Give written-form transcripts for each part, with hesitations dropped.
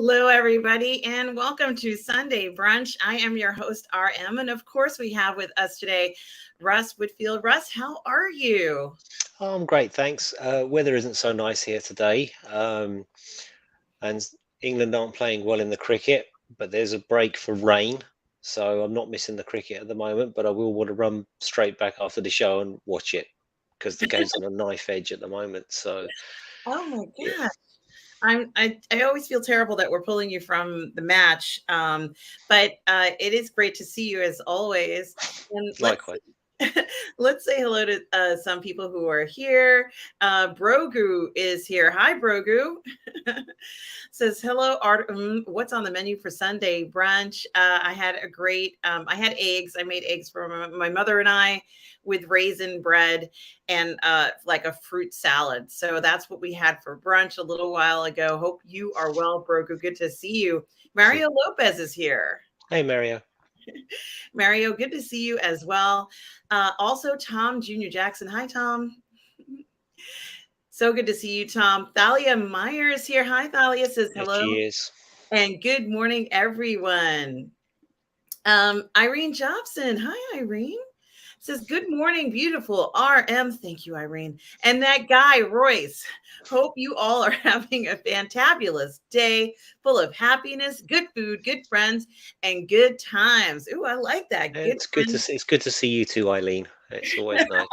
Hello, everybody, and welcome to Sunday Brunch. I am your host, RM, and of course, we have with us today Russ Whitfield. Russ, how are you? Oh, I'm great, thanks. Weather isn't so nice here today, and England aren't playing well in the cricket, but there's a break for rain, so I'm not missing the cricket at the moment, but I will want to run straight back after the show and watch it because the game's on a knife edge at the moment. So, Oh my yeah, God. I always feel terrible that we're pulling you from the match, but it is great to see you as always. And likewise. let's say hello to some people who are here. Brogu is here. Hi, Brogu. Says hello. What's on the menu for Sunday brunch? I had a great. I had eggs. I made eggs for my mother and I with raisin bread and like a fruit salad. So that's what we had for brunch a little while ago. Hope you are well, Brogu. Good to see you. Mario Lopez is here. Hey, Mario. Mario, good to see you as well. Also, Tom Jr. Jackson. Hi, Tom. So good to see you, Tom. Thalia Meyer is here. Hi, Thalia says There hello she is. and good morning, everyone. Irene Jobson. Hi, Irene. Says, good morning, beautiful RM. Thank you, Irene. And that guy, Royce. Hope you all are having a fantabulous day full of happiness, good food, good friends, and good times. Ooh, I like that. Good It's good to friends. see. It's good to see you too, Eileen. It's always nice.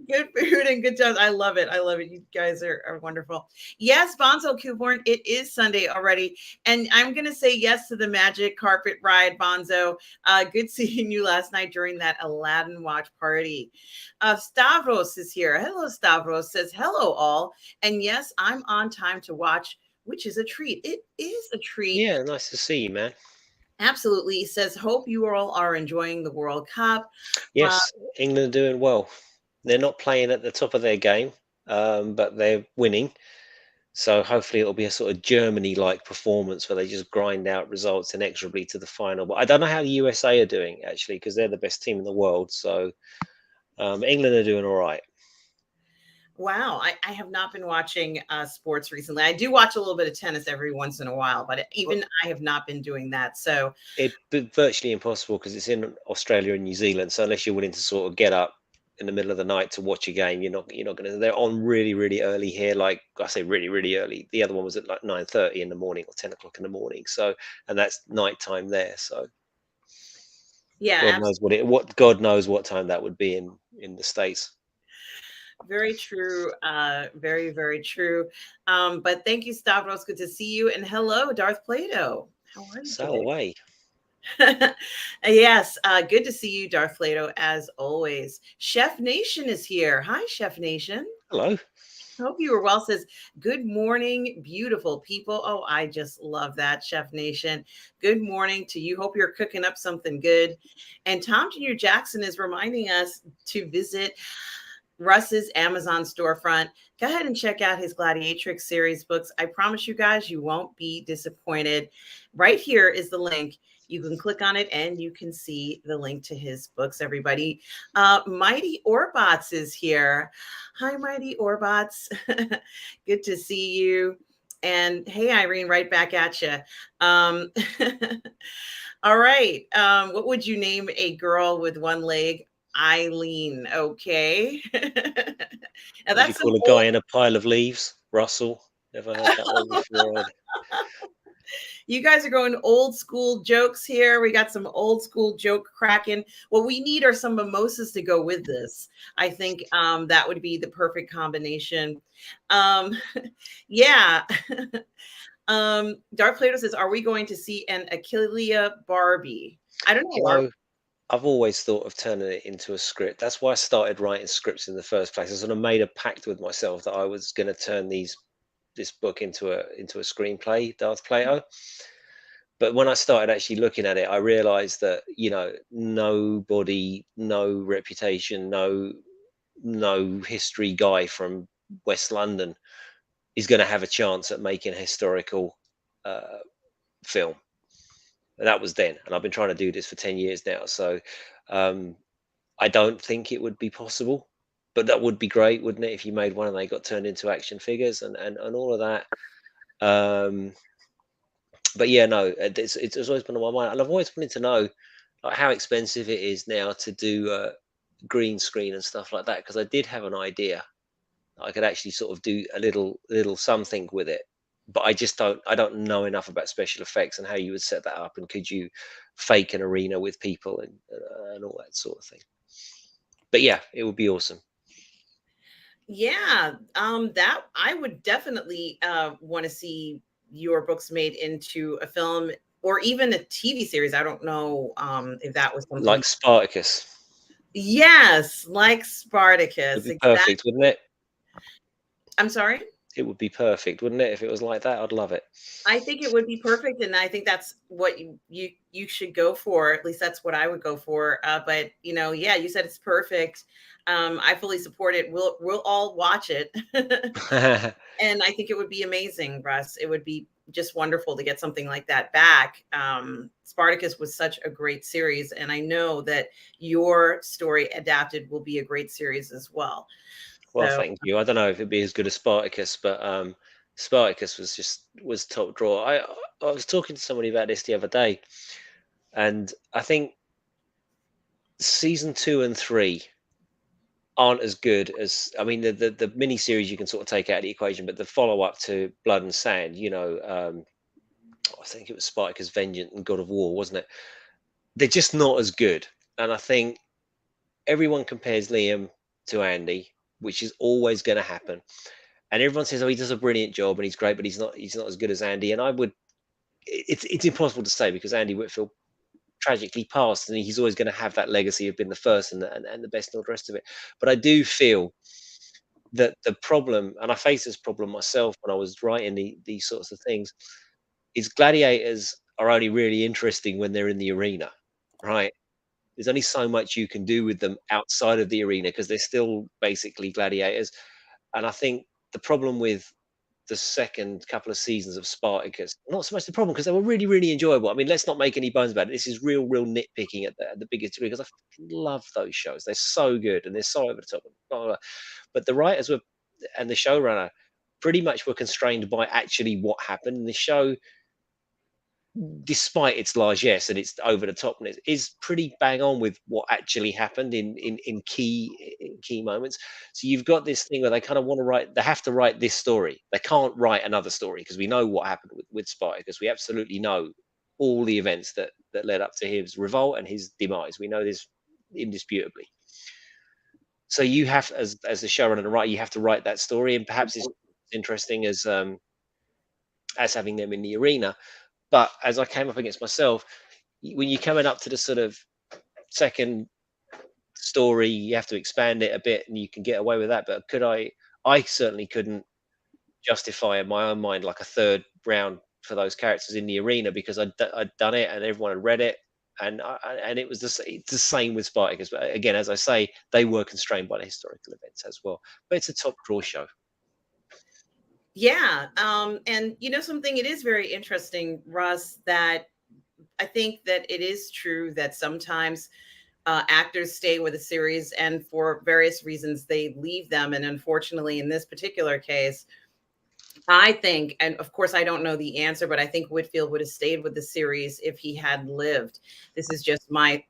Good food and good times. I love it. I love it. You guys are wonderful. Yes, Bonzo Coupon, it is Sunday already. And I'm going to say yes to the magic carpet ride, Bonzo. Good seeing you last night during that Aladdin watch party. Stavros is here. Hello, Stavros says, hello, all. And yes, I'm on time to watch, which is a treat. It is a treat. Yeah, nice to see you, man. Absolutely. He says, hope you all are enjoying the World Cup. Uh, Yes, England are doing well. They're not playing at the top of their game, but they're winning. So hopefully it'll be a sort of Germany-like performance where they just grind out results inexorably to the final. But I don't know how the USA are doing actually, because they're the best team in the world. So England are doing all right. Wow, I have not been watching sports recently. I do watch a little bit of tennis every once in a while, but Well, even I have not been doing that. So, it's virtually impossible because it's in Australia and New Zealand. So unless you're willing to sort of get up in the middle of the night to watch a game, you're not going to. They're on really early here. Like I say, really early. The other one was at like 9:30 in the morning or 10 o'clock in the morning. So and that's night time there. So yeah, God knows what time that would be in the States. very true. Very true. But thank you, Stavros. Good to see you. And hello, Darth Plato. How are you So today? away. Yes, good to see you, Darth Plato, as always. Chef Nation is here. Hi, Chef Nation. Hello. Hope you are well. Says, good morning, beautiful people. Oh, I just love that, Chef Nation. Good morning to you. Hope you're cooking up something good. And Tom Jr. Jackson is reminding us to visit Russ's Amazon storefront. Go ahead and check out his Gladiatrix series books. I promise you guys, you won't be disappointed. Right here is the link. You can click on it and you can see the link to his books, everybody. Mighty Orbots is here. Hi, Mighty Orbots. Good to see you. And hey, Irene, right back at you. Um, all right. What would you name a girl with one leg? Eileen. Okay. Now Would you that's some call a old. guy in a pile of leaves Russell? Never heard that one before. You guys are going old school jokes here. We got some old school joke cracking. What we need are some mimosas to go with this. I think that would be the perfect combination. Um, yeah. Dark Plato says, "Are we going to see an Achillea Barbie?" I don't You know. know, I've always thought of turning it into a script. That's why I started writing scripts in the first place. I sort of made a pact with myself that I was going to turn this book into a screenplay, Darth Plato. But when I started actually looking at it, I realized that, nobody, no reputation, no history guy from West London is going to have a chance at making a historical uh, film. That was then, and I've been trying to do this for 10 years now. So um, I don't think it would be possible, but that would be great, wouldn't it, if you made one and they got turned into action figures and all of that. Um, but yeah, no, it's always been on my mind, and I've always wanted to know like how expensive it is now to do green screen and stuff like that, because I did have an idea I could actually sort of do a little something with it, but I don't know enough about special effects and how you would set that up, and could you fake an arena with people and all that sort of thing. But yeah, it would be awesome. Yeah, that I would definitely want to see your books made into a film or even a TV series. I don't know if that was something. Like Spartacus. Yes, like It would Spartacus. be Exactly. perfect, wouldn't it? I'm sorry. It would be perfect, wouldn't it? If it was like that, I'd love it. I think it would be perfect, and I think that's what you should go for. At least that's what I would go for. But yeah, you said it's perfect. I fully support it. We'll all watch it, and I think it would be amazing, Russ. It would be just wonderful to get something like that back. Spartacus was such a great series, and I know that your story adapted will be a great series as well. Well, So thank you. I don't know if it'd be as good as Spartacus, but Spartacus was top draw. I was talking to somebody about this the other day, and I think season 2 and 3 aren't as good as, I mean, the mini series you can sort of take out of the equation, but the follow up to Blood and Sand, I think it was Spartacus Vengeance and God of War, wasn't it? They're just not as good, and I think everyone compares Liam to Andy, which is always going to happen. And everyone says, "Oh, he does a brilliant job and he's great, but he's not as good as Andy." And it's impossible to say because Andy Whitfield tragically passed, and he's always going to have that legacy of being the first and the best and all the rest of it. But I do feel that the problem, and I faced this problem myself when I was writing these sorts of things, is gladiators are only really interesting when they're in the arena, right? There's only so much you can do with them outside of the arena because they're still basically gladiators. And I think the problem with the second couple of seasons of Spartacus, not so much the problem because they were really, really enjoyable. I mean, let's not make any bones about it. This is real nitpicking at the biggest degree because I fucking love those shows. They're so good and they're so over the top. Blah, blah, blah. But the writers were and the showrunner pretty much were constrained by actually what happened. And the show, despite its largesse and its over the topness, is pretty bang on with what actually happened in key moments. So you've got this thing where they kind of want to write, they have to write this story. They can't write another story because we know what happened with Spartacus. We absolutely know all the events that led up to his revolt and his demise. We know this indisputably. So you have, as the showrunner and writer, you have to write that story, and perhaps it's interesting as having them in the arena. But as I came up against myself, when you're coming up to the sort of second story, you have to expand it a bit, and you can get away with that. But could I? I certainly couldn't justify in my own mind like a third round for those characters in the arena because I'd done it and everyone had read it, and it was it's the same with Spartacus. But again, as I say, they were constrained by the historical events as well. But it's a top draw show. yeah, and something, it is very interesting, Russ, that I think that it is true that sometimes actors stay with a series and for various reasons they leave them. And unfortunately, in this particular case, I think, and of course, I don't know the answer, but I think Whitfield would have stayed with the series if he had lived. This is just my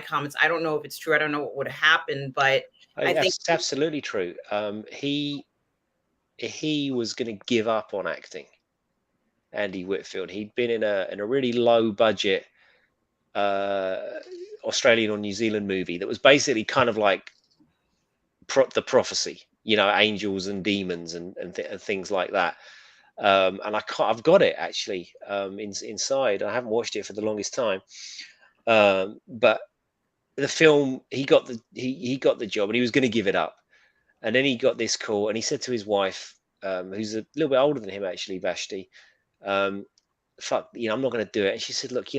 comments. I don't know if it's true. I don't know what would have happened, but I think, That's absolutely true. He was going to give up on acting. Andy Whitfield. He'd been in a really low budget uh, Australian or New Zealand movie that was basically kind of like the Prophecy, angels and demons and things like that. And I've got it actually inside. I haven't watched it for the longest time, but the film he got the job and he was going to give it up, and then he got this call and he said to his wife, who's a little bit older than him actually, Vashti, fuck, I'm not going to do it. And she said, look,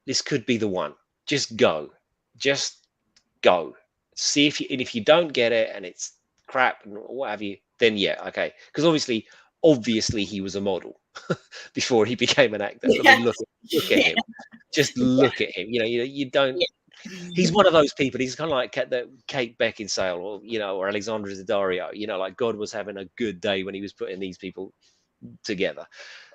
this could be the one. Just go. Just go. See if you don't get it and it's crap and what have you, then yeah, okay. Because obviously he was a model before he became an actor. I yeah, mean, look at him. Just yeah, look at him. You don't. yeah. He's one of those people. He's kind of like the Kate Beckinsale or Alexandra Daddario. Like God was having a good day when he was putting these people together.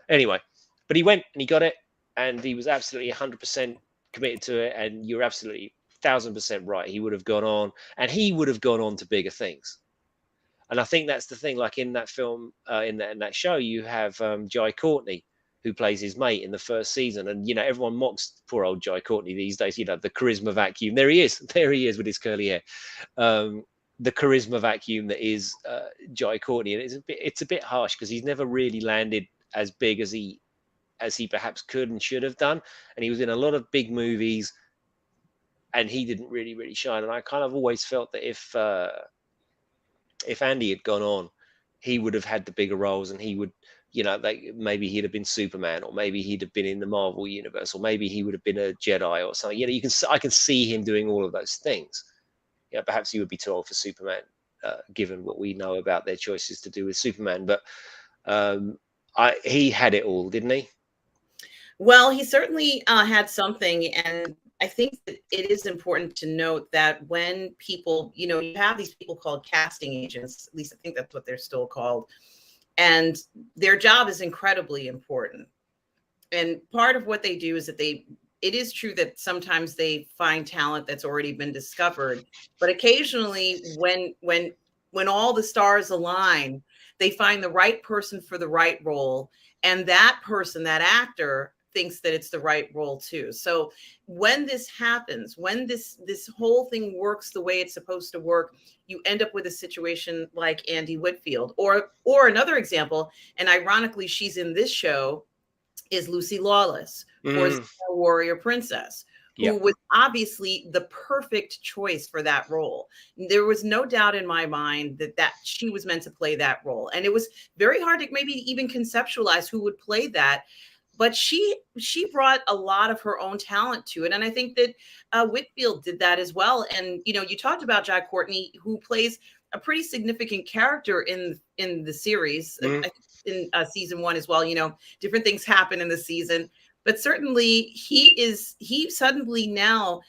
Anyway, but he went and he got it, and he was absolutely 100% committed to it. And you're absolutely 1000% right. He would have gone on, and he would have gone on to bigger things. And I think that's the thing. Like in that film, in that show, you have Jai Courtney, who plays his mate in the first season, and everyone mocks poor old Jai Courtney these days. The charisma vacuum. There he is. There he is with his curly hair. The charisma vacuum that is Jai Courtney, and it's a bit harsh because he's never really landed as big as he perhaps could and should have done. And he was in a lot of big movies, and he didn't really shine. And I kind of always felt that if Andy had gone on, he would have had the bigger roles, and he would, maybe he'd have been Superman, or maybe he'd have been in the Marvel universe, or maybe he would have been a Jedi or something. I can see him doing all of those things. Perhaps he would be too old for Superman, given what we know about their choices to do with Superman. But he had it all, didn't he? Well, he certainly had something, and I think that it is important to note that when people, you have these people called casting agents, at least I think that's what they're still called, and their job is incredibly important. And part of what they do is that it is true that sometimes they find talent that's already been discovered, but occasionally when all the stars align, they find the right person for the right role, and that person, that actor, thinks that it's the right role too. So when this happens, when this whole thing works the way it's supposed to work, you end up with a situation like Andy Whitfield, or another example, and ironically she's in this show, is Lucy Lawless for Warrior Princess, who was obviously the perfect choice for that role. There was no doubt in my mind that she was meant to play that role, and it was very hard to maybe even conceptualize who would play that. But she brought a lot of her own talent to it. And I think that Whitfield did that as well. And, you talked about Jai Courtney, who plays a pretty significant character in the series, I think in season 1 as well. Different things happen in the season. But certainly he suddenly now,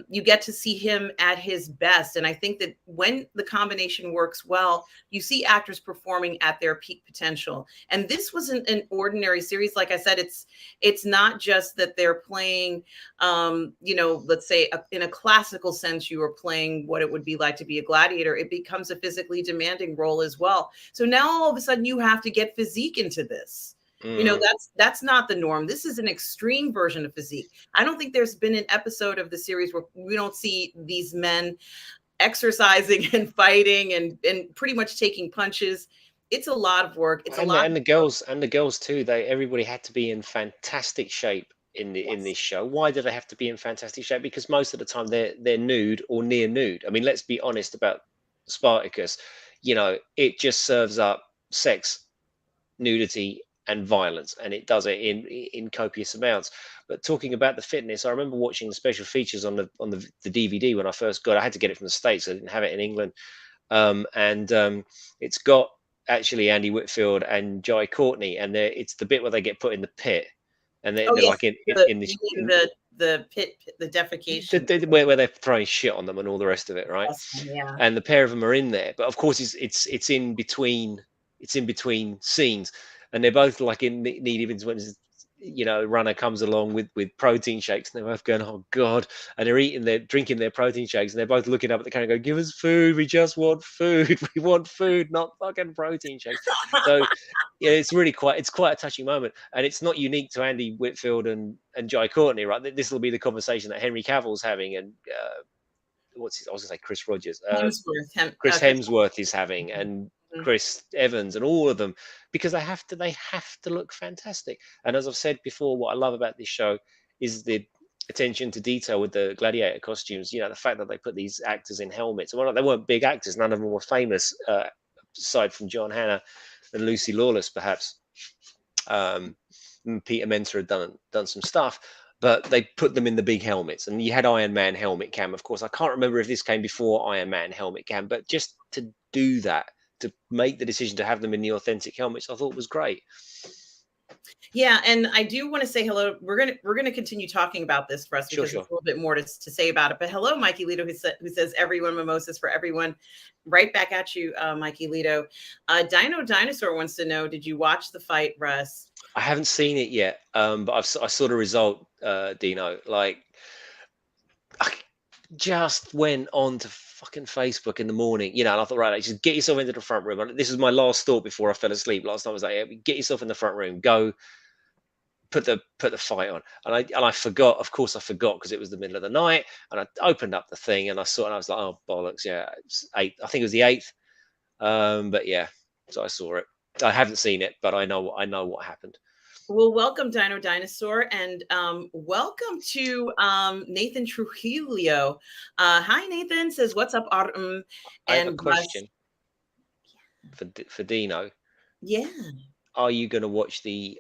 you get to see him at his best. And I think that when the combination works well, you see actors performing at their peak potential. And this wasn't an ordinary series. Like I said, it's not just that they're playing, let's say in a classical sense, you are playing what it would be like to be a gladiator. It becomes a physically demanding role as well. So now all of a sudden you have to get physique into this. That's not the norm. This is an extreme version of physique. I don't think there's been an episode of the series where we don't see these men exercising and fighting and pretty much taking punches. It's a lot of work. It's a lot. And the girls too. Everybody had to be in fantastic shape in this show. Why do they have to be in fantastic shape? Because most of the time they're nude or near nude. I mean, let's be honest about Spartacus. It just serves up sex, nudity, and violence, and it does it in copious amounts. But talking about the fitness, I remember watching the special features on the DVD when I first got it. I had to get it from the States. I didn't have it in England. It's got actually Andy Whitfield and Jai Courtney, and it's the bit where they get put in the pit, and they're like in the pit, the defecation, where they're throwing shit on them and all the rest of it, right? Yeah. And the pair of them are in there, but of course it's in between. It's in between scenes. And they're both like in need of when runner comes along with protein shakes, and they're both going, oh god, and they're drinking their protein shakes, and they're both looking up at the camera and go, give us food, we just want food, we want food, not fucking protein shakes. So it's quite a touching moment, and it's not unique to Andy Whitfield and Jai Courtney, right? This will be the conversation that Henry Cavill's having, and I was gonna say Chris Rogers, Chris Hemsworth is having, and Chris Evans, and all of them, because they have to look fantastic. And as I've said before, what I love about this show is the attention to detail with the gladiator costumes. The fact that they put these actors in helmets. Well, they weren't big actors; none of them were famous, aside from John Hannah and Lucy Lawless, perhaps. Peter Mentor had done some stuff, but they put them in the big helmets, and you had Iron Man helmet cam. Of course, I can't remember if this came before Iron Man helmet cam, but just to do that, to make the decision to have them in the authentic helmets, I thought was great. Yeah, and I do want to say hello. We're gonna continue talking about this for us Sure, because there's sure. a little bit more to say about it. But hello, Mikey Lito, who says everyone mimosas for everyone. Right back at you, Mikey Lito. Dino Dinosaur wants to know: did you watch the fight, Russ? I haven't seen it yet, but I saw the result, Dino. Like, I just went on to fucking Facebook in the morning, and I thought, right, like, just get yourself into the front room. And this is my last thought before I fell asleep last night. I was like, yeah, get yourself in the front room, go put the fight on. And I forgot, of course, I forgot because it was the middle of the night. And I opened up the thing and I saw it, and I was like, oh bollocks, yeah, it's eight. I think it was the eighth. But yeah, so I saw it. I haven't seen it, but I know what happened. Well, welcome, Dino Dinosaur, and welcome to Nathan Trujillo. Hi, Nathan says, "What's up, Autumn I have a and Russ?" question for Dino. Yeah, Are you going to watch the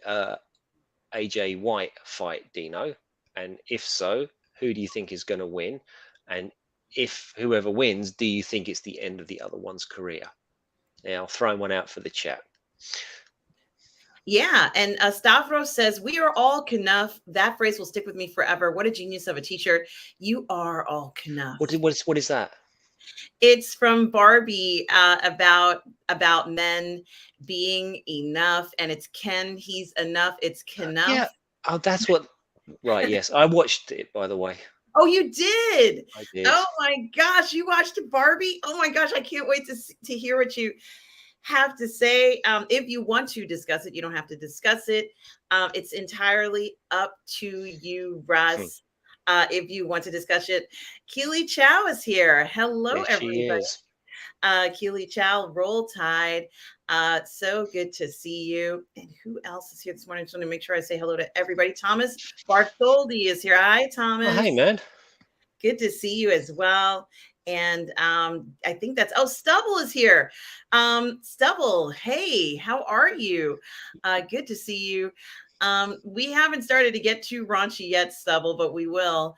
AJ White fight, Dino? And if so, who do you think is going to win? And if whoever wins, do you think it's the end of the other one's career? Now, I'll throw one out for the chat. yeah. And Stavros says, "We are all Knuff. That phrase will stick with me forever. What a genius of a T-shirt. You are all Knuff." What is that? It's from Barbie about men being enough, and it's Ken. He's enough. It's Yeah. Knuff. Oh, that's what. Right. Yes, I watched it. By the way, Oh, you did. I did. Oh my gosh, you watched Barbie. Oh my gosh, I can't wait to hear what you have to say. If you want to discuss it, you don't have to discuss it. It's entirely up to you, Hmm. Russ. If you want to discuss it, Keely Chow is here. Hello, Yes, she everybody. is. Keely Chow, Roll Tide. So good to see you. And who else is here this morning? I just want to make sure I say hello to everybody. Thomas Bartholdi is here. Hi, Oh, hey, Thomas. man. Good to see you as well. And I think that's Stubble is here. Stubble, hey, how are you? Good to see you. We haven't started to get too raunchy yet, Stubble, but we will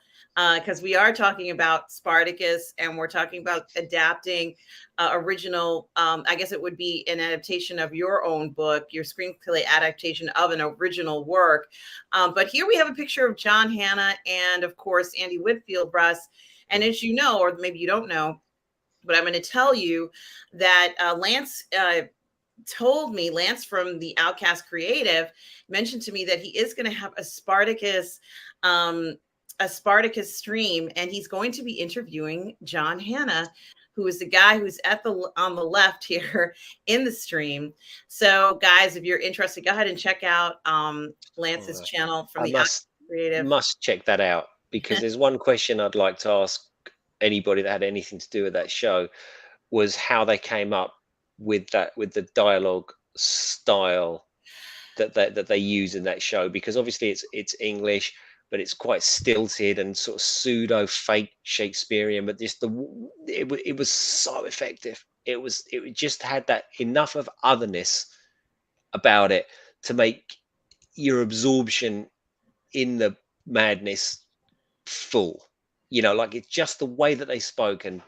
because we are talking about Spartacus and we're talking about adapting original. I guess it would be an adaptation of your own book, your screenplay adaptation of an original work. But here we have a picture of John Hannah and, of course, Andy Whitfield, Russ. And as you know, or maybe you don't know, but I'm going to tell you that Lance told me, Lance from the Outcast Creative mentioned to me that he is going to have a Spartacus stream, and he's going to be interviewing John Hannah, who is the guy who's on the left here in the stream. So, guys, if you're interested, go ahead and check out Lance's channel from I the Outcast must Creative. must check that out because there's one question I'd like to ask anybody that had anything to do with that show was how they came up with the dialogue style that they use in that show, because obviously it's English, but it's quite stilted and sort of pseudo fake Shakespearean, but just it was so effective. It just had that enough of otherness about it to make your absorption in the madness full. Like, it's just the way that they spoke. And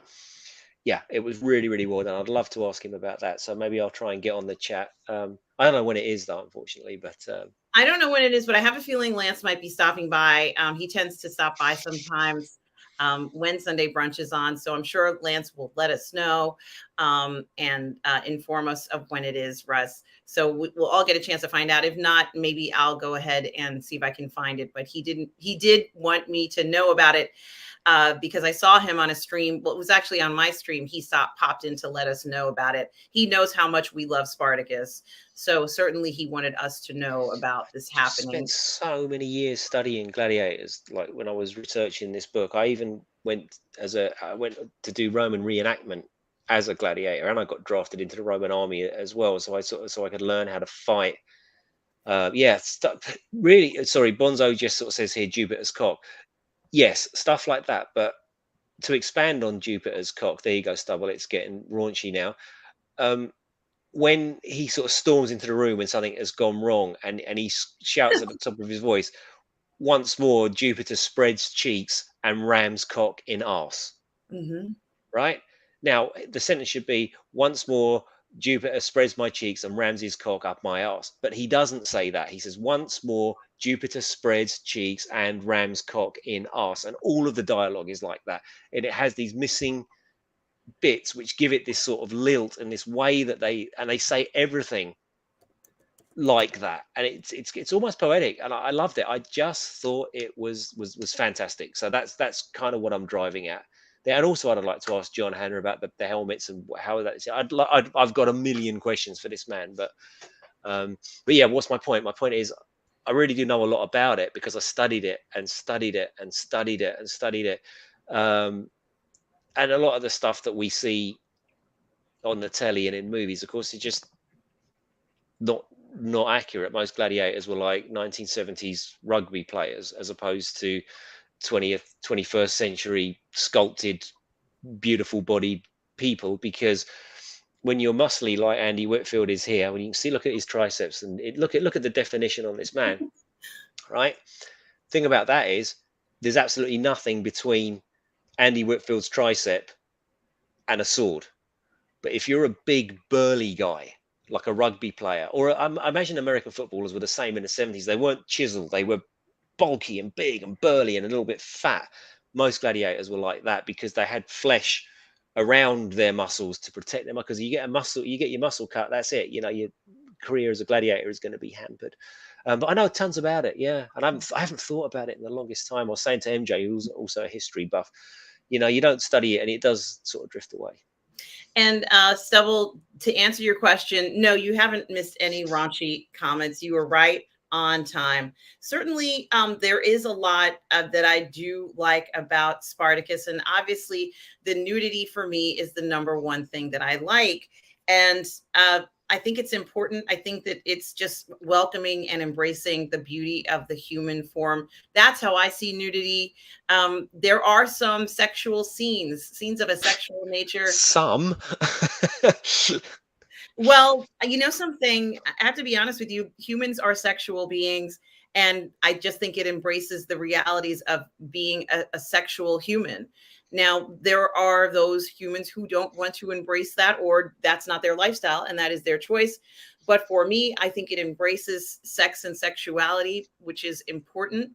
yeah, it was really, really well done. I'd love to ask him about that. So maybe I'll try and get on the chat. I don't know when it is though, unfortunately, but I don't know when it is, but I have a feeling Lance might be stopping by. He tends to stop by sometimes when Sunday brunch is on. So I'm sure Lance will let us know and inform us of when it is, Russ. So we'll all get a chance to find out. If not, maybe I'll go ahead and see if I can find it. But he did want me to know about it because I saw him on a stream. Well, it was actually on my stream. He popped in to let us know about it. He knows how much we love Spartacus. So certainly he wanted us to know about this happening. spent so many years studying gladiators. Like, when I was researching this book, I even went to do Roman reenactment as a gladiator, and I got drafted into the Roman army as well. So I could learn how to fight. Really, sorry, Bonzo just sort of says here Jupiter's cock. Yes, stuff like that. But to expand on Jupiter's cock, there you go, Stubble. It's getting raunchy now. When he sort of storms into the room when something has gone wrong, and he shouts at the top of his voice, once more Jupiter spreads cheeks and rams cock in arse. Mm-hmm. Right now, the sentence should be, once more Jupiter spreads my cheeks and rams his cock up my ass. But he doesn't say that. He says, once more, Jupiter spreads cheeks and rams cock in ass. And all of the dialogue is like that. And it has these missing bits which give it this sort of lilt and this way that they say everything like that, and it's almost poetic, and I loved it. I just thought it was fantastic. So that's kind of what I'm driving at there. And also, I'd like to ask John Hanna about the helmets and how that is. I've got a million questions for this man, but yeah, what's my point? My point is, I really do know a lot about it because I studied it and studied it and studied it and studied it. And a lot of the stuff that we see on the telly and in movies, of course, is just not accurate. Most gladiators were like 1970s rugby players as opposed to 21st century sculpted, beautiful bodied people. Because when you're muscly like Andy Whitfield is here, when you can see, look at his triceps and look at the definition on this man, right? Thing about that is there's absolutely nothing between Andy Whitfield's tricep and a sword. But if you're a big burly guy like a rugby player, or I imagine American footballers were the same in the 70s. They weren't chiseled, they were bulky and big and burly and a little bit fat. Most gladiators were like that because they had flesh around their muscles to protect them. Because you get your muscle cut, that's it. You know, your career as a gladiator is going to be hampered. But I know tons about it, yeah, and I haven't thought about it in the longest time. I was saying to MJ, who's also a history buff, you know, you don't study it and it does sort of drift away. And Stubble, to answer your question, no, you haven't missed any raunchy comments. You were right on time. Certainly, there is a lot that I do like about Spartacus. And obviously, the nudity for me is the number one thing that I like. And I think it's important. I think that it's just welcoming and embracing the beauty of the human form. That's how I see nudity. There are some sexual scenes of a sexual nature. Some. Well, you know something, I have to be honest with you, humans are sexual beings, and I just think it embraces the realities of being a sexual human. Now, there are those humans who don't want to embrace that, or that's not their lifestyle, and that is their choice. But for me, I think it embraces sex and sexuality, which is important.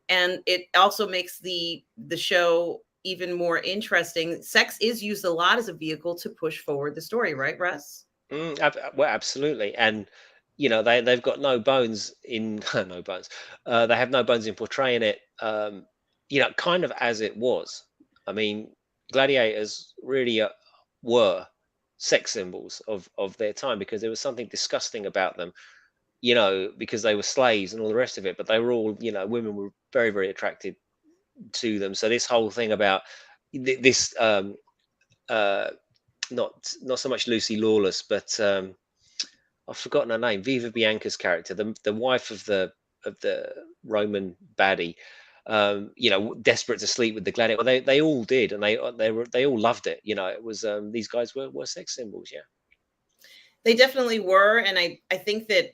And it also makes the show even more interesting. Sex is used a lot as a vehicle to push forward the story, right, Russ? Well, absolutely, and you know they've got no bones in no bones. They have no bones in portraying it. You know, kind of as it was. I mean, gladiators really were sex symbols of their time because there was something disgusting about them. You know, because they were slaves and all the rest of it, but they were all, you know, women were very, very attracted to them. So this whole thing about this uh not so much Lucy Lawless, but I've forgotten her name. Viva Bianca's character, the wife of the Roman baddie. You know, desperate to sleep with the gladiator. Well, they all did, and they all loved it. You know, it was these guys were sex symbols. Yeah, They definitely were, and I think that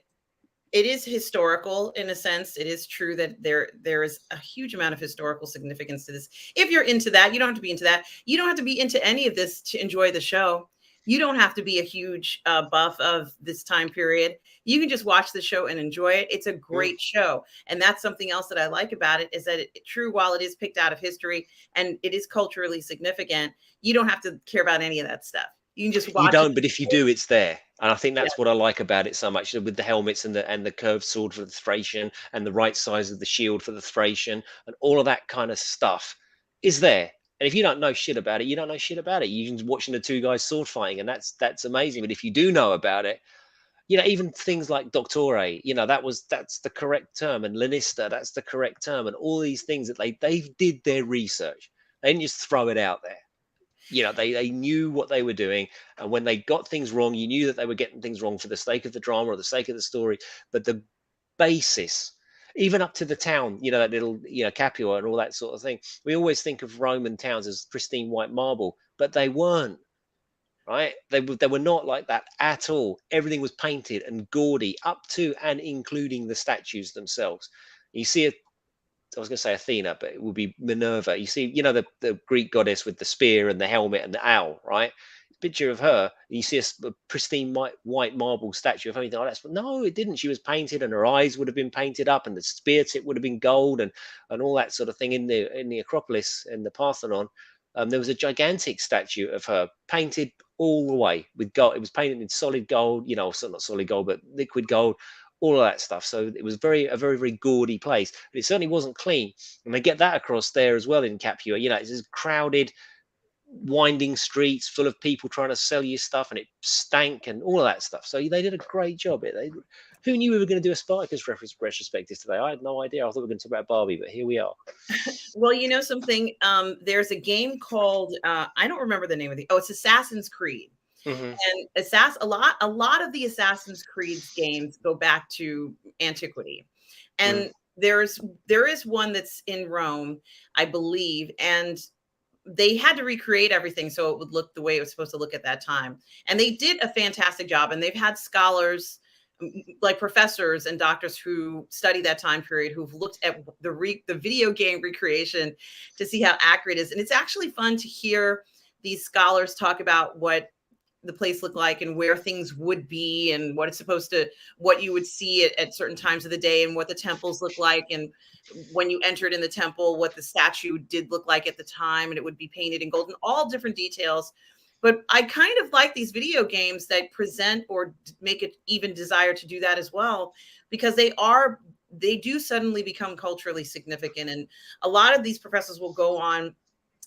it is historical in a sense. It is true that there is a huge amount of historical significance to this. If you're into that, you don't have to be into that. You don't have to be into any of this to enjoy the show. You don't have to be a huge buff of this time period. You can just watch the show and enjoy it. It's a mm. great show, and that's something else that I like about it is that true, while it is picked out of history and it is culturally significant, you don't have to care about any of that stuff. You can just You watch it. don't, but if you do, it's there. And I think Yeah. that's what I like about it so much, with the helmets and the curved sword for the Thracian and the right size of the shield for the Thracian and all of that kind of stuff is there. And if you don't know shit about it, you don't know shit about it. You're just watching the two guys sword fighting, and that's amazing. But if you do know about it, you know, even things like Doctore, you know, that's the correct term, and Lanista, that's the correct term, and all these things that they did their research. They didn't just throw it out there. You know, they knew what they were doing, and when they got things wrong, you knew that they were getting things wrong for the sake of the drama or the sake of the story. But the basis, even up to the town, you know, that little, you know, Capua and all that sort of thing, we always think of Roman towns as pristine white marble, but they weren't. Right, they were not like that at all. Everything was painted and gaudy, up to and including the statues themselves. You see it, I was going to say Athena, but it would be Minerva. You see, you know, the Greek goddess with the spear and the helmet and the owl, right? picture of her, you see a pristine white marble statue of her. You think, oh, that's no, it didn't. She was painted, and her eyes would have been painted up, and the spear tip would have been gold, and all that sort of thing in the Acropolis in the Parthenon. There was a gigantic statue of her painted all the way with gold. It was painted in solid gold, you know, so not solid gold, but liquid gold, all of that stuff. So it was a very gaudy place, but it certainly wasn't clean. And they get that across there as well in Capua. You know, it's this crowded, winding streets full of people trying to sell you stuff, and it stank and all of that stuff. So they did a great job. Who knew we were going to do a Spartacus retrospective today? I had no idea. I thought we were going to talk about Barbie, but here we are. Well, you know something? There's a game called I don't remember the name of it's Assassin's Creed. Mm-hmm. And a lot of the Assassin's Creed games go back to antiquity. And there is one that's in Rome, I believe, and they had to recreate everything so it would look the way it was supposed to look at that time. And they did a fantastic job, and they've had scholars like professors and doctors who study that time period who've looked at the video game recreation to see how accurate it is. And it's actually fun to hear these scholars talk about what the place looked like and where things would be and what you would see at certain times of the day and what the temples look like. And when you entered in the temple, what the statue did look like at the time, and it would be painted in gold and all different details. But I kind of like these video games that present or make it even desire to do that as well, because they do suddenly become culturally significant. And a lot of these professors will go on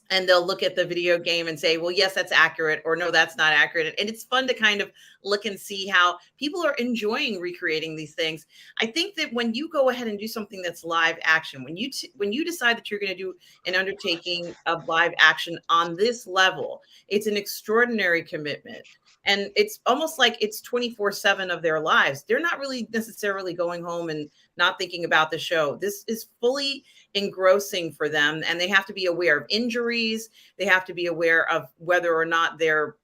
and they'll look at the video game and say, well, yes, that's accurate, or no, that's not accurate. And it's fun to kind of look and see how people are enjoying recreating these things. I think that when you go ahead and do something that's live action, when you decide that you're going to do an undertaking of live action on this level, it's an extraordinary commitment. And it's almost like it's 24/7 of their lives. They're not really necessarily going home and not thinking about the show. This is fully engrossing for them, and they have to be aware of injuries. They have to be aware of whether or not they're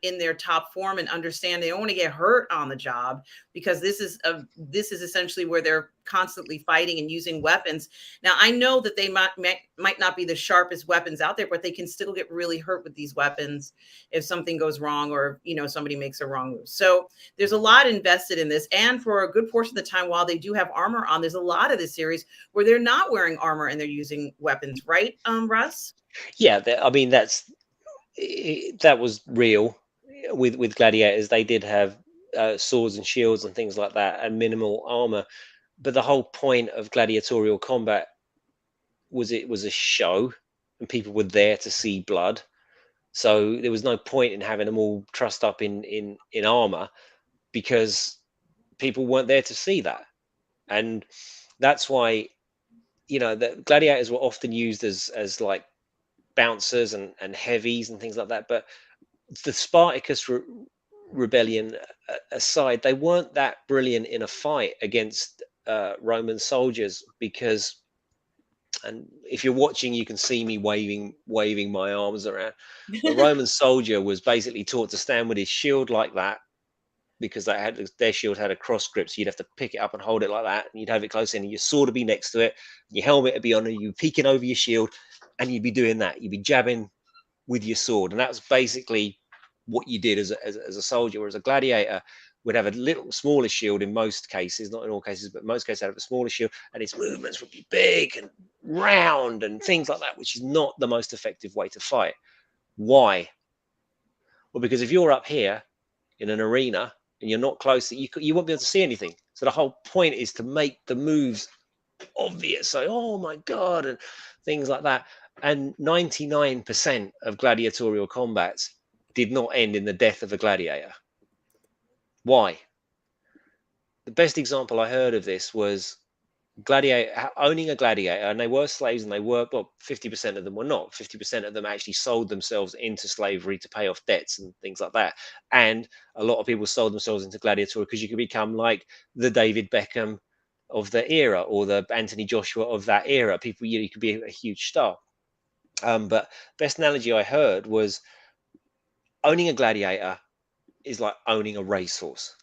in their top form and understand they don't want to get hurt on the job, because this is essentially where they're constantly fighting and using weapons. Now, I know that they might not be the sharpest weapons out there, but they can still get really hurt with these weapons if something goes wrong, or somebody makes a wrong move. So there's a lot invested in this, and for a good portion of the time, while they do have armor on, there's a lot of this series where they're not wearing armor and they're using weapons, right, Russ? Yeah, I mean that was real with gladiators. They did have swords and shields and things like that, and minimal armor. But the whole point of gladiatorial combat was it was a show, and people were there to see blood. So there was no point in having them all trussed up in armor, because people weren't there to see that. And that's why the gladiators were often used as like bouncers and heavies and things like that. But the Spartacus rebellion aside, they weren't that brilliant in a fight against Roman soldiers, because, and if you're watching, you can see me waving my arms around. The Roman soldier was basically taught to stand with his shield like that, because their shield had a cross grip, so you'd have to pick it up and hold it like that, and you'd have it close in, and your sword would be next to it, your helmet would be on, and you'd be peeking over your shield, and you'd be doing that. You'd be jabbing with your sword, and that was basically what you did as a soldier. Whereas a gladiator would have a little smaller shield in most cases, not in all cases, but most cases, have a smaller shield, and its movements would be big and round and things like that, which is not the most effective way to fight. Why? Well, because if you're up here in an arena and you're not close, you won't be able to see anything. So the whole point is to make the moves obvious. So, oh my God, and things like that. And 99% of gladiatorial combats did not end in the death of a gladiator. Why? The best example I heard of this was owning a gladiator, and they were slaves, and 50% of them were not. 50% of them actually sold themselves into slavery to pay off debts and things like that. And a lot of people sold themselves into gladiatorial because you could become like the David Beckham of the era, or the Anthony Joshua of that era. People, you could be a huge star. But best analogy I heard was owning a gladiator is like owning a racehorse.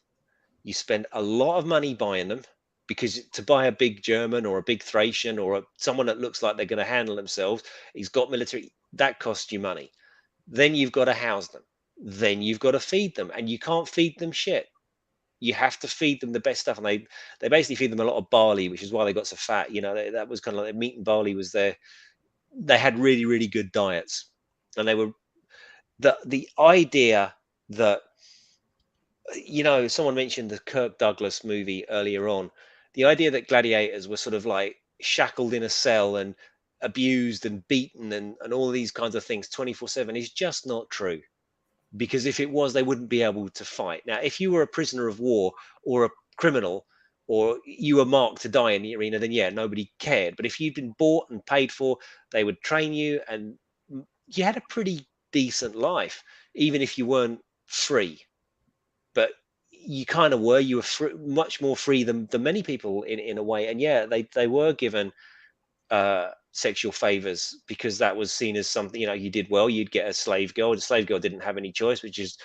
You spend a lot of money buying them, because to buy a big German or a big Thracian or someone that looks like they're going to handle themselves, he's got military, that costs you money. Then you've got to house them. then you've got to feed them, and you can't feed them shit. You have to feed them the best stuff, and they basically feed them a lot of barley, which is why they got so fat. That was kind of like meat and barley was their. They had really good diets, and they were the idea that someone mentioned the Kirk Douglas movie earlier on. The idea that gladiators were sort of like shackled in a cell and abused and beaten and all these kinds of things 24/7 is just not true. Because if it was, they wouldn't be able to fight. Now, if you were a prisoner of war or a criminal or you were marked to die in the arena, then yeah, nobody cared. But if you'd been bought and paid for, they would train you and you had a pretty decent life, even if you weren't free. But you kind of were. You were much more free than many people in a way. And yeah, they were given sexual favors because that was seen as something. You did well, you'd get a slave girl. The slave girl didn't have any choice, which is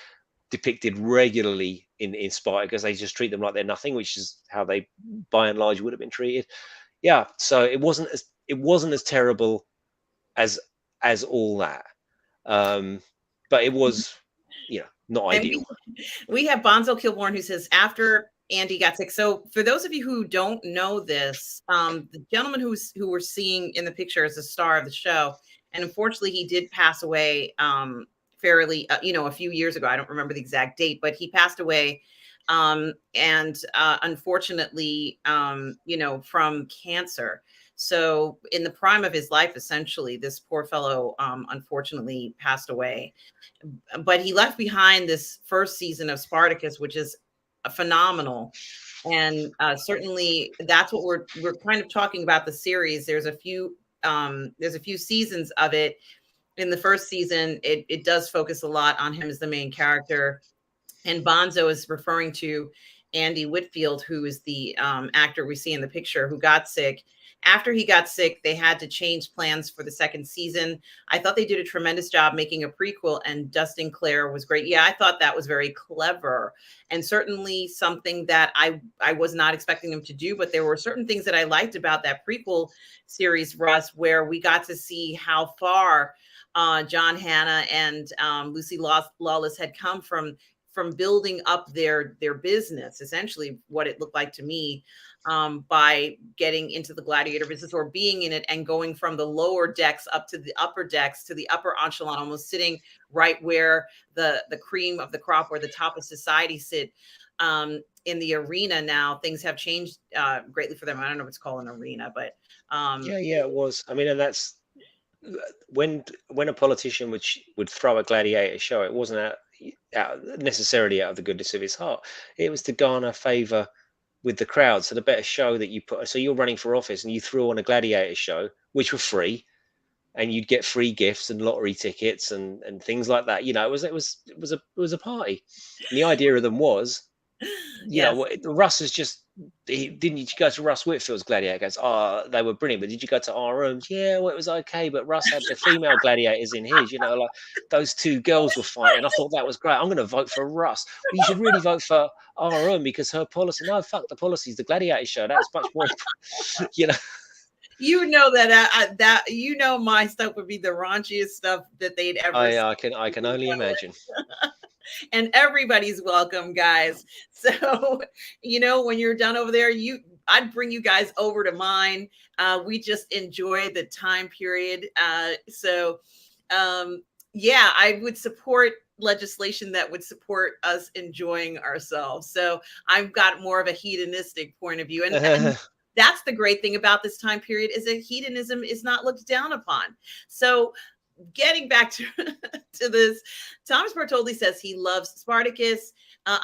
depicted regularly in Spartacus. They just treat them like they're nothing, which is how they by and large would have been treated. Yeah, so it wasn't as terrible as all that, but it was not ideal. We have Bonzo Kilborn who says after Andy got sick. So for those of you who don't know this, the gentleman who we're seeing in the picture is the star of the show, and unfortunately he did pass away fairly a few years ago. I don't remember the exact date, but he passed away and unfortunately from cancer. So in the prime of his life, essentially, this poor fellow unfortunately passed away. But he left behind this first season of Spartacus, which is phenomenal. And certainly that's what we're kind of talking about the series. There's a few seasons of it. In the first season, it does focus a lot on him as the main character. And Bonzo is referring to Andy Whitfield, who is the actor we see in the picture who got sick. After he got sick, they had to change plans for the second season. I thought they did a tremendous job making a prequel, and Dustin Clare was great. Yeah, I thought that was very clever and certainly something that I was not expecting them to do. But there were certain things that I liked about that prequel series, Russ, where we got to see how far John Hannah and Lucy Lawless had come from building up their business, essentially what it looked like to me, by getting into the gladiator business or being in it and going from the lower decks up to the upper decks to the upper echelon, almost sitting right where the cream of the crop, where the top of society sit. In the arena now, things have changed greatly for them. I don't know if it's called an arena, but yeah, it was. I mean, and that's when a politician would throw a gladiator show, it wasn't necessarily out of the goodness of his heart. It was to garner favor with the crowd. So the better show that you put, so you're running for office and you threw on a gladiator show, which were free, and you'd get free gifts and lottery tickets and things like that. It was a party, and the idea of them was, yes. Russ is just. Didn't you go to Russ Whitfield's gladiator? Goes, they were brilliant. But did you go to our rooms? Yeah, well, it was okay. But Russ had the female gladiators in his. Like those two girls were fighting. I thought that was great. I'm going to vote for Russ. Well, you should really vote for our room because her policy. No, fuck the policies. The gladiator show. That's much more. That my stuff would be the raunchiest stuff that they'd ever. I can only imagine. And everybody's welcome, guys. So, when you're done over there, I'd bring you guys over to mine. We just enjoy the time period. I would support legislation that would support us enjoying ourselves. So I've got more of a hedonistic point of view. And that's the great thing about this time period, is that hedonism is not looked down upon. So getting back to this, Thomas Bartholdi says he loves Spartacus.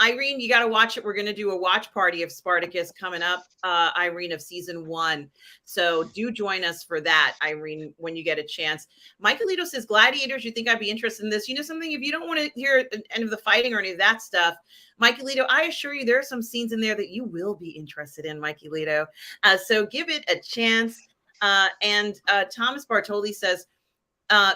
Irene, you got to watch it. We're going to do a watch party of Spartacus coming up, Irene, of season 1. So do join us for that, Irene, when you get a chance. Michael Lito says, gladiators, you think I'd be interested in this? Something, if you don't want to hear any of the fighting or any of that stuff, Mikey Lito, I assure you there are some scenes in there that you will be interested in, Mikey Lito. So give it a chance. And Thomas Bartholdi says,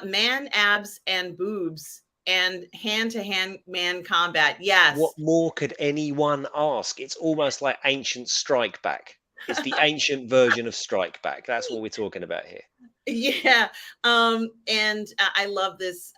man abs and boobs and hand-to-hand man combat. Yes. What more could anyone ask? It's almost like ancient Strike Back. It's the ancient version of Strike Back. That's what we're talking about here. Yeah. And I love this.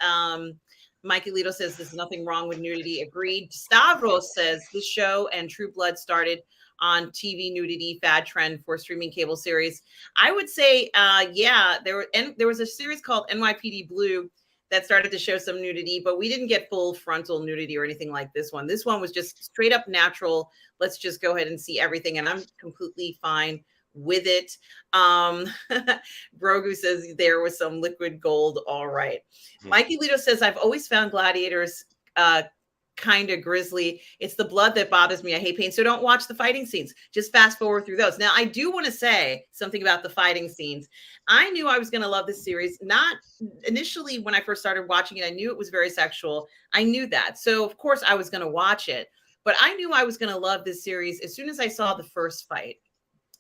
Mikey Lito says there's nothing wrong with nudity. Agreed. Stavros says this show and True Blood started on TV nudity fad trend for streaming cable series. I would say, yeah, there was a series called NYPD Blue that started to show some nudity, but we didn't get full frontal nudity or anything like this one. This one was just straight up natural. Let's just go ahead and see everything, and I'm completely fine with it. Grogu says there was some liquid gold. All right. Mikey Lito says, I've always found gladiators kind of grisly. It's the blood that bothers me. I hate pain. So don't watch the fighting scenes. Just fast forward through those. Now, I do want to say something about the fighting scenes. I knew I was going to love this series. Not initially when I first started watching it, I knew it was very sexual. I knew that. So, of course, I was going to watch it. But I knew I was going to love this series as soon as I saw the first fight.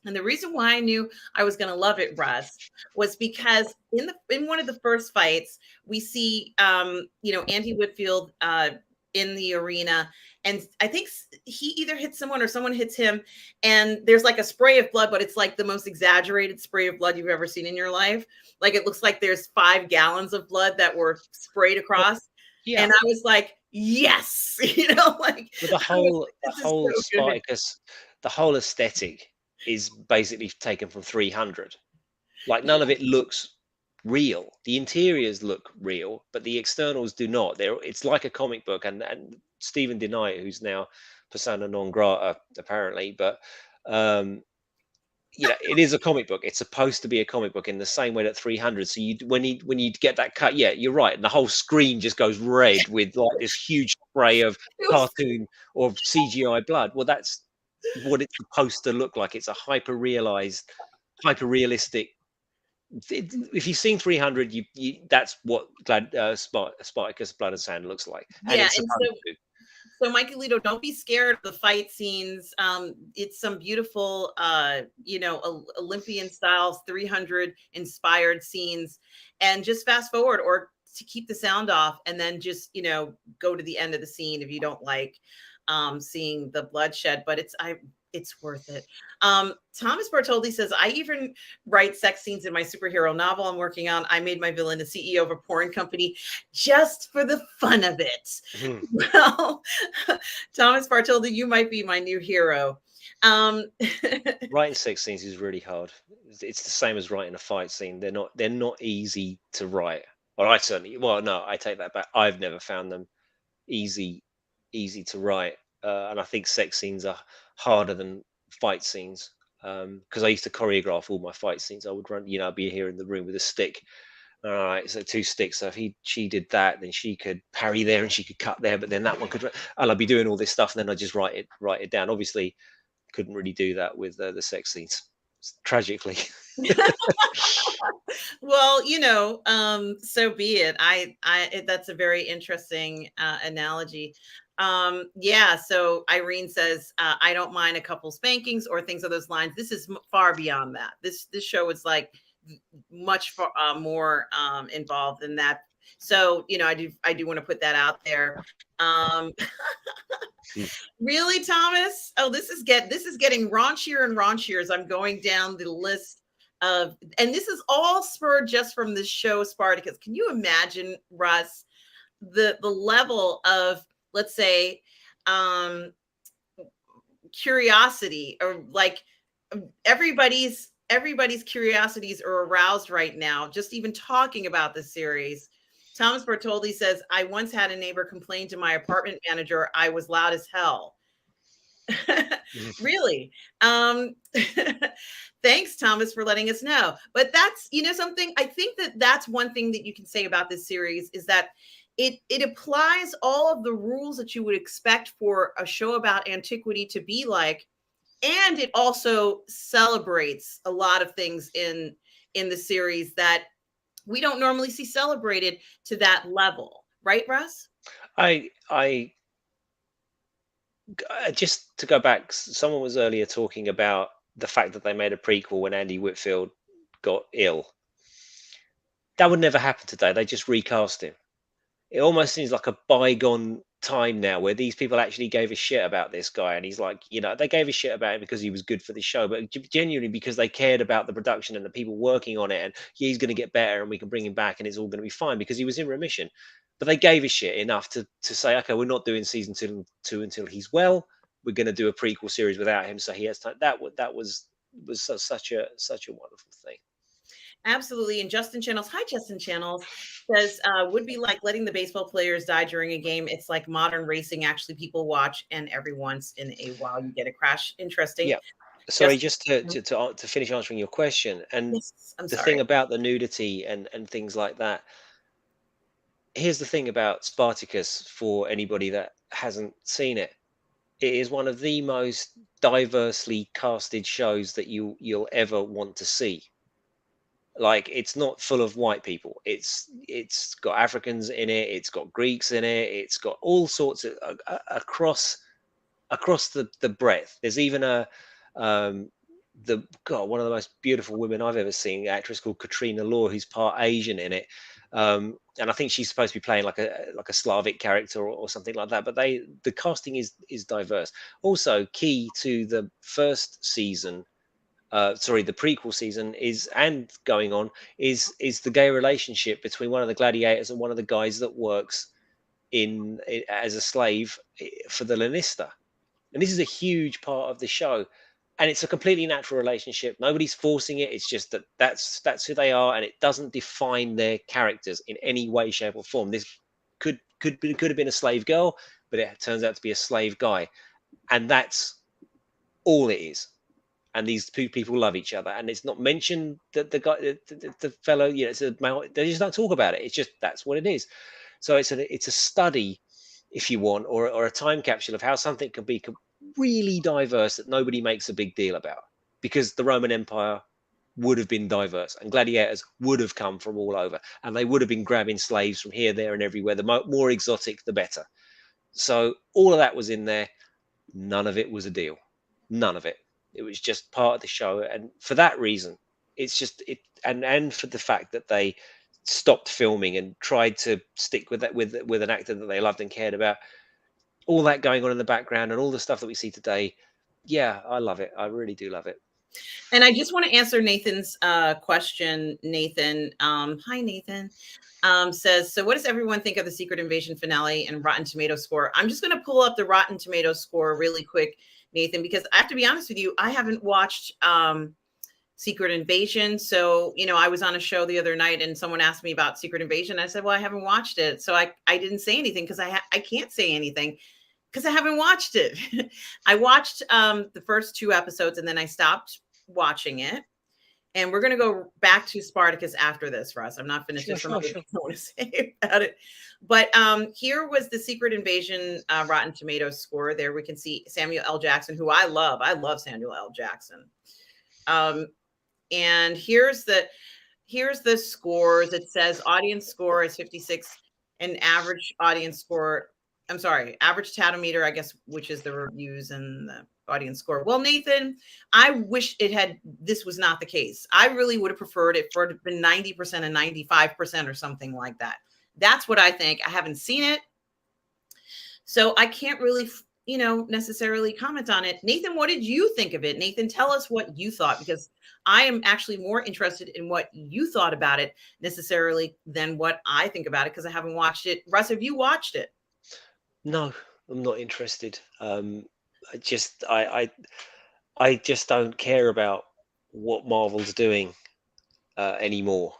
And the reason why I knew I was going to love it, Russ, was because in one of the first fights, we see, Andy Whitfield in the arena. And I think he either hits someone or someone hits him. And there's like a spray of blood, but it's like the most exaggerated spray of blood you've ever seen in your life. Like it looks like there's 5 gallons of blood that were sprayed across. Yeah. And I was like, yes, like the whole Spartacus, the whole aesthetic is basically taken from 300. Like none of it looks real. The interiors look real, but the externals do not. It's like a comic book, and Stephen Denier, who's now persona non grata apparently, but it is a comic book. It's supposed to be a comic book in the same way that 300. So when you get that cut, yeah, you're right, and the whole screen just goes red with like this huge spray of cartoon or CGI blood. Well, that's what it's supposed to look like. It's a hyper-realistic. If you've seen 300, that's what Spartacus Blood and Sand looks like. And yeah, so Mikey Lito, don't be scared of the fight scenes. It's some beautiful, Olympian styles, 300 inspired scenes, and just fast forward or to keep the sound off, and then just go to the end of the scene if you don't like seeing the bloodshed. But it's worth it. Thomas Bartoldi says, I even write sex scenes in my superhero novel I'm working on. I made my villain the CEO of a porn company just for the fun of it. Mm-hmm. Well, Thomas Bartoldi, you might be my new hero. Writing sex scenes is really hard. It's the same as writing a fight scene. They're not easy to write. Or I take that back. I've never found them easy to write. And I think sex scenes are harder than fight scenes, because I used to choreograph all my fight scenes. I would run, I'd be here in the room with a stick. All right, so 2 sticks. So if she did that, then she could parry there and she could cut there, but then that one could, and I'd be doing all this stuff, and then I just write it down. Obviously, couldn't really do that with the sex scenes, tragically. Well, so be it. That's a very interesting analogy. So Irene says, I don't mind a couple spankings or things of those lines. This is far beyond that. This show is like much more involved than that. So, I do want to put that out there. Really, Thomas? Oh, this is getting raunchier and raunchier as I'm going down the list of, and this is all spurred just from this show Spartacus. Can you imagine, Russ, the level of, let's say, curiosity, or like everybody's curiosities are aroused right now, just even talking about the series. Thomas Bertoldi says, I once had a neighbor complain to my apartment manager I was loud as hell. Really? Thanks, Thomas, for letting us know. But that's, something, I think that's one thing that you can say about this series is that it applies all of the rules that you would expect for a show about antiquity to be like, and it also celebrates a lot of things in the series that we don't normally see celebrated to that level, right, Russ? I just to go back, someone was earlier talking about the fact that they made a prequel when Andy Whitfield got ill. That would never happen today. They just recast him. It almost seems like a bygone time now where these people actually gave a shit about this guy, and he's like, they gave a shit about him because he was good for the show, but genuinely because they cared about the production and the people working on it, and he's going to get better and we can bring him back and it's all going to be fine because he was in remission. but they gave a shit enough to say, okay, we're not doing season two until he's well. We're going to do a prequel series without him, so he has time. That was such a wonderful thing. Absolutely. And Justin Channels, hi, Justin Channels, says, would be like letting the baseball players die during a game. It's like modern racing. Actually, people watch, and every once in a while you get a crash. Interesting. Yeah. Sorry, Justin, just to finish answering your question, and yes, I'm the thing sorry. about the nudity and things like that. Here's the thing about Spartacus for anybody that hasn't seen it. It is one of the most diversely casted shows that you'll ever want to see. Like, it's not full of white people. It's got Africans in it. It's got Greeks in it. It's got all sorts of across the breadth. There's even a one of the most beautiful women I've ever seen, actress called Katrina Law, who's part Asian in it. And I think she's supposed to be playing like a Slavic character or something like that. But the casting is diverse. Also, key to the first season, the prequel season is, and going on, is the gay relationship between one of the gladiators and one of the guys that works as a slave for the Lannister. And this is a huge part of the show, and it's a completely natural relationship. Nobody's forcing it. It's just that's who they are, and it doesn't define their characters in any way, shape, or form. This could have been a slave girl, but it turns out to be a slave guy, and that's all it is. And these two people love each other, and it's not mentioned that the guy, the fellow, it's a male. They just don't talk about it. It's just that's what it is. So it's a study, if you want, or a time capsule of how something can be really diverse that nobody makes a big deal about, because the Roman Empire would have been diverse, and gladiators would have come from all over, and they would have been grabbing slaves from here, there, and everywhere. The more exotic, the better. So all of that was in there. None of it was a deal. None of it. It was just part of the show, and for that reason, it's just it. And for the fact that they stopped filming and tried to stick with that with an actor that they loved and cared about, all that going on in the background and all the stuff that we see today. Yeah, I love it. I really do love it. And I just want to answer Nathan's question. Nathan, hi, Nathan. Says, so what does everyone think of the Secret Invasion finale and Rotten Tomato score? I'm just going to pull up the Rotten Tomato score really quick, Nathan, because I have to be honest with you, I haven't watched Secret Invasion. So, I was on a show the other night and someone asked me about Secret Invasion. I said, well, I haven't watched it. So I didn't say anything because I can't say anything because I haven't watched it. I watched the first 2 episodes and then I stopped watching it. And we're going to go back to Spartacus after this, Russ. I'm not finished. There's some other things I want to say about it. But here was the Secret Invasion Rotten Tomatoes score. There we can see Samuel L. Jackson, who I love. I love Samuel L. Jackson. And here's the scores. It says audience score is 56 and average audience score. I'm sorry, average Tatometer, I guess, which is the reviews and the audience score. Well, Nathan, I wish this was not the case. I really would have preferred it for it to have been 90% and 95% or something like that. That's what I think. I haven't seen it, so I can't really, necessarily comment on it. Nathan, what did you think of it? Nathan, tell us what you thought, because I am actually more interested in what you thought about it necessarily than what I think about it, because I haven't watched it. Russ, have you watched it? No, I'm not interested. I just don't care about what Marvel's doing anymore,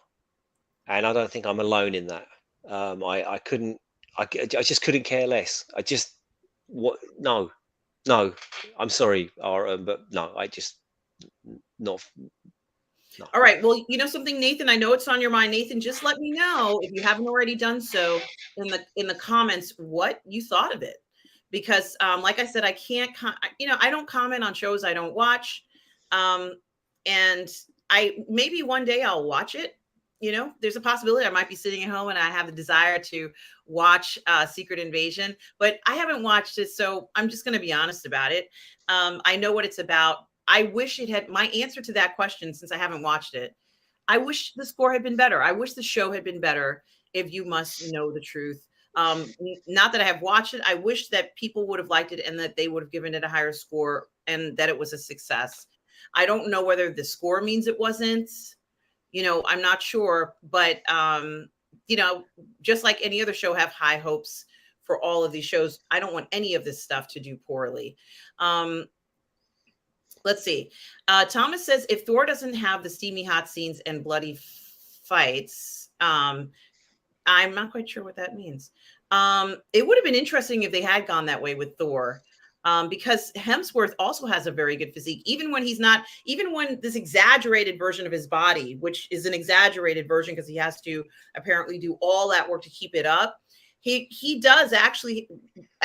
and I don't think I'm alone in that. I couldn't. I just couldn't care less. No. I'm sorry, but no. Not. No. All right. Well, something, Nathan, I know it's on your mind. Nathan, just let me know if you haven't already done so in the comments what you thought of it. Because like I said, I can't I don't comment on shows I don't watch. And maybe one day I'll watch it. There's a possibility I might be sitting at home and I have the desire to watch Secret Invasion, but I haven't watched it, so I'm just going to be honest about it. I know what it's about. I wish it had my answer to that question, since I haven't watched it. I wish the score had been better. I wish the show had been better, if you must know the truth. Not that I have watched it. I wish that people would have liked it and that they would have given it a higher score and that it was a success. I don't know whether the score means it wasn't, I'm not sure, but you know, just like any other show, have high hopes for all of these shows. I don't want any of this stuff to do poorly. Um, let's see. Thomas says if Thor doesn't have the steamy hot scenes and bloody fights, I'm not quite sure what that means. It would have been interesting if they had gone that way with Thor. Because Hemsworth also has a very good physique, even when he's not, even when this exaggerated version of his body, which is an exaggerated version because he has to apparently do all that work to keep it up. He does actually,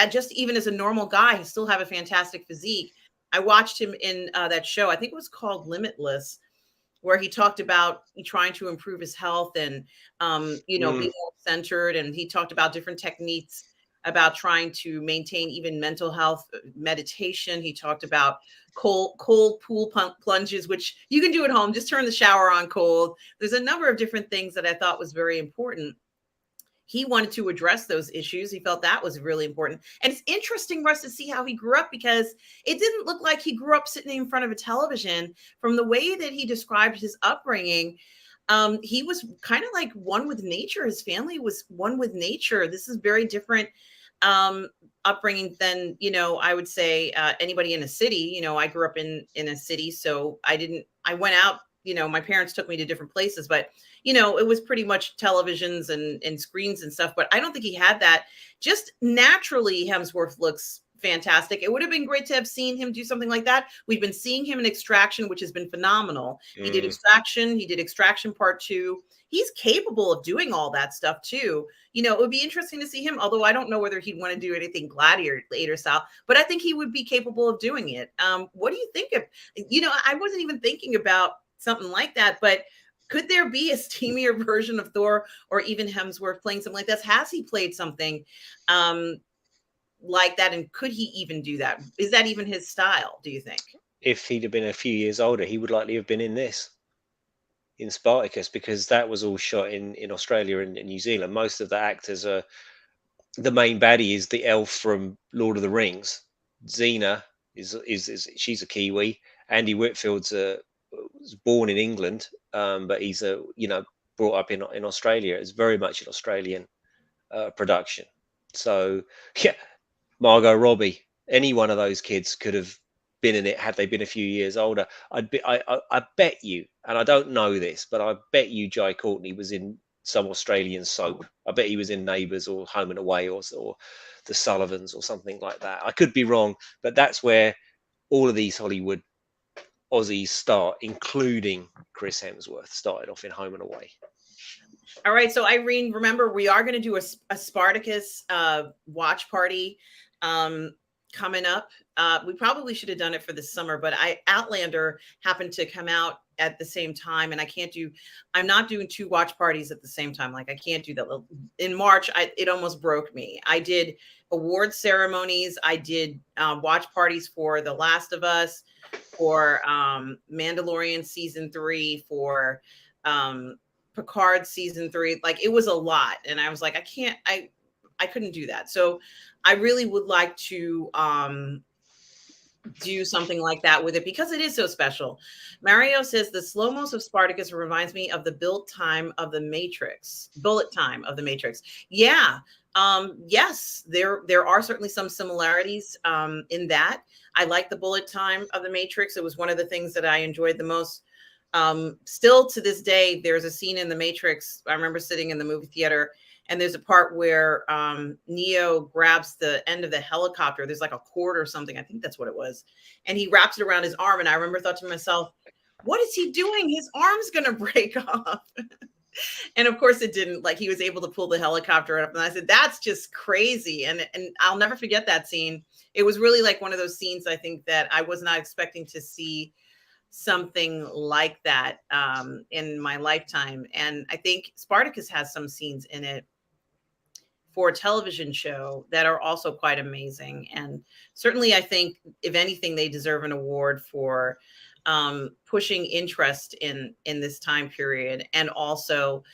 just even as a normal guy, he still have a fantastic physique. I watched him in that show. I think it was called Limitless, where he talked about trying to improve his health and you know, be Mm. more centered, and he talked about different techniques about trying to maintain even mental health, meditation. He talked about cold pool plunges, which you can do at home. Just turn the shower on cold. There's a number of different things that I thought was very important. He wanted to address those issues. He felt that was really important. And it's interesting, Russ, to see how he grew up, because it didn't look like he grew up sitting in front of a television. From the way that he described his upbringing, he was kind of like one with nature. His family was one with nature. This is very different upbringing than, you know, I would say anybody in a city. You know, I grew up in a city, so I went out, you know, my parents took me to different places, but you know, it was pretty much televisions and screens and stuff. But I don't think he had that. Just naturally, Hemsworth looks fantastic. It would have been great to have seen him do something like that. We've been seeing him in Extraction, which has been phenomenal. He did Mm. Extraction. He did Extraction Part 2. He's capable of doing all that stuff too. You know, it would be interesting to see him, although I don't know whether he'd want to do anything gladiator style, but I think he would be capable of doing it. What do you think of, you know, I wasn't even thinking about something like that, but could there be a steamier version of Thor, or even Hemsworth playing something like this? Has he played something like that? And could he even do that? Is that even his style, do you think? If he'd have been a few years older, he would likely have been in this, in Spartacus, because that was all shot in Australia and in New Zealand. Most of the actors are, the main baddie is the elf from Lord of the Rings. Xena is she's a Kiwi. Andy Whitfield's was born in England, but he's a, you know, brought up in Australia. It's very much an Australian production. So yeah, Margot Robbie, any one of those kids could have been in it had they been a few years older. I bet you, and I don't know this, but I bet you Jai Courtney was in some Australian soap. I bet he was in Neighbours or Home and Away or The Sullivans or something like that. I could be wrong, but that's where all of these Hollywood Aussies start, including Chris Hemsworth, started off in Home and Away. All right. So Irene, remember, we are going to do a Spartacus watch party coming up. We probably should have done it for the summer, but Outlander happened to come out at the same time, and I'm not doing two watch parties at the same time. Like, I can't do that. In March, it almost broke me. I did award ceremonies. I did watch parties for The Last of Us, for Mandalorian season 3, for Picard season 3. Like, it was a lot, and I was like, I couldn't do that. So I really would like to do something like that with it, because it is so special. Mario says the slow-mos of Spartacus reminds me of the bullet time of the Matrix. Yeah. Yes, there are certainly some similarities in that. I like the bullet time of the Matrix. It was one of the things that I enjoyed the most. Still to this day, there's a scene in the Matrix. I remember sitting in the movie theater, and there's a part where Neo grabs the end of the helicopter. There's like a cord or something. I think that's what it was. And he wraps it around his arm. And I remember thought to myself, what is he doing? His arm's going to break off. And of course it didn't. Like, he was able to pull the helicopter up. And I said, that's just crazy. And I'll never forget that scene. It was really like one of those scenes, I think, that I was not expecting to see something like that in my lifetime. And I think Spartacus has some scenes in it for a television show that are also quite amazing. And certainly, I think, if anything, they deserve an award for pushing interest in this time period, and also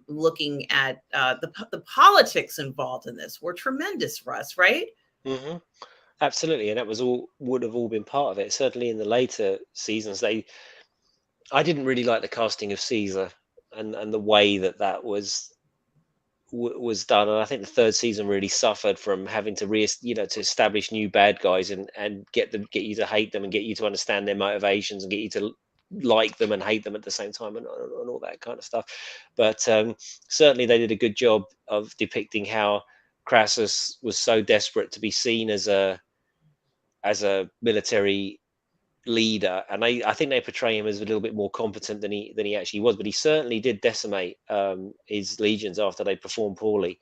looking at the politics involved in this were tremendous, Russ, right? Hmm. Absolutely, and that would have all been part of it. Certainly in the later seasons, I didn't really like the casting of Caesar and the way that was was done, and I think the third season really suffered from having to to establish new bad guys and get you to hate them and get you to understand their motivations and get you to like them and hate them at the same time and all that kind of stuff. But certainly they did a good job of depicting how Crassus was so desperate to be seen as a military leader, and I think they portray him as a little bit more competent than he actually was. But he certainly did decimate his legions after they performed poorly.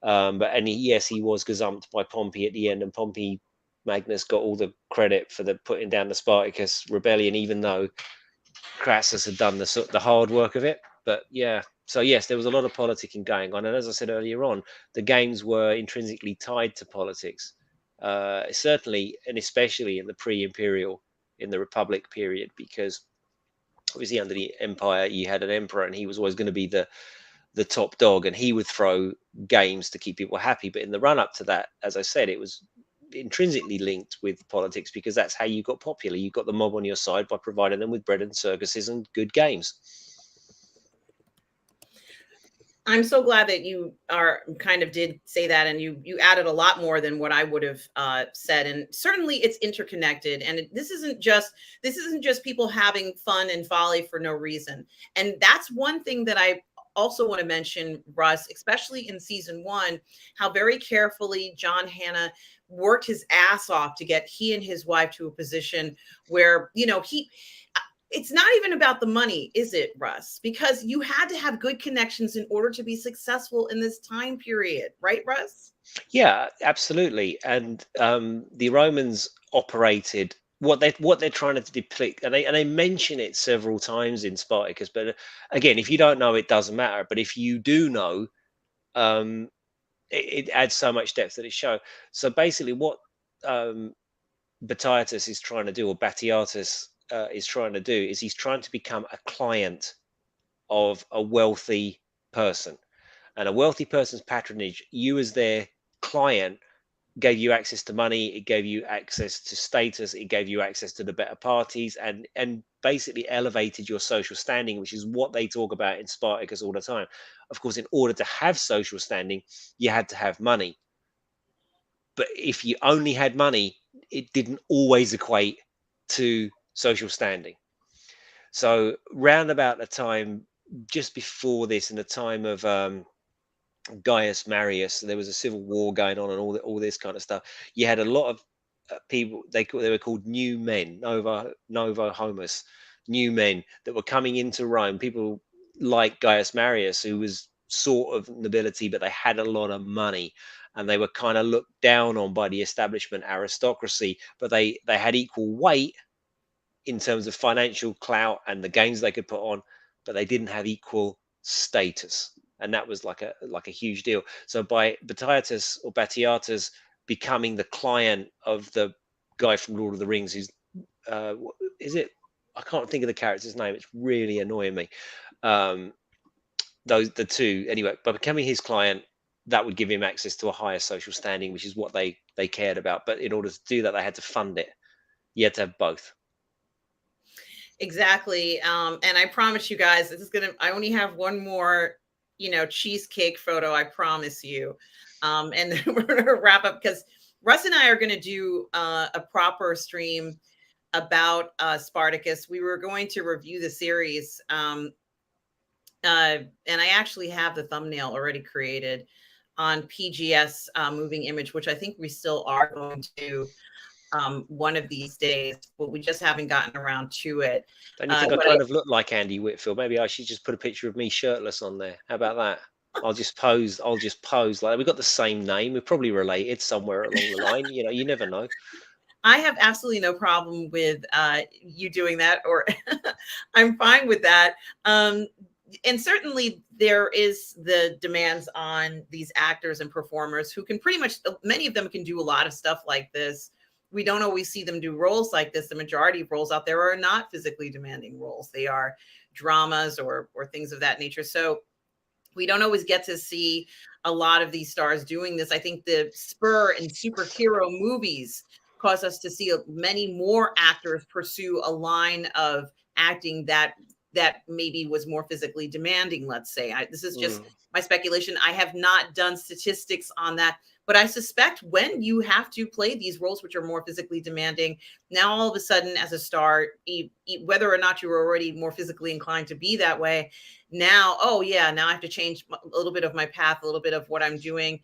Yes, he was gazumped by Pompey at the end, and Pompey Magnus got all the credit for the putting down the Spartacus rebellion, even though Crassus had done the hard work of it. But yeah, so yes, there was a lot of politicking going on, and as I said earlier on, the games were intrinsically tied to politics, certainly and especially in the pre-imperial, in the Republic period, because obviously under the Empire you had an emperor, and he was always going to be the top dog, and he would throw games to keep people happy. But in the run up to that, as I said, it was intrinsically linked with politics, because that's how you got popular. You got the mob on your side by providing them with bread and circuses and good games. I'm so glad that you did say that, and you added a lot more than what I would have said. And certainly it's interconnected, and this isn't just people having fun and folly for no reason. And that's one thing that I also want to mention, Russ, especially in season 1, how very carefully John Hannah worked his ass off to get he and his wife to a position where, it's not even about the money, is it, Russ? Because you had to have good connections in order to be successful in this time period, right, Russ? Yeah, absolutely. And the Romans operated what they're trying to depict, and they mention it several times in Spartacus. But again, if you don't know, it doesn't matter. But if you do know, it adds so much depth that it shows. So basically, what Batiatus is trying to do, or Batiatus is trying to do, is he's trying to become a client of a wealthy person. And a wealthy person's patronage, you as their client, gave you access to money, it gave you access to status, it gave you access to the better parties, and basically elevated your social standing, which is what they talk about in Spartacus all the time. Of course, in order to have social standing, you had to have money. But if you only had money, it didn't always equate to social standing. So round about the time just before this, in the time of Gaius Marius, there was a civil war going on and all this kind of stuff. You had a lot of people, they were called new men, novo homus, new men that were coming into Rome. People like Gaius Marius, who was sort of nobility, but they had a lot of money, and they were kind of looked down on by the establishment aristocracy, but they had equal weight in terms of financial clout and the games they could put on, but they didn't have equal status. And that was like a huge deal. So by Batiatus or Batiatus becoming the client of the guy from Lord of the Rings, who's is it? I can't think of the character's name. It's really annoying me. The two anyway. By becoming his client, that would give him access to a higher social standing, which is what they cared about. But in order to do that, they had to fund it. You had to have both. Exactly. And I promise you guys, I only have one more, cheesecake photo, I promise you. And then we're going to wrap up, because Russ and I are going to do a proper stream about Spartacus. We were going to review the series. And I actually have the thumbnail already created on PGS moving image, which I think we still are going to one of these days, but we just haven't gotten around to it. Don't you think I kind of look like Andy Whitfield? Maybe I should just put a picture of me shirtless on there. How about that? I'll just pose like we've got the same name. We're probably related somewhere along the line. You never know. I have absolutely no problem with you doing that, or I'm fine with that. And certainly there is the demands on these actors and performers who can many of them can do a lot of stuff like this. We don't always see them do roles like this. The majority of roles out there are not physically demanding roles. They are dramas or things of that nature. So we don't always get to see a lot of these stars doing this. I think the spur in superhero movies cause us to see many more actors pursue a line of acting that that maybe was more physically demanding, let's say. This is just Mm. my speculation. I have not done statistics on that, but I suspect when you have to play these roles which are more physically demanding, now all of a sudden as a star, whether or not you were already more physically inclined to be that way, now, oh yeah, now I have to change a little bit of my path, a little bit of what I'm doing.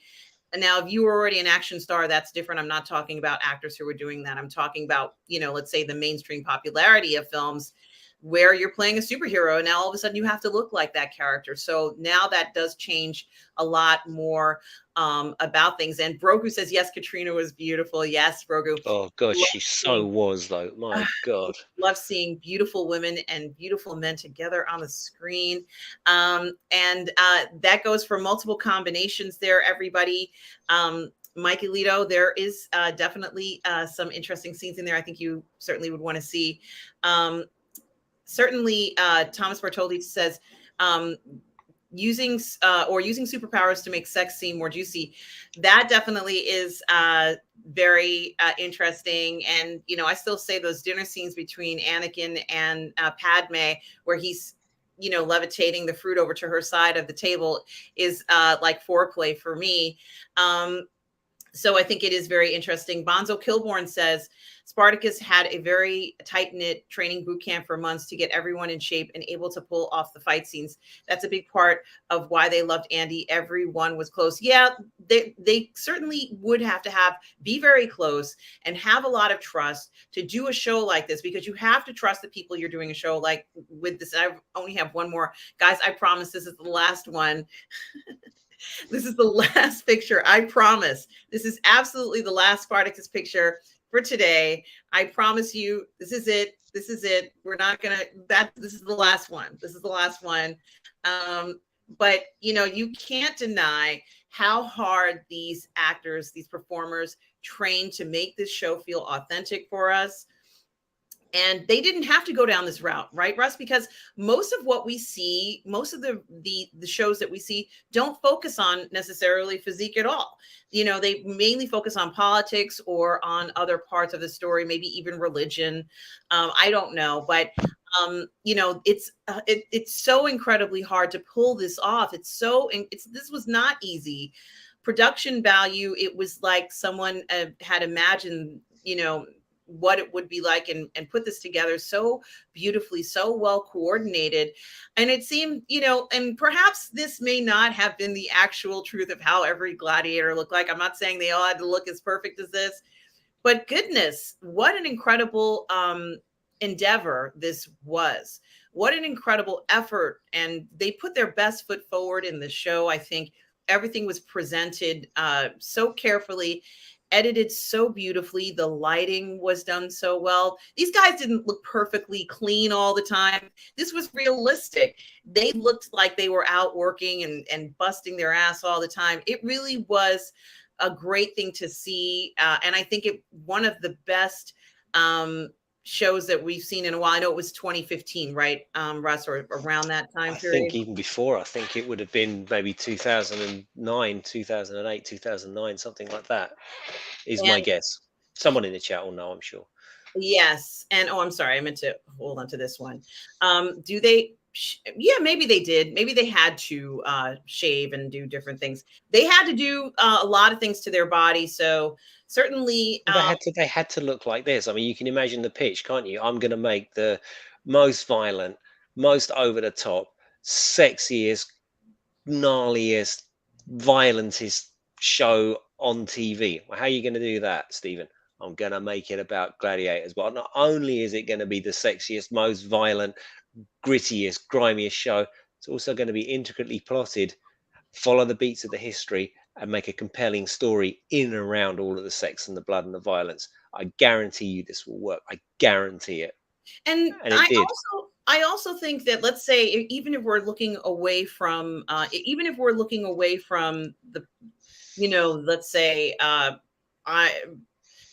And now, if you were already an action star, that's different. I'm not talking about actors who are doing that. I'm talking about, let's say the mainstream popularity of films where you're playing a superhero. And now all of a sudden you have to look like that character. So now that does change a lot more about things. And Brogu says, yes, Katrina was beautiful. Yes, Brogu. Oh God, Love she so seeing, was though. My God. love seeing beautiful women and beautiful men together on the screen. And that goes for multiple combinations there, everybody. Mikey Lito, there is definitely some interesting scenes in there. I think you certainly would want to see. Certainly, Thomas Bartoldi says, using superpowers to make sex seem more juicy. That definitely is very interesting. And, I still say those dinner scenes between Anakin and Padme, where he's, levitating the fruit over to her side of the table, is like foreplay for me. So I think it is very interesting. Bonzo Kilborn says Spartacus had a very tight-knit training boot camp for months to get everyone in shape and able to pull off the fight scenes. That's a big part of why they loved Andy. Everyone was close. Yeah, they certainly would have to be very close and have a lot of trust to do a show like this, because you have to trust the people you're doing a show like with this. I only have one more. Guys, I promise this is the last one. This is the last picture. I promise. This is absolutely the last Spartacus picture for today. I promise you, this is it. This is it. We're not going to, this is the last one. This is the last one. But, you can't deny how hard these actors, these performers train to make this show feel authentic for us. And they didn't have to go down this route, right, Russ? Because most of what we see, most of the shows that we see don't focus on necessarily physique at all. They mainly focus on politics or on other parts of the story, maybe even religion. I don't know, but it's so incredibly hard to pull this off. This was not easy. Production value, it was like someone had imagined, what it would be like and put this together so beautifully, so well coordinated. And it seemed, and perhaps this may not have been the actual truth of how every gladiator looked like. I'm not saying they all had to look as perfect as this, but goodness, what an incredible endeavor this was. What an incredible effort. And they put their best foot forward in the show. I think everything was presented so carefully, edited so beautifully. The lighting was done so well. These guys didn't look perfectly clean all the time. This was realistic. They looked like they were out working and busting their ass all the time. It really was a great thing to see. And I think one of the best shows that we've seen in a while. I know it was 2015, right, Russ, or around that time period? I think even before. I think it would have been maybe 2009, 2008, 2009, something like that, is my guess. Someone in the chat will know, I'm sure. Yes. And, I'm sorry, I meant to hold on to this one. Do they... Yeah, maybe they did. Maybe they had to shave and do different things. They had to do a lot of things to their body. So certainly they had to look like this. I mean, you can imagine the pitch, can't you? I'm going to make the most violent, most over the top, sexiest, gnarliest, violentest show on TV. Well, how are you going to do that, Stephen? I'm going to make it about gladiators. But not only is it going to be the sexiest, most violent, grittiest, grimiest show, it's also going to be intricately plotted, follow the beats of the history, and make a compelling story in and around all of the sex and the blood and the violence. I guarantee you this will work. I guarantee it. And it did. I also think that, let's say, even if we're looking away from the, let's say,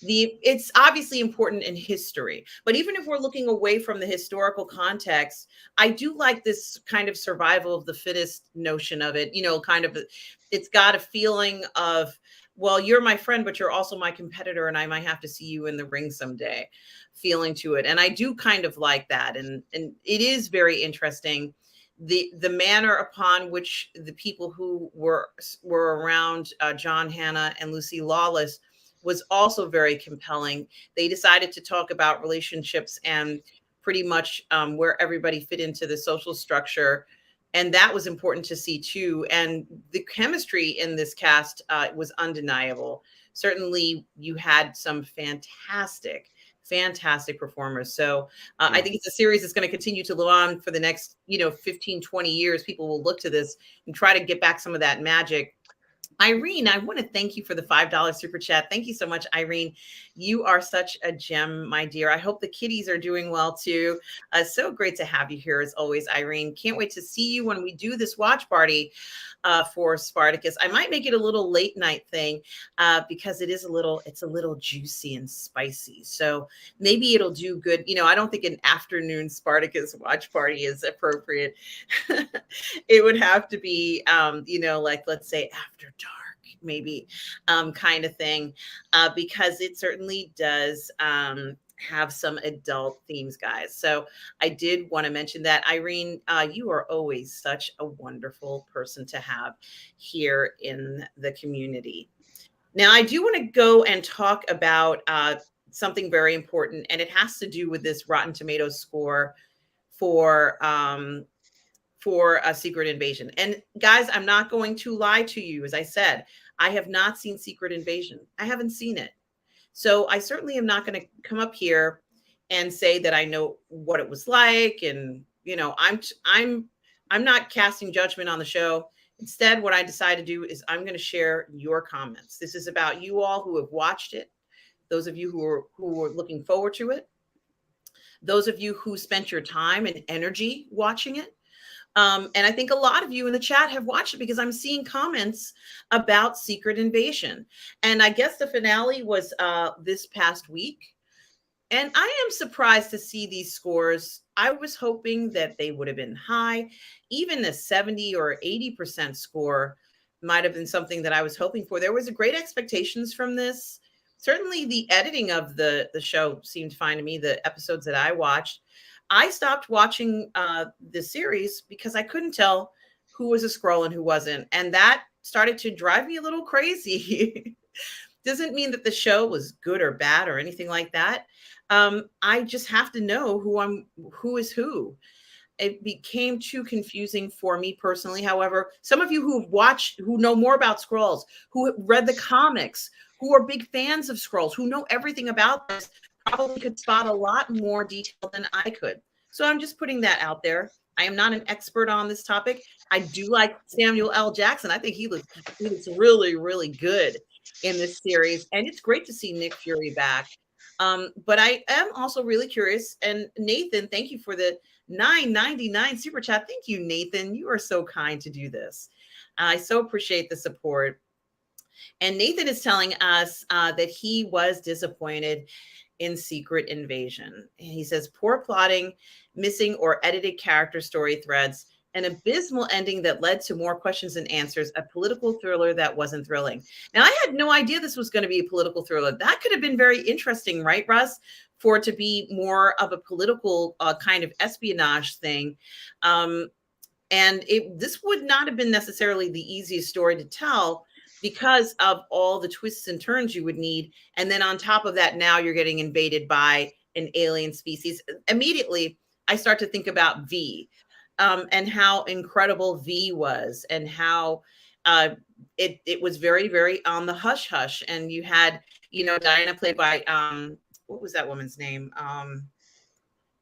it's obviously important in history, but even if we're looking away from the historical context, I do like this kind of survival of the fittest notion of it. Kind of, it's got a feeling of well, you're my friend, but you're also my competitor, and I might have to see you in the ring someday, feeling to it. And I do kind of like that. And it is very interesting. The manner upon which the people who were around John Hannah and Lucy Lawless was also very compelling. They decided to talk about relationships and pretty much where everybody fit into the social structure, and that was important to see too. And the chemistry in this cast was undeniable. Certainly, you had some fantastic performers. So I Mm. think it's a series that's going to continue to live on for the next 15, 20 years. People will look to this and try to get back some of that magic. Irene, I want to thank you for the $5 super chat. Thank you so much, Irene. You are such a gem, my dear. I hope the kitties are doing well too. So great to have you here as always, Irene. Can't wait to see you when we do this watch party for Spartacus. I might make it a little late night thing because it's a little juicy and spicy. So maybe it'll do good. I don't think an afternoon Spartacus watch party is appropriate. It would have to be, like, let's say after dark, maybe, kind of thing, because it certainly does have some adult themes, guys. So I did want to mention that. Irene, you are always such a wonderful person to have here in the community. Now, I do want to go and talk about something very important, and it has to do with this Rotten Tomatoes score for a Secret Invasion. And guys, I'm not going to lie to you. As I said, I have not seen Secret Invasion. I haven't seen it. So I certainly am not going to come up here and say that I know what it was like. And, I'm not casting judgment on the show. Instead, what I decide to do is I'm going to share your comments. This is about you all who have watched it. Those of you who are looking forward to it. Those of you who spent your time and energy watching it. And I think a lot of you in the chat have watched it because I'm seeing comments about Secret Invasion. And I guess the finale was this past week. And I am surprised to see these scores. I was hoping that they would have been high. Even a 70 or 80% score might have been something that I was hoping for. There was a great expectations from this. Certainly the editing of the show seemed fine to me, the episodes that I watched. I stopped watching the series because I couldn't tell who was a Skrull and who wasn't. And that started to drive me a little crazy. Doesn't mean that the show was good or bad or anything like that. I just have to know who is who. It became too confusing for me personally. However, some of you who know more about Skrulls, who read the comics, who are big fans of Skrulls, who know everything about this, probably could spot a lot more detail than I could. So I'm just putting that out there. I am not an expert on this topic. I do like Samuel L. Jackson. I think he looks really, really good in this series. And it's great to see Nick Fury back. But I am also really curious. And Nathan, thank you for the $9.99 super chat. Thank you, Nathan. You are so kind to do this. I so appreciate the support. And Nathan is telling us that he was disappointed in Secret Invasion. He says, poor plotting, missing or edited character story threads, an abysmal ending that led to more questions than answers, a political thriller that wasn't thrilling. Now, I had no idea this was going to be a political thriller. That could have been very interesting, right, Russ? For it to be more of a political kind of espionage thing. And this would not have been necessarily the easiest story to tell because of all the twists and turns you would need. And then on top of that, now you're getting invaded by an alien species. Immediately, I start to think about V. And how incredible V was, and how it was very, very on the hush hush. And you had, Diana played by what was that woman's name?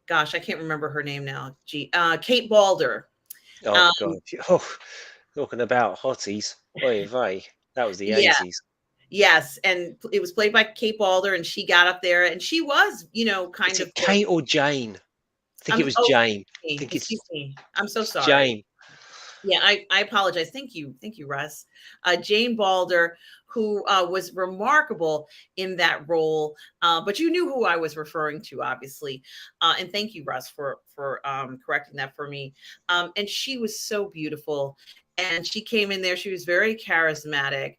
Gosh, I can't remember her name now. Kate Balder. Oh God! Oh, talking about hotties. Oy vey. That was the Yeah. 80s. Yes, and it was played by Kate Balder, and she got up there, and she was, kind Is of it Kate or Jane? I think it was oh, Jane. I think excuse me. I'm so it's sorry. Jane. Yeah, I apologize. Thank you, Russ. Jane Balder, who was remarkable in that role, but you knew who I was referring to, obviously. And thank you, Russ, for correcting that for me. And she was so beautiful, and she came in there. She was very charismatic.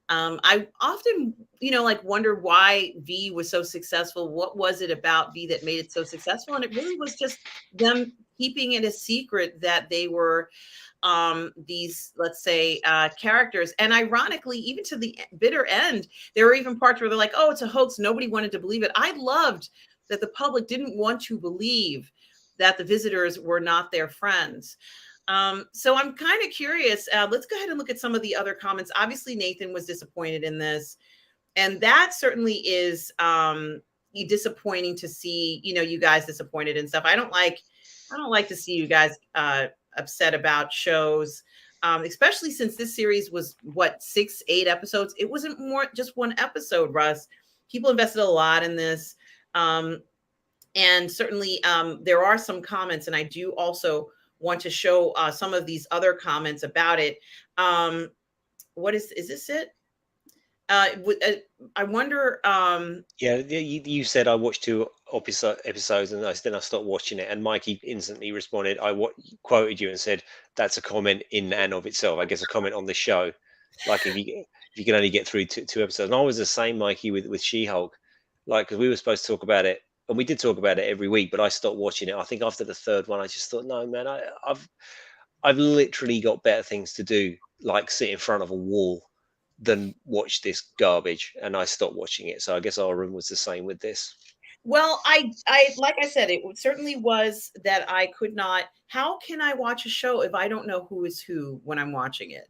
I often, like wonder why V was so successful. What was it about V that made it so successful? And it really was just them keeping it a secret that they were these, let's say, characters. And ironically, even to the bitter end, there were even parts where they're like, oh, it's a hoax. Nobody wanted to believe it. I loved that the public didn't want to believe that the visitors were not their friends. So I'm kind of curious. Let's go ahead and look at some of the other comments. Obviously, Nathan was disappointed in this, and that certainly is disappointing to see. You guys disappointed and stuff. I don't like to see you guys upset about shows, especially since this series was what 6, 8 episodes. It wasn't more just one episode. Russ, people invested a lot in this, and certainly there are some comments, and I do also want to show some of these other comments about it. What is this it? I wonder. Yeah, you said I watched 2 episodes and then I stopped watching it. And Mikey instantly responded, quoted you and said, that's a comment in and of itself. I guess a comment on the show. Like if you can only get through two episodes. And I was the same, Mikey, with She-Hulk. Like, because we were supposed to talk about it, and we did talk about it every week, but I stopped watching it. I think after the third one, I just thought, no, man, I've literally got better things to do, like sit in front of a wall than watch this garbage, and I stopped watching it. So I guess our room was the same with this. Well, like I said, it certainly was that I could not. How can I watch a show if I don't know who is who when I'm watching it?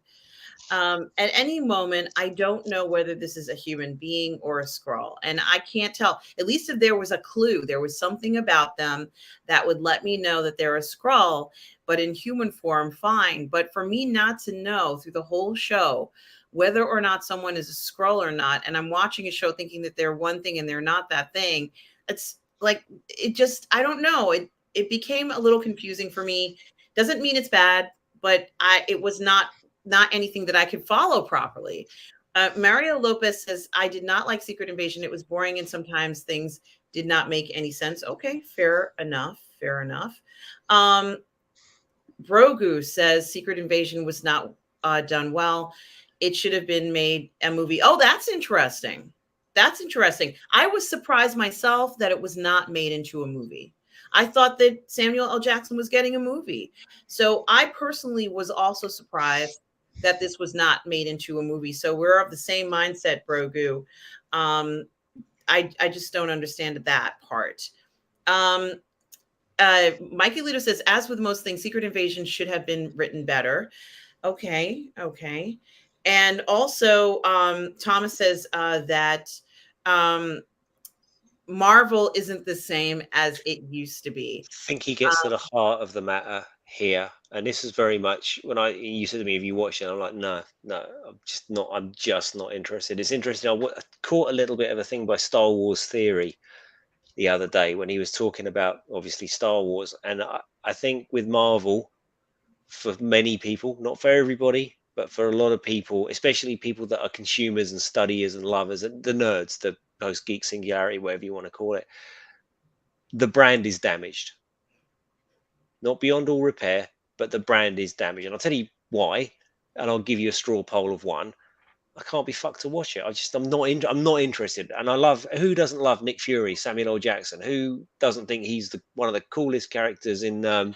At any moment, I don't know whether this is a human being or a Skrull, and I can't tell. At least if there was a clue, there was something about them that would let me know that they're a Skrull, but in human form, fine. But for me not to know through the whole show whether or not someone is a Skrull or not, and I'm watching a show thinking that they're one thing and they're not that thing, it's like it just I don't know. It became a little confusing for me. Doesn't mean it's bad, but it was not anything that I could follow properly. Mario Lopez says, I did not like Secret Invasion. It was boring and sometimes things did not make any sense. Okay, fair enough. Fair enough. Brogu says Secret Invasion was not done well. It should have been made a movie. Oh, that's interesting. That's interesting. I was surprised myself that it was not made into a movie. I thought that Samuel L. Jackson was getting a movie. So I personally was also surprised that this was not made into a movie. So we're of the same mindset, Brogu. I just don't understand that part. Mikey Ludo says, as with most things, Secret Invasion should have been written better. Okay. And also, Thomas says that Marvel isn't the same as it used to be. I think he gets to the heart of the matter here, and this is very much when you said to me, "Have you watched it?" I'm like, no, I'm just not interested. It's interesting. I caught a little bit of a thing by Star Wars Theory the other day when he was talking about obviously Star Wars, and I think with Marvel, for many people, not for everybody, but for a lot of people, especially people that are consumers and studiers and lovers, and the nerds, the post geek singularity, whatever you want to call it, the brand is damaged. Not beyond all repair, but the brand is damaged. And I'll tell you why, and I'll give you a straw poll of one. I can't be fucked to watch it. I'm not interested. And who doesn't love Nick Fury, Samuel L. Jackson? Who doesn't think he's one of the coolest characters in the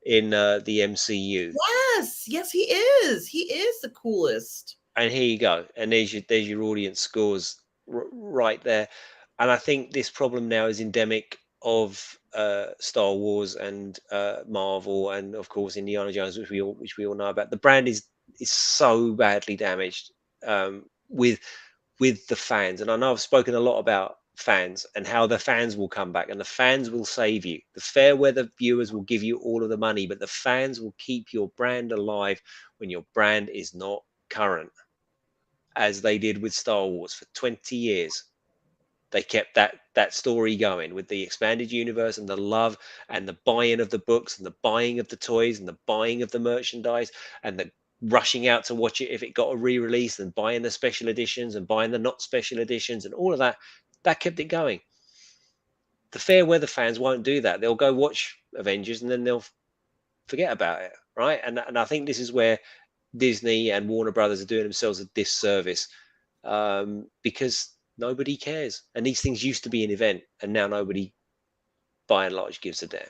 MCU? Yes, he is. He is the coolest. And here you go. And there's your audience scores right there. And I think this problem now is endemic of Star Wars and Marvel, and of course Indiana Jones, which we all know about. The brand is so badly damaged with the fans. And I know I've spoken a lot about fans and how the fans will come back and the fans will save you. The fair weather viewers will give you all of the money, but the fans will keep your brand alive when your brand is not current, as they did with Star Wars for 20 years. They kept that story going with the expanded universe and the love and the buying of the books and the buying of the toys and the buying of the merchandise and the rushing out to watch it if it got a re-release and buying the special editions and buying the not special editions and all of that kept it going. The fair weather fans won't do that. They'll go watch Avengers and then they'll forget about it, right? And I think this is where Disney and Warner Brothers are doing themselves a disservice, because nobody cares. And these things used to be an event, and now nobody, by and large, gives a damn.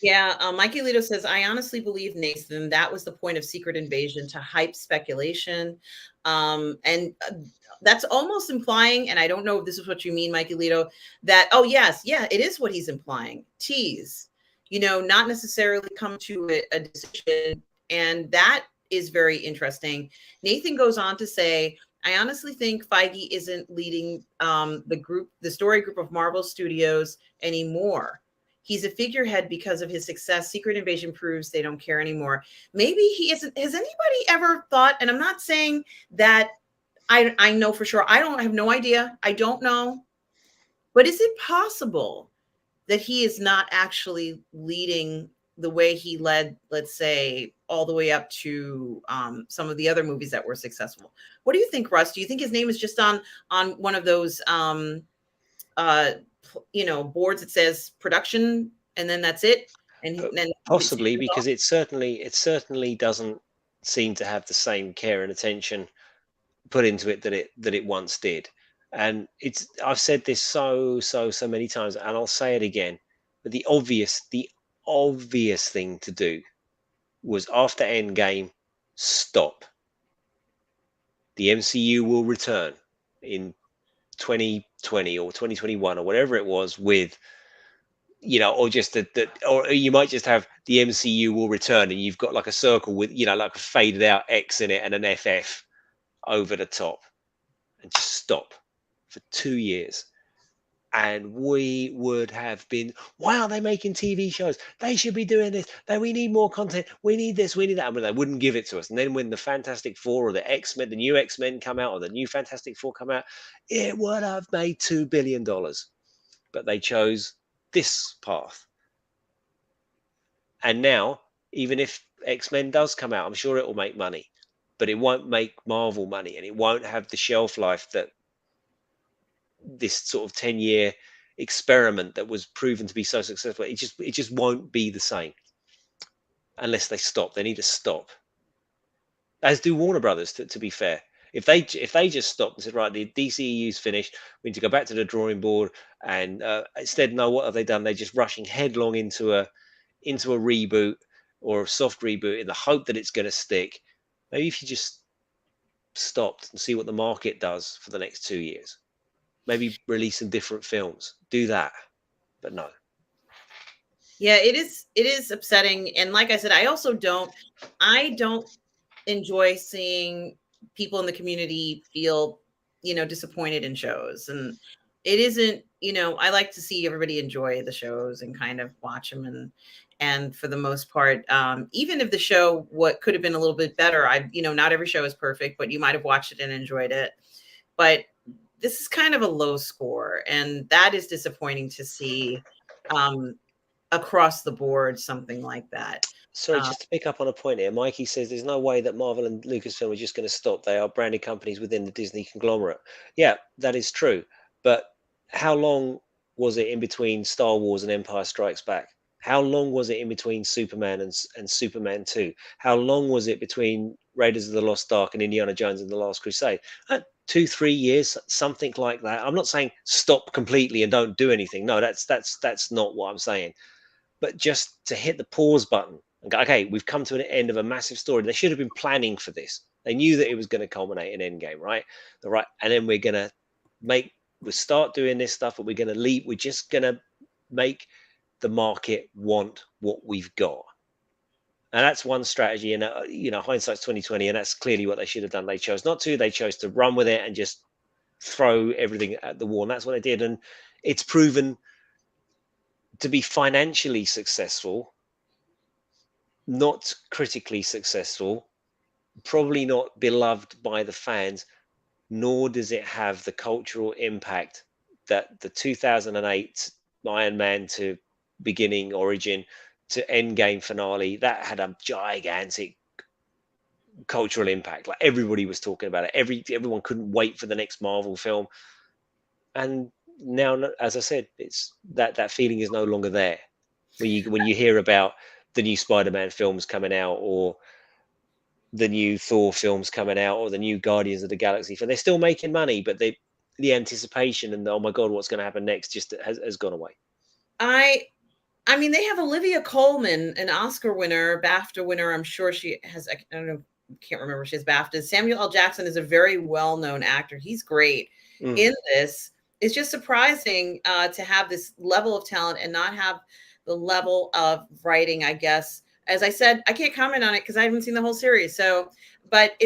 Yeah, Mikey Lito says, I honestly believe, Nathan, that was the point of Secret Invasion, to hype speculation. And that's almost implying, and I don't know if this is what you mean, Mikey Lito, that, oh, yes, yeah, it is what he's implying. Tease, not necessarily come to a decision. And that is very interesting. Nathan goes on to say, I honestly think Feige isn't leading the story group of Marvel Studios anymore. He's a figurehead because of his success. Secret Invasion proves they don't care anymore. Maybe he isn't. Has anybody ever thought, and I'm not saying that I know for sure. I have no idea. I don't know. But is it possible that he is not actually leading the way he led, let's say, all the way up to some of the other movies that were successful? What do you think, Russ? Do you think his name is just on one of those boards that says production, and then that's it? And then Possibly, because it certainly doesn't seem to have the same care and attention put into it that it once did. And I've said this so many times, and I'll say it again. But the obvious thing to do was, after Endgame, stop. The MCU will return in 2020 or 2021 or whatever it was, with, or just that, or you might just have the MCU will return, and you've got like a circle with, like a faded out X in it and an FF over the top, and just stop for 2 years. And we would have been, wow, they're making TV shows. They should be doing this. We need more content. We need this. We need that. And they wouldn't give it to us. And then when the Fantastic Four or the X-Men, the new X-Men come out, or the new Fantastic Four come out, it would have made $2 billion. But they chose this path. And now, even if X-Men does come out, I'm sure it will make money, but it won't make Marvel money, and it won't have the shelf life that this sort of 10-year experiment that was proven to be so successful. It just won't be the same unless they stop. They need to stop, as do Warner Brothers, to be fair. If they just stopped and said, right, the DCEU's finished, we need to go back to the drawing board, and instead, no, what have they done? They're just rushing headlong into a reboot or a soft reboot in the hope that it's going to stick. Maybe if you just stopped and see what the market does for the next 2 years, maybe release some different films, do that. But no. Yeah, it is upsetting. And like I said, I don't enjoy seeing people in the community feel, disappointed in shows. And it isn't, I like to see everybody enjoy the shows and kind of watch them. And for the most part, even if the show, what could have been a little bit better, not every show is perfect, but you might have watched it and enjoyed it. But this is kind of a low score, and that is disappointing to see across the board, something like that. Sorry, just to pick up on a point here, Mikey says there's no way that Marvel and Lucasfilm are just going to stop. They are branded companies within the Disney conglomerate. Yeah, that is true. But how long was it in between Star Wars and Empire Strikes Back? How long was it in between Superman and Superman 2? How long was it between Raiders of the Lost Ark and Indiana Jones and the Last Crusade? 2-3 years, something like that. I'm not saying stop completely and don't do anything. No, that's not what I'm saying. But just to hit the pause button and go, okay, we've come to an end of a massive story. They should have been planning for this. They knew that it was going to culminate in Endgame, right? And then we'll start doing this stuff, but we're going to leave. We're just going to make the market want what we've got. And that's one strategy. And, hindsight's 2020, and that's clearly what they should have done. They chose not to. They chose to run with it and just throw everything at the wall. And that's what they did. And it's proven to be financially successful, not critically successful, probably not beloved by the fans, nor does it have the cultural impact that the 2008 Iron Man to beginning origin to Endgame finale, that had a gigantic cultural impact. Like, everybody was talking about it. Everyone couldn't wait for the next Marvel film. And now, as I said, it's that feeling is no longer there. When you hear about the new Spider-Man films coming out, or the new Thor films coming out or the new Guardians of the Galaxy film. They're still making money, but the anticipation and the, oh my god, what's going to happen next just has gone away. I mean, they have Olivia Colman, an Oscar winner, BAFTA winner. I'm sure she has. I don't know. Can't remember. She has BAFTA. Samuel L. Jackson is a very well-known actor. He's great in this. It's just surprising to have this level of talent and not have the level of writing, I guess. As I said, I can't comment on it because I haven't seen the whole series. So, but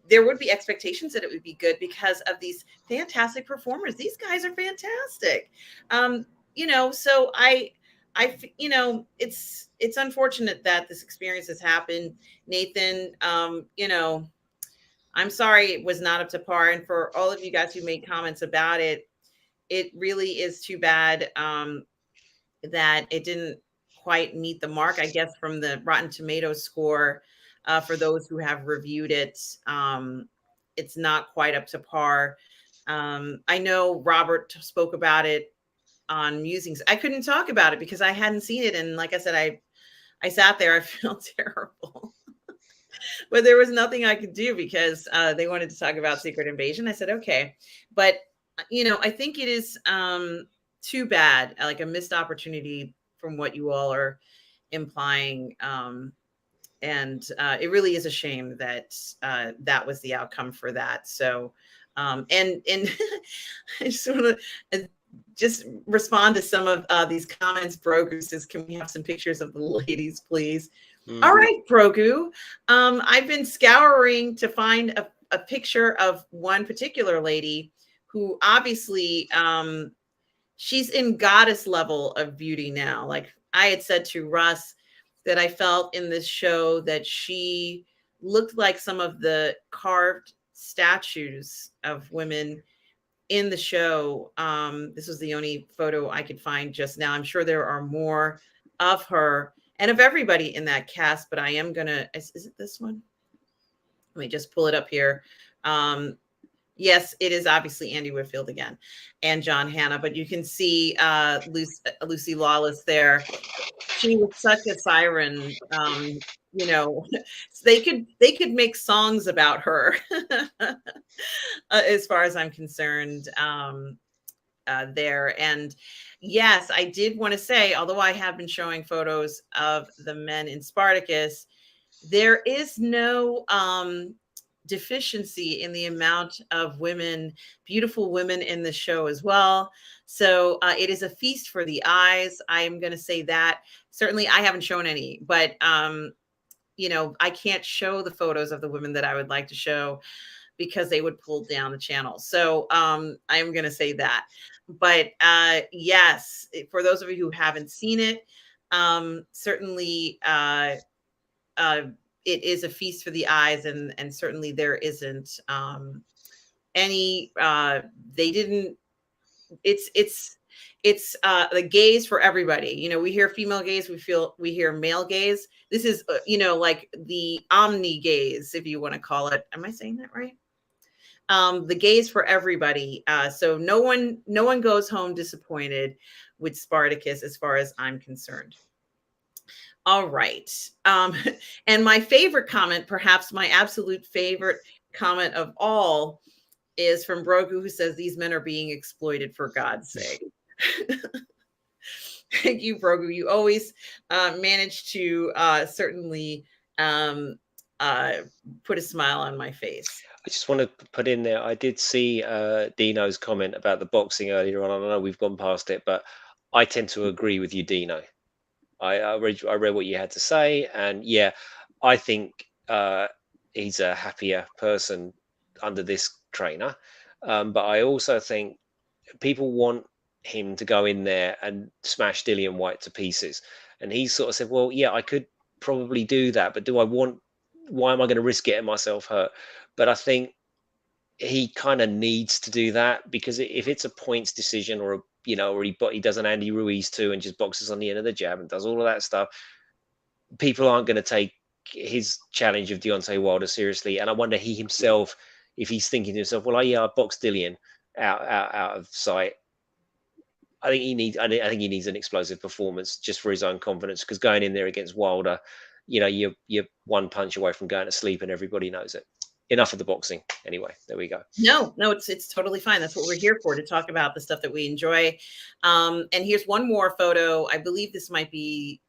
there would be expectations that it would be good because of these fantastic performers. These guys are fantastic. So it's unfortunate that this experience has happened, Nathan. I'm sorry it was not up to par. And for all of you guys who made comments about it, it really is too bad that it didn't quite meet the mark, I guess, from the Rotten Tomatoes score. For those who have reviewed it, it's not quite up to par. I know Robert spoke about it on Musings. I couldn't talk about it because I hadn't seen it. And like I said, I sat there, I felt terrible. But there was nothing I could do because they wanted to talk about Secret Invasion. I said, okay. But, I think it is too bad, like a missed opportunity from what you all are implying. And it really is a shame that that was the outcome for that. So, and I just want to just respond to some of these comments. Brogu says, can we have some pictures of the ladies, please? All right, Brogu. I've been scouring to find a picture of one particular lady who obviously she's in goddess level of beauty now. Like I had said to Russ that I felt in this show that she looked like some of the carved statues of women in the show. This was the only photo I could find just now. I'm sure there are more of her and of everybody in that cast, but I am gonna, is it this one? Let me just pull it up here. Yes, it is obviously Andy Whitfield again and John Hannah, but you can see Lucy Lawless there. She was such a siren. So they could make songs about her as far as I'm concerned there. And yes, I did want to say, although I have been showing photos of the men in Spartacus, there is no deficiency in the amount of women, beautiful women in the show as well. So it is a feast for the eyes. I am going to say that. Certainly I haven't shown any, but I can't show the photos of the women that I would like to show because they would pull down the channel. So I'm going to say that. But yes, for those of you who haven't seen it, certainly it is a feast for the eyes, and certainly there isn't any. They didn't. It's the gaze for everybody. We hear female gaze, we hear male gaze. This is like the omni gaze, if you want to call it. Am I saying that right? The gaze for everybody. So no one goes home disappointed with Spartacus, as far as I'm concerned. All right. And my favorite comment, perhaps my absolute favorite comment of all, is from Brogu, who says, these men are being exploited, for God's sake. Thank you, Brogu. You always manage to certainly put a smile on my face. I just want to put in there, I did see Dino's comment about the boxing earlier on. I know we've gone past it, but I tend to agree with you, Dino. I read what you had to say, and yeah, I think he's a happier person under this trainer. But I also think people want him to go in there and smash Dillian White to pieces. And he sort of said, well, yeah, I could probably do that, but why am I going to risk getting myself hurt? But I think he kind of needs to do that, because if it's a points decision or he does an Andy Ruiz too and just boxes on the end of the jab and does all of that stuff, people aren't going to take his challenge of Deontay Wilder seriously. And I wonder he himself, if he's thinking to himself, well, I boxed Dillian out of sight. I think he needs an explosive performance just for his own confidence, because going in there against Wilder, you know, you're one punch away from going to sleep, and everybody knows it. Enough of the boxing. Anyway, there we go. No, it's totally fine. That's what we're here for, to talk about the stuff that we enjoy. And here's one more photo. I believe this might be,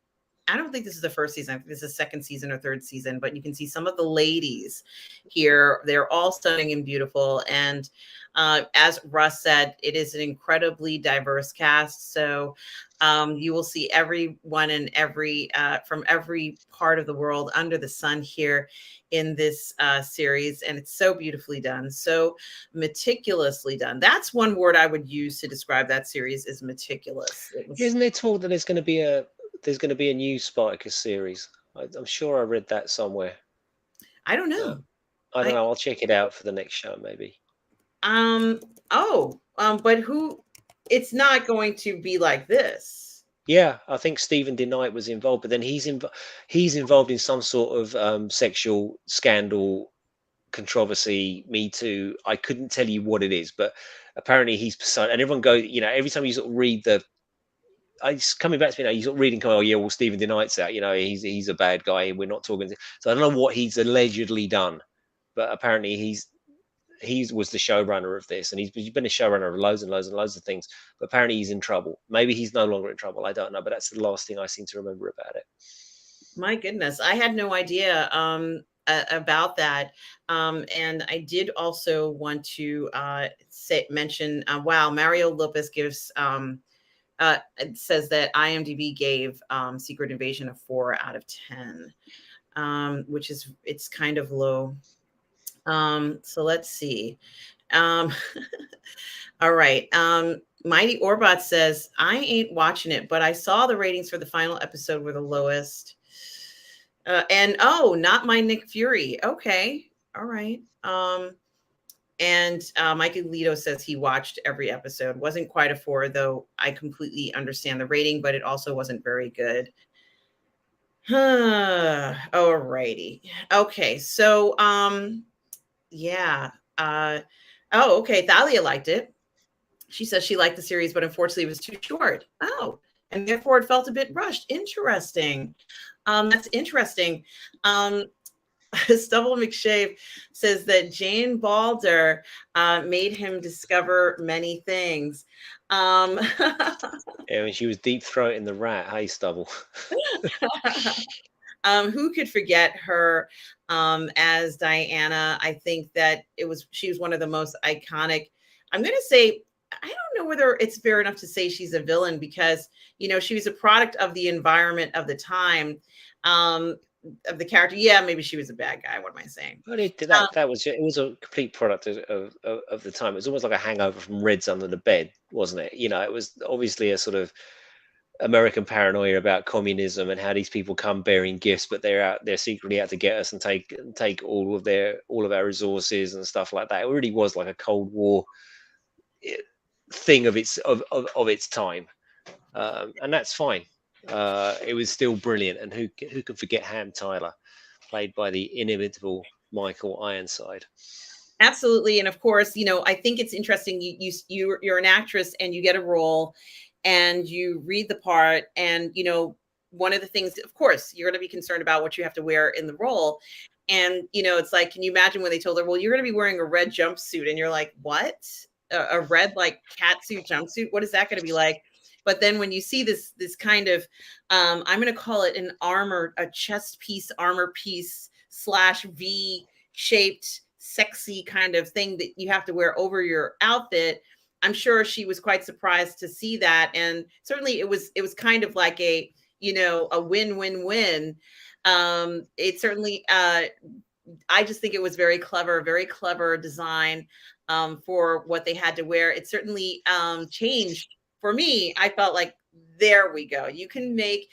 I don't think this is the first season. I think this is second season or third season, but you can see some of the ladies here. They're all stunning and beautiful. And as Russ said, it is an incredibly diverse cast. So you will see everyone in every from every part of the world under the sun here in this series. And it's so beautifully done, so meticulously done. That's one word I would use to describe that series, is meticulous. Isn't it told that there's going to be a new Spartacus series? I'm sure I read that somewhere. I don't know. I don't know. I'll check it out for the next show, maybe. But who? It's not going to be like this. Yeah, I think Stephen DeKnight was involved, but then he's involved in some sort of sexual scandal, controversy, Me Too. I couldn't tell you what it is, but apparently he's persona. And everyone goes, you know, every time you sort of read it's coming back to me now. You sort of reading, oh yeah, well Stephen DeKnight's out. You know, he's a bad guy. We're not talking. So I don't know what he's allegedly done, but apparently he was the showrunner of this, and he's been a showrunner of loads and loads and loads of things. But apparently he's in trouble. Maybe he's no longer in trouble. I don't know, but that's the last thing I seem to remember about it. My goodness, I had no idea about that. And I did also want to mention, wow, Mario Lopez gives it says that IMDb gave Secret Invasion a 4 out of 10, which is, it's kind of low. So let's see. All right. Mighty Orbot says, I ain't watching it, but I saw the ratings for the final episode were the lowest. And not my Nick Fury. Okay. All right. And Mike Alito says he watched every episode. Wasn't quite a 4, though. I completely understand the rating, but it also wasn't very good. All righty. Okay. So, yeah. Okay. Thalia liked it. She says she liked the series, but unfortunately it was too short. Oh, and therefore it felt a bit rushed. Interesting. That's interesting. Stubble McShave says that Jane Balder made him discover many things. Yeah, when she was deep throating the rat. Hey, Stubble. Who could forget her as Diana? I think that she was one of the most iconic. I'm going to say, I don't know whether it's fair enough to say she's a villain, because, you know, she was a product of the environment of the time, of the character. Yeah, maybe she was a bad guy. What am I saying? But it was a complete product of the time. It was almost like a hangover from Reds Under the Bed, wasn't it? You know, it was obviously a sort of American paranoia about communism and how these people come bearing gifts, but they're secretly out to get us and take all of our resources and stuff like that. It really was like a Cold War thing of its time, and that's fine. It was still brilliant, and who could forget Ham Tyler, played by the inimitable Michael Ironside. Absolutely. And of course, you know, I think it's interesting. You're an actress and you get a role and you read the part, and, you know, one of the things, of course, you're going to be concerned about what you have to wear in the role. And, you know, it's like, can you imagine when they told her, well, you're going to be wearing a red jumpsuit, and you're like, what? A red, like, catsuit jumpsuit? What is that going to be like? But then when you see this kind of, I'm going to call it a chest piece, armor piece / V shaped, sexy kind of thing that you have to wear over your outfit. I'm sure she was quite surprised to see that. And certainly it was kind of like a, you know, a win-win-win. It certainly, I just think it was very clever design for what they had to wear. It certainly changed. For me, I felt like, there we go. You can make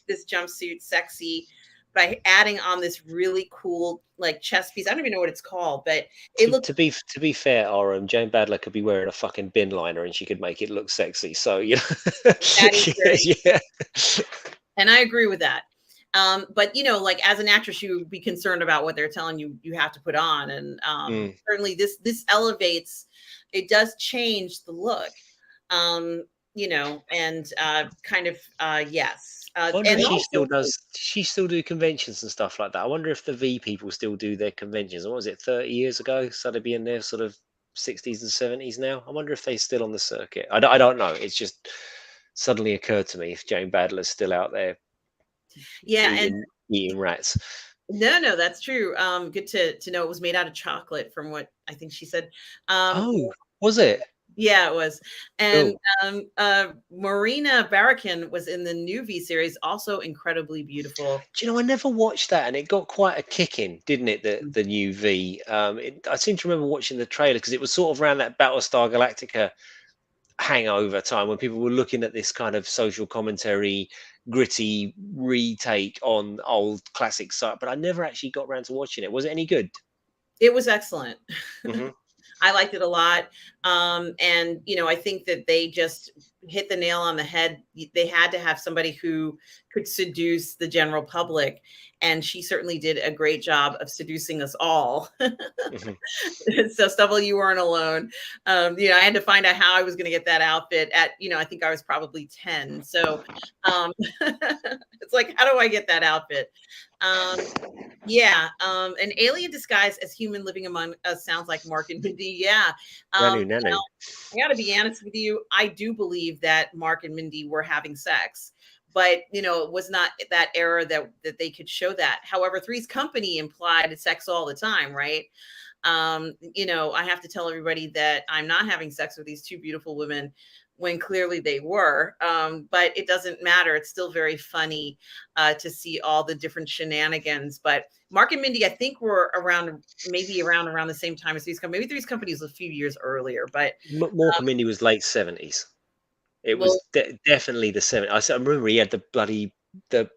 this jumpsuit sexy by adding on this really cool, like, chest piece. I don't even know what it's called, but it looked. To be fair, Jane Badler could be wearing a fucking bin liner and she could make it look sexy. So, you know, That is very yeah. And I agree with that. But, you know, like, as an actress, you would be concerned about what they're telling you have to put on. And certainly this elevates, it does change the look. you know, and kind of yes, I wonder if and she still also does. Does she still do conventions and stuff like that? I wonder if the V people still do their conventions. What was it, 30 years ago? So they'd be in their sort of 60s and 70s now. I wonder if they're still on the circuit. I don't know. It's just suddenly occurred to me if Jane Badler's still out there yeah, and eating rats. no, that's true. Good to know it was made out of chocolate, from what I think she said. Um, Oh, was it? yeah, it was. And Cool. Marina Barakin was in the new V series, also incredibly beautiful. Do you know, I never watched that, and it got quite a kick in, didn't it? The new V. I seem to remember watching the trailer because it was sort of around that Battlestar Galactica hangover time when people were looking at this kind of social commentary, gritty retake on old classic stuff. But I never actually got around to watching it. Was it any good? It was excellent. Hmm. I liked it a lot. And, you know, I think that they just hit the nail on the head. They had to have somebody who could seduce the general public. And she certainly did a great job of seducing us all. Hmm. So Stubble, you weren't alone. You know, I had to find out how I was going to get that outfit at, you know, I think I was probably 10. So it's like, how do I get that outfit? Um, yeah, an alien disguised as human living among us sounds like Mark and Mindy. Yeah. Nanu, Now, nanu. I got to be honest with you. I do believe that Mark and Mindy were having sex, but you know, it was not that era that they could show that. However, Three's Company implied sex all the time, right? You know, I have to tell everybody that I'm not having sex with these two beautiful women when clearly they were. But it doesn't matter. It's still very funny to see all the different shenanigans. But Mark and Mindy, I think, were around maybe around the same time as Three's Company. Maybe Three's Company was a few years earlier, but Mork and Mindy was late 70s. It well, was definitely the 70s. I remember he had the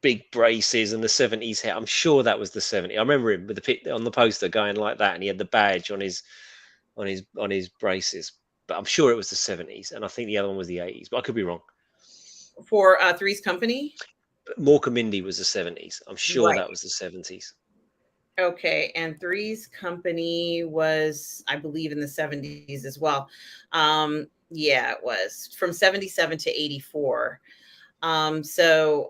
big braces and the 70s hair. I'm sure that was the 70s. I remember him with the pic on the poster going like that, and he had the badge on his braces. But I'm sure it was the 70s, and I think the other one was the 80s. But I could be wrong. for Three's Company, But Mork and Mindy was the 70s. I'm sure right? that was the 70s. Okay, and Three's Company was, I believe, in the 70s as well. Yeah, it was from 77 to 84. So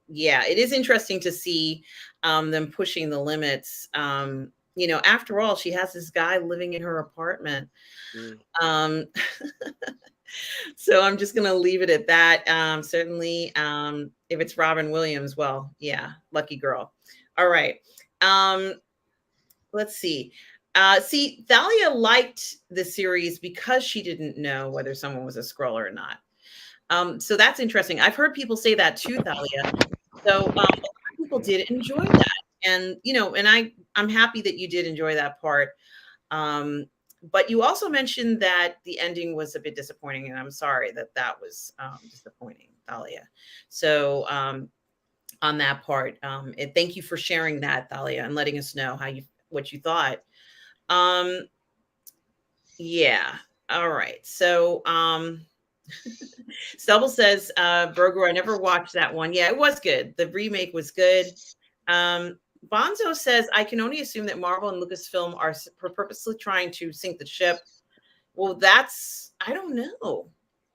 yeah, it is interesting to see them pushing the limits. You know, after all, she has this guy living in her apartment. Mm. Um, so I'm just gonna leave it at that. Certainly, if it's Robin Williams, well, yeah, lucky girl. All right. Um, let's see. See, Thalia liked the series because she didn't know whether someone was a Skrull or not. So that's interesting. I've heard people say that too, Thalia. So a lot of people did enjoy that, and you know, and I'm happy that you did enjoy that part. But you also mentioned that the ending was a bit disappointing, and I'm sorry that that was disappointing, Thalia. So on that part, and thank you for sharing that, Thalia, and letting us know how you what you thought. Um, yeah. All right. So Stubble says, Burger, I never watched that one. Yeah, it was good. The remake was good. Bonzo says, I can only assume that Marvel and Lucasfilm are purposely trying to sink the ship. Well, that's, I don't know.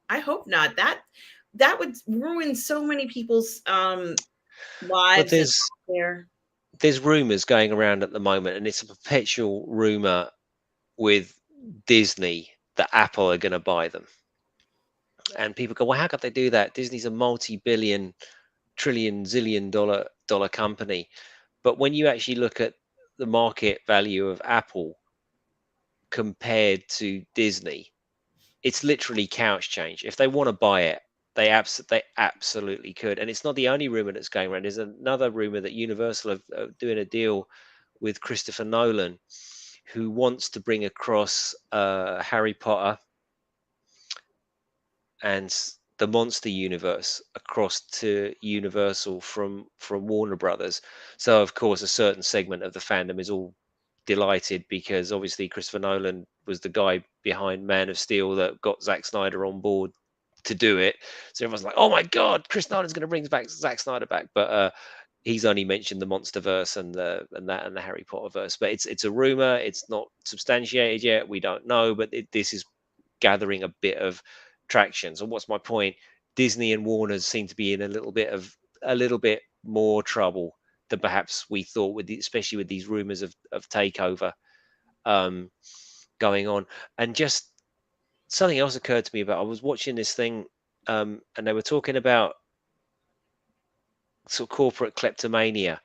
I hope not. That would ruin so many people's But lives and there. there's rumors going around at the moment, and it's a perpetual rumor with Disney that Apple are going to buy them. And people go, well, how could they do that? Disney's a multi-billion, trillion, zillion dollar company. But when you actually look at the market value of Apple compared to Disney, it's literally couch change. If they want to buy it, they absolutely could. And it's not the only rumor that's going around. There's another rumor that Universal are doing a deal with Christopher Nolan, who wants to bring across Harry Potter and the monster universe across to Universal from Warner Brothers. So of course a certain segment of the fandom is all delighted because obviously Christopher Nolan was the guy behind Man of Steel that got Zack Snyder on board to do it. So everyone's like, "Oh my God, Chris Nolan's going to bring back Zack Snyder back," but he's only mentioned the MonsterVerse and the Harry Potter verse. But it's a rumor. It's not substantiated yet. We don't know, but this is gathering a bit of attractions. And what's my point? Disney and Warner's seem to be in a little bit more trouble than perhaps we thought, especially with these rumors of takeover going on. And just something else occurred to me about, I was watching this thing, and they were talking about sort of corporate kleptomania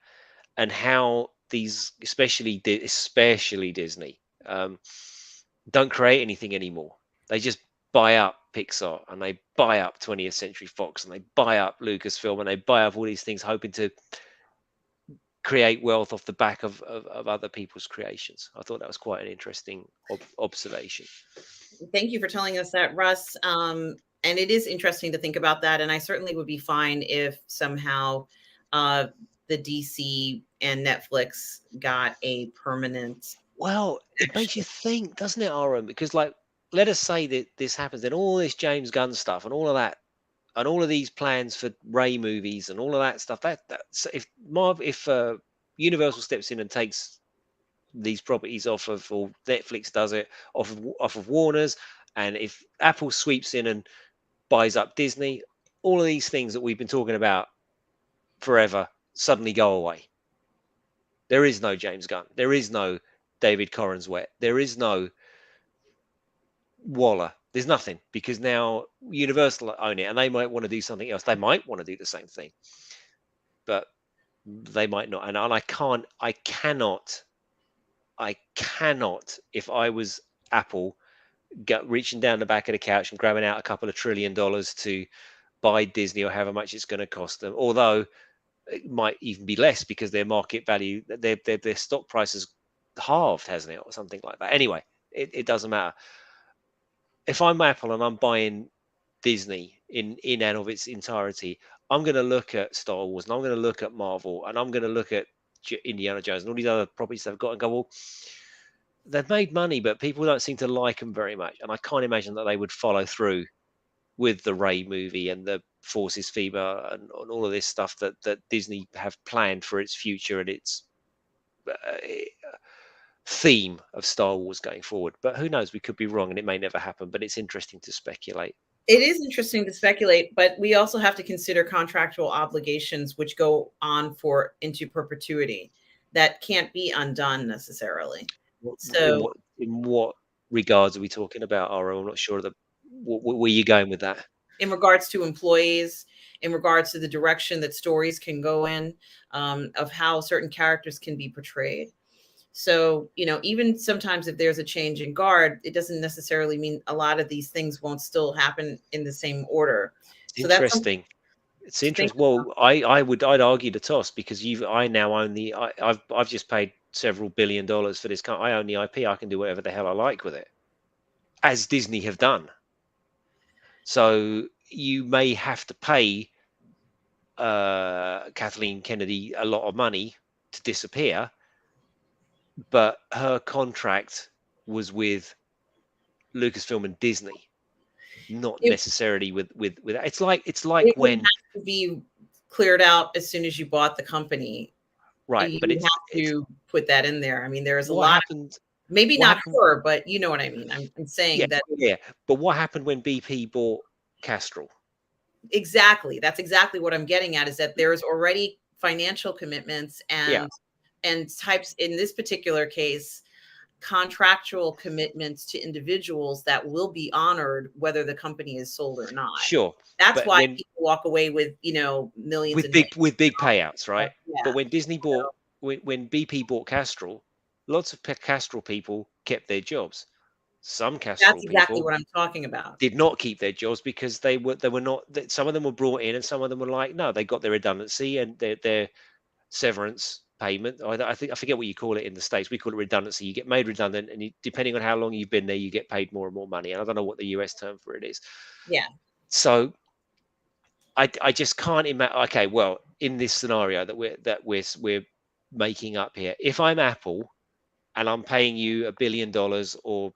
and how these, especially Disney, don't create anything anymore. They just buy up Pixar and they buy up 20th Century Fox and they buy up Lucasfilm and they buy up all these things, hoping to create wealth off the back of other people's creations. I thought that was quite an interesting observation. Thank you for telling us that, Russ. And it is interesting to think about that. And I certainly would be fine if somehow the DC and Netflix got a permanent. Well, it makes you think, doesn't it, Aaron? Because, like, let us say that this happens, then all this James Gunn stuff and all of that, and all of these plans for Ray movies and all of that stuff. That's if Universal steps in and takes these properties off of, or Netflix does it off of Warner's, and if Apple sweeps in and buys up Disney, all of these things that we've been talking about forever suddenly go away. There is no James Gunn. There is no David Corenswet. There is no Waller. There's nothing, because now Universal own it, and they might want to do something else. They might want to do the same thing, but they might not. And I cannot, if I was Apple, reaching down the back of the couch and grabbing out a couple of $1 trillion to buy Disney, or however much it's going to cost them. Although it might even be less, because their market value, their stock price has halved, hasn't it, or something like that. Anyway, it doesn't matter. If I'm Apple and I'm buying Disney in and of its entirety, I'm going to look at Star Wars, and I'm going to look at Marvel, and I'm going to look at Indiana Jones and all these other properties they've got, and go, well, they've made money, but people don't seem to like them very much. And I can't imagine that they would follow through with the Ray movie and the Forces Fever and all of this stuff that Disney have planned for its future and its theme of Star Wars going forward. But who knows? We could be wrong, and it may never happen. But it's interesting to speculate. It is interesting to speculate, but we also have to consider contractual obligations which go on for into perpetuity that can't be undone necessarily. So, in what regards are we talking about, Ara? I'm not sure that where you going with that. In regards to employees, in regards to the direction that stories can go in, of how certain characters can be portrayed. So, even sometimes if there's a change in guard, it doesn't necessarily mean a lot of these things won't still happen in the same order. So interesting. It's interesting. Well, I'd argue the toss, because I now own I've just paid several $1 billion for this. I own the IP. I can do whatever the hell I like with it, as Disney have done. So you may have to pay Kathleen Kennedy a lot of money to disappear, but her contract was with Lucasfilm and Disney, not necessarily with it's like it when have to be cleared out as soon as you bought the company, right? you But have to put that in there. I mean, there's a what lot happened, maybe not her, but you know what I mean. I'm saying that. Yeah, but what happened when BP bought Castrol? Exactly. That's exactly what I'm getting at, is that there's already financial commitments and types, in this particular case, contractual commitments to individuals that will be honored whether the company is sold or not. Sure. That's why people walk away with, millions with big payouts, right? Yeah. But when Disney bought, when BP bought Castrol, lots of Castrol people kept their jobs. Some Castrol That's exactly people what I'm talking about. did not keep their jobs, because they were not. Some of them were brought in, and some of them were like, no, they got their redundancy and their severance payment. I forget what you call it in the States. We call it redundancy. You get made redundant, and depending on how long you've been there, you get paid more and more money. And I don't know what the US term for it is. Yeah. So I just can't imagine. Okay, well, in this scenario that we're making up here, if I'm Apple and I'm paying you $1 billion, or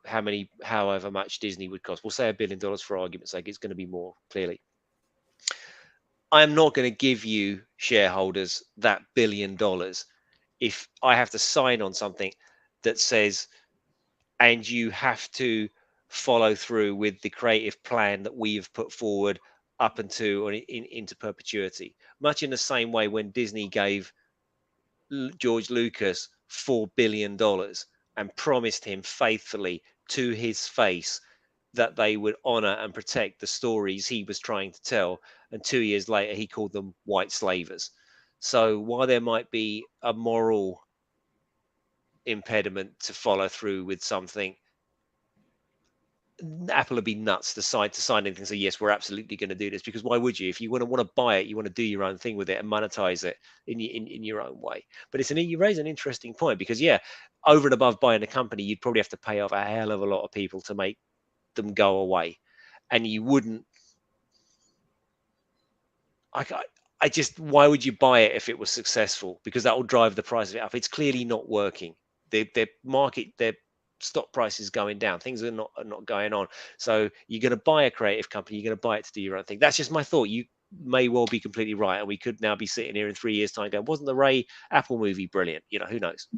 however much Disney would cost, we'll say $1 billion for argument's sake. It's going to be more, clearly. I'm not going to give you, shareholders, that $1 billion if I have to sign on something that says, and you have to follow through with the creative plan that we have put forward up into into perpetuity. Much in the same way when Disney gave George Lucas $4 billion and promised him faithfully to his face that they would honor and protect the stories he was trying to tell. And 2 years later, he called them white slavers. So while there might be a moral impediment to follow through with something, Apple would be nuts to sign anything and say, yes, we're absolutely going to do this. Because why would you? If you want to buy it, you want to do your own thing with it and monetize it in your own way. But you raise an interesting point, because yeah, over and above buying a company, you'd probably have to pay off a hell of a lot of people to make them go away. And you wouldn't, I just, why would you buy it if it was successful? Because that will drive the price of it up. It's clearly not working. Their stock price is going down. Things are not going on. So you're going to buy a creative company. You're going to buy it to do your own thing. That's just my thought. You may well be completely right, and we could now be sitting here in 3 years' time going, "Wasn't the Ray Apple movie brilliant?" Who knows?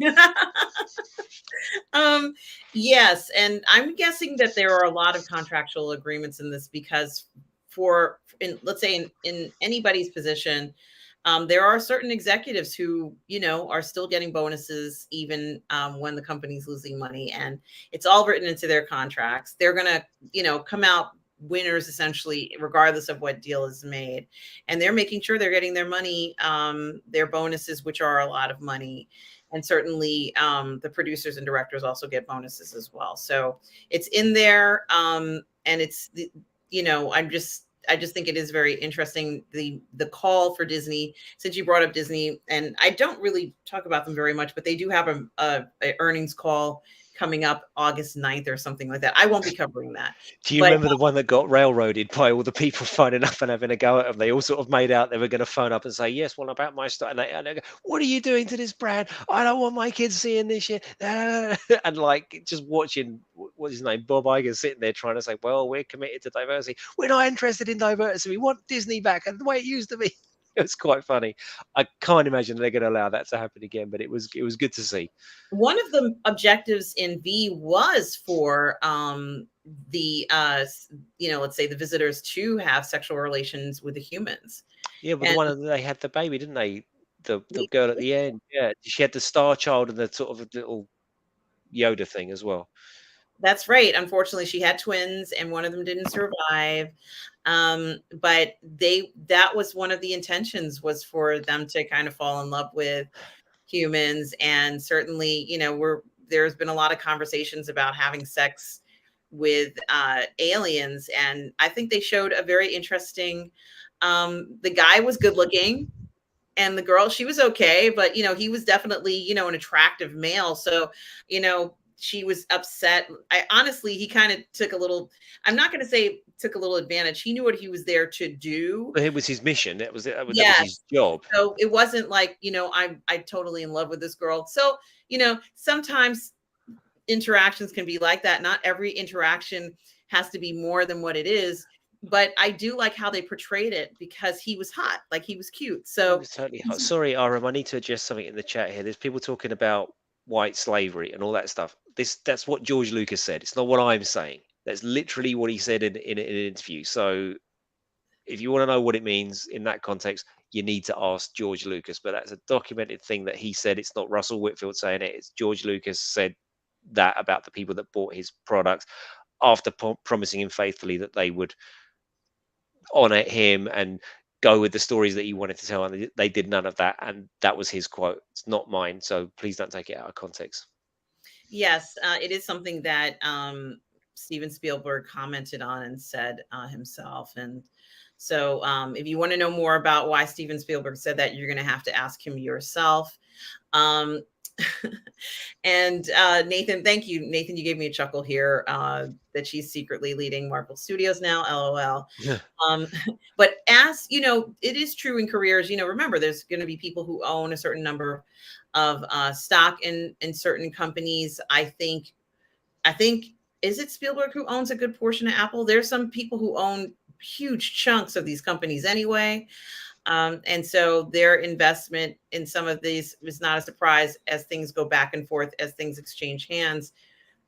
Yes, and I'm guessing that there are a lot of contractual agreements in this, because let's say in anybody's position, there are certain executives who, are still getting bonuses even when the company's losing money, and it's all written into their contracts. They're gonna, come out winners essentially, regardless of what deal is made, and they're making sure they're getting their money, their bonuses, which are a lot of money. And certainly the producers and directors also get bonuses as well. So it's in there. And it's, I just think it is very interesting, the call for Disney, since you brought up Disney, and I don't really talk about them very much, but they do have a earnings call coming up August 9th or something like that. I won't be covering that. Do you But remember the one that got railroaded by all the people phoning up and having a go at them? They all sort of made out they were going to phone up and say, yes, well, about my stuff. And they go, what are you doing to this brand? I don't want my kids seeing this shit. And like just watching, what's his name? Bob Iger sitting there trying to say, well, we're committed to diversity. We're not interested in diversity. We want Disney back and the way it used to be. It was quite funny. I can't imagine they're going to allow that to happen again, but it was good to see. one of the objectives in V was for the let's say the visitors to have sexual relations with the humans. Yeah, but the And one that they had the baby, didn't they? The girl at the end, yeah, she had the star child and the sort of a little Yoda thing as well. that's right. Unfortunately, she had twins and one of them didn't survive. But that was one of the intentions, was for them to kind of fall in love with humans. And certainly, there's been a lot of conversations about having sex with aliens. And I think they showed a very interesting, the guy was good looking, and the girl, she was okay, but he was definitely, an attractive male. So, she was upset. I honestly, he kind of took a little, I'm not going to say took a little advantage. He knew what he was there to do. But it was his mission. That was his Yes. job. So it wasn't like, I'm totally in love with this girl. So, sometimes interactions can be like that. Not every interaction has to be more than what it is. But I do like how they portrayed it, because he was hot, like he was cute. He So was totally hot. Sorry, Aram, I need to address something in the chat here. There's people talking about white slavery and all that stuff. That's what George Lucas said. It's not what I'm saying. That's literally what he said in an interview. So if you want to know what it means in that context, you need to ask George Lucas. But that's a documented thing that he said. It's not Russell Whitfield saying it. It's George Lucas said that about the people that bought his products after promising him faithfully that they would honor him and go with the stories that he wanted to tell. And they did none of that. And that was his quote. It's not mine. So please don't take it out of context. yes, it is something that Steven Spielberg commented on and said himself. And so if you want to know more about why Steven Spielberg said that, you're going to have to ask him yourself. Um, and Nathan, thank you. Nathan, you gave me a chuckle here that she's secretly leading Marvel Studios now, LOL. But as it is true in careers, remember, there's going to be people who own a certain number of stock in certain companies. I think, is it Spielberg who owns a good portion of Apple? There's some people who own huge chunks of these companies anyway. And so their investment in some of these is not a surprise as things go back and forth, as things exchange hands.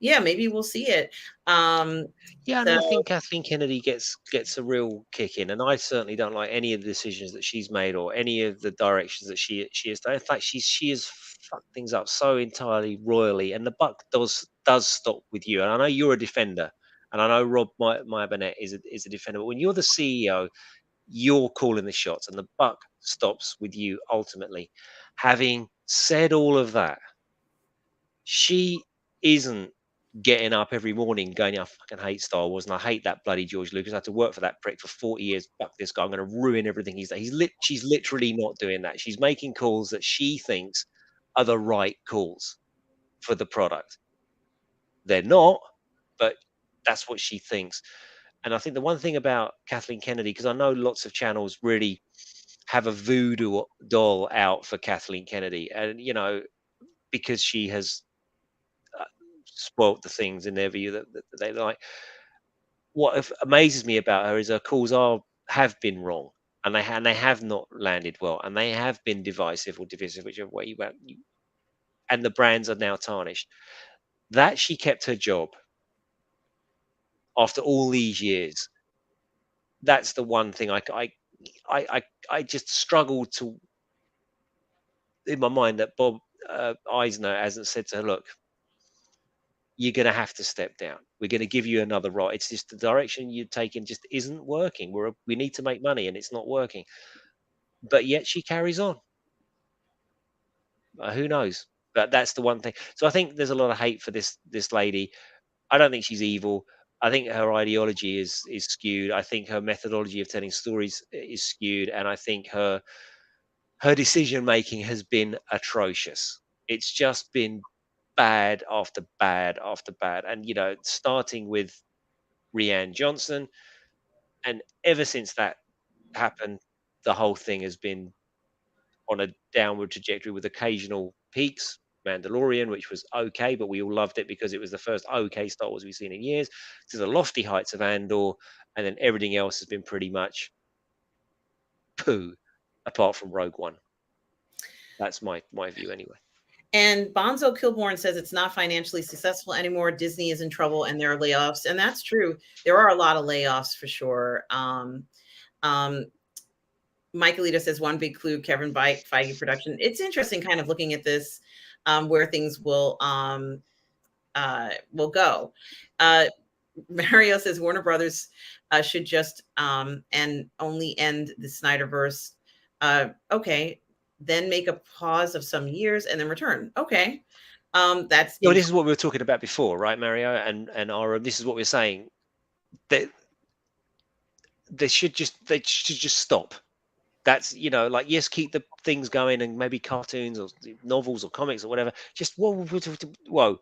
Yeah, maybe we'll see it. Yeah, and So I think Kathleen Kennedy gets a real kick in, and I certainly don't like any of the decisions that she's made or any of the directions that she has done. In fact, she has fucked things up so entirely royally, and the buck does stop with you. And I know you're a defender, and I know Rob My Burnett is a defender, but when you're the CEO, you're calling the shots, and the buck stops with you ultimately. Having said all of that, she isn't getting up every morning going, I fucking hate Star Wars and I hate that bloody George Lucas. I had to work for that prick for 40 years. Fuck this guy. I'm going to ruin everything he's done. She's literally not doing that. She's making calls that she thinks are the right calls for the product. They're not, but that's what she thinks. And I think the one thing about Kathleen Kennedy, because I know lots of channels really have a voodoo doll out for Kathleen Kennedy, and because she has uh, spoilt the things in their view that they like. What amazes me about her is her calls have been wrong, and they have not landed well, and they have been divisive or divisive, whichever way you want. And the brands are now tarnished. That she kept her job after all these years. That's the one thing I just struggle to in my mind that Bob Eisner hasn't said to her, look, you're going to have to step down. We're going to give you another ride. It's just the direction you're taking just isn't working. We need to make money and it's not working. But yet she carries on. Who knows? But that's the one thing. So I think there's a lot of hate for this lady. I don't think she's evil. I think her ideology is skewed. I think her methodology of telling stories is skewed, and I think her decision making has been atrocious. It's just been bad after bad after bad, and starting with Rianne Johnson, and ever since that happened, the whole thing has been on a downward trajectory with occasional peaks. Mandalorian, which was okay, but we all loved it because it was the first okay Star Wars we've seen in years, to the lofty heights of Andor, and then everything else has been pretty much poo, apart from Rogue One. That's my view anyway. And Bonzo Kilborn says it's not financially successful anymore. Disney is in trouble and there are layoffs. And that's true. There are a lot of layoffs for sure. Mike Alito says one big clue, Kevin Feige production. It's interesting kind of looking at this, where things will go. Mario says Warner Brothers should just and only end the Snyderverse. Okay, then make a pause of some years and then return. Okay, that's This is what we were talking about before, right, Mario and Ara? This is what we're saying. They should just stop. That's like, yes, keep the things going and maybe cartoons or novels or comics or whatever. Just whoa,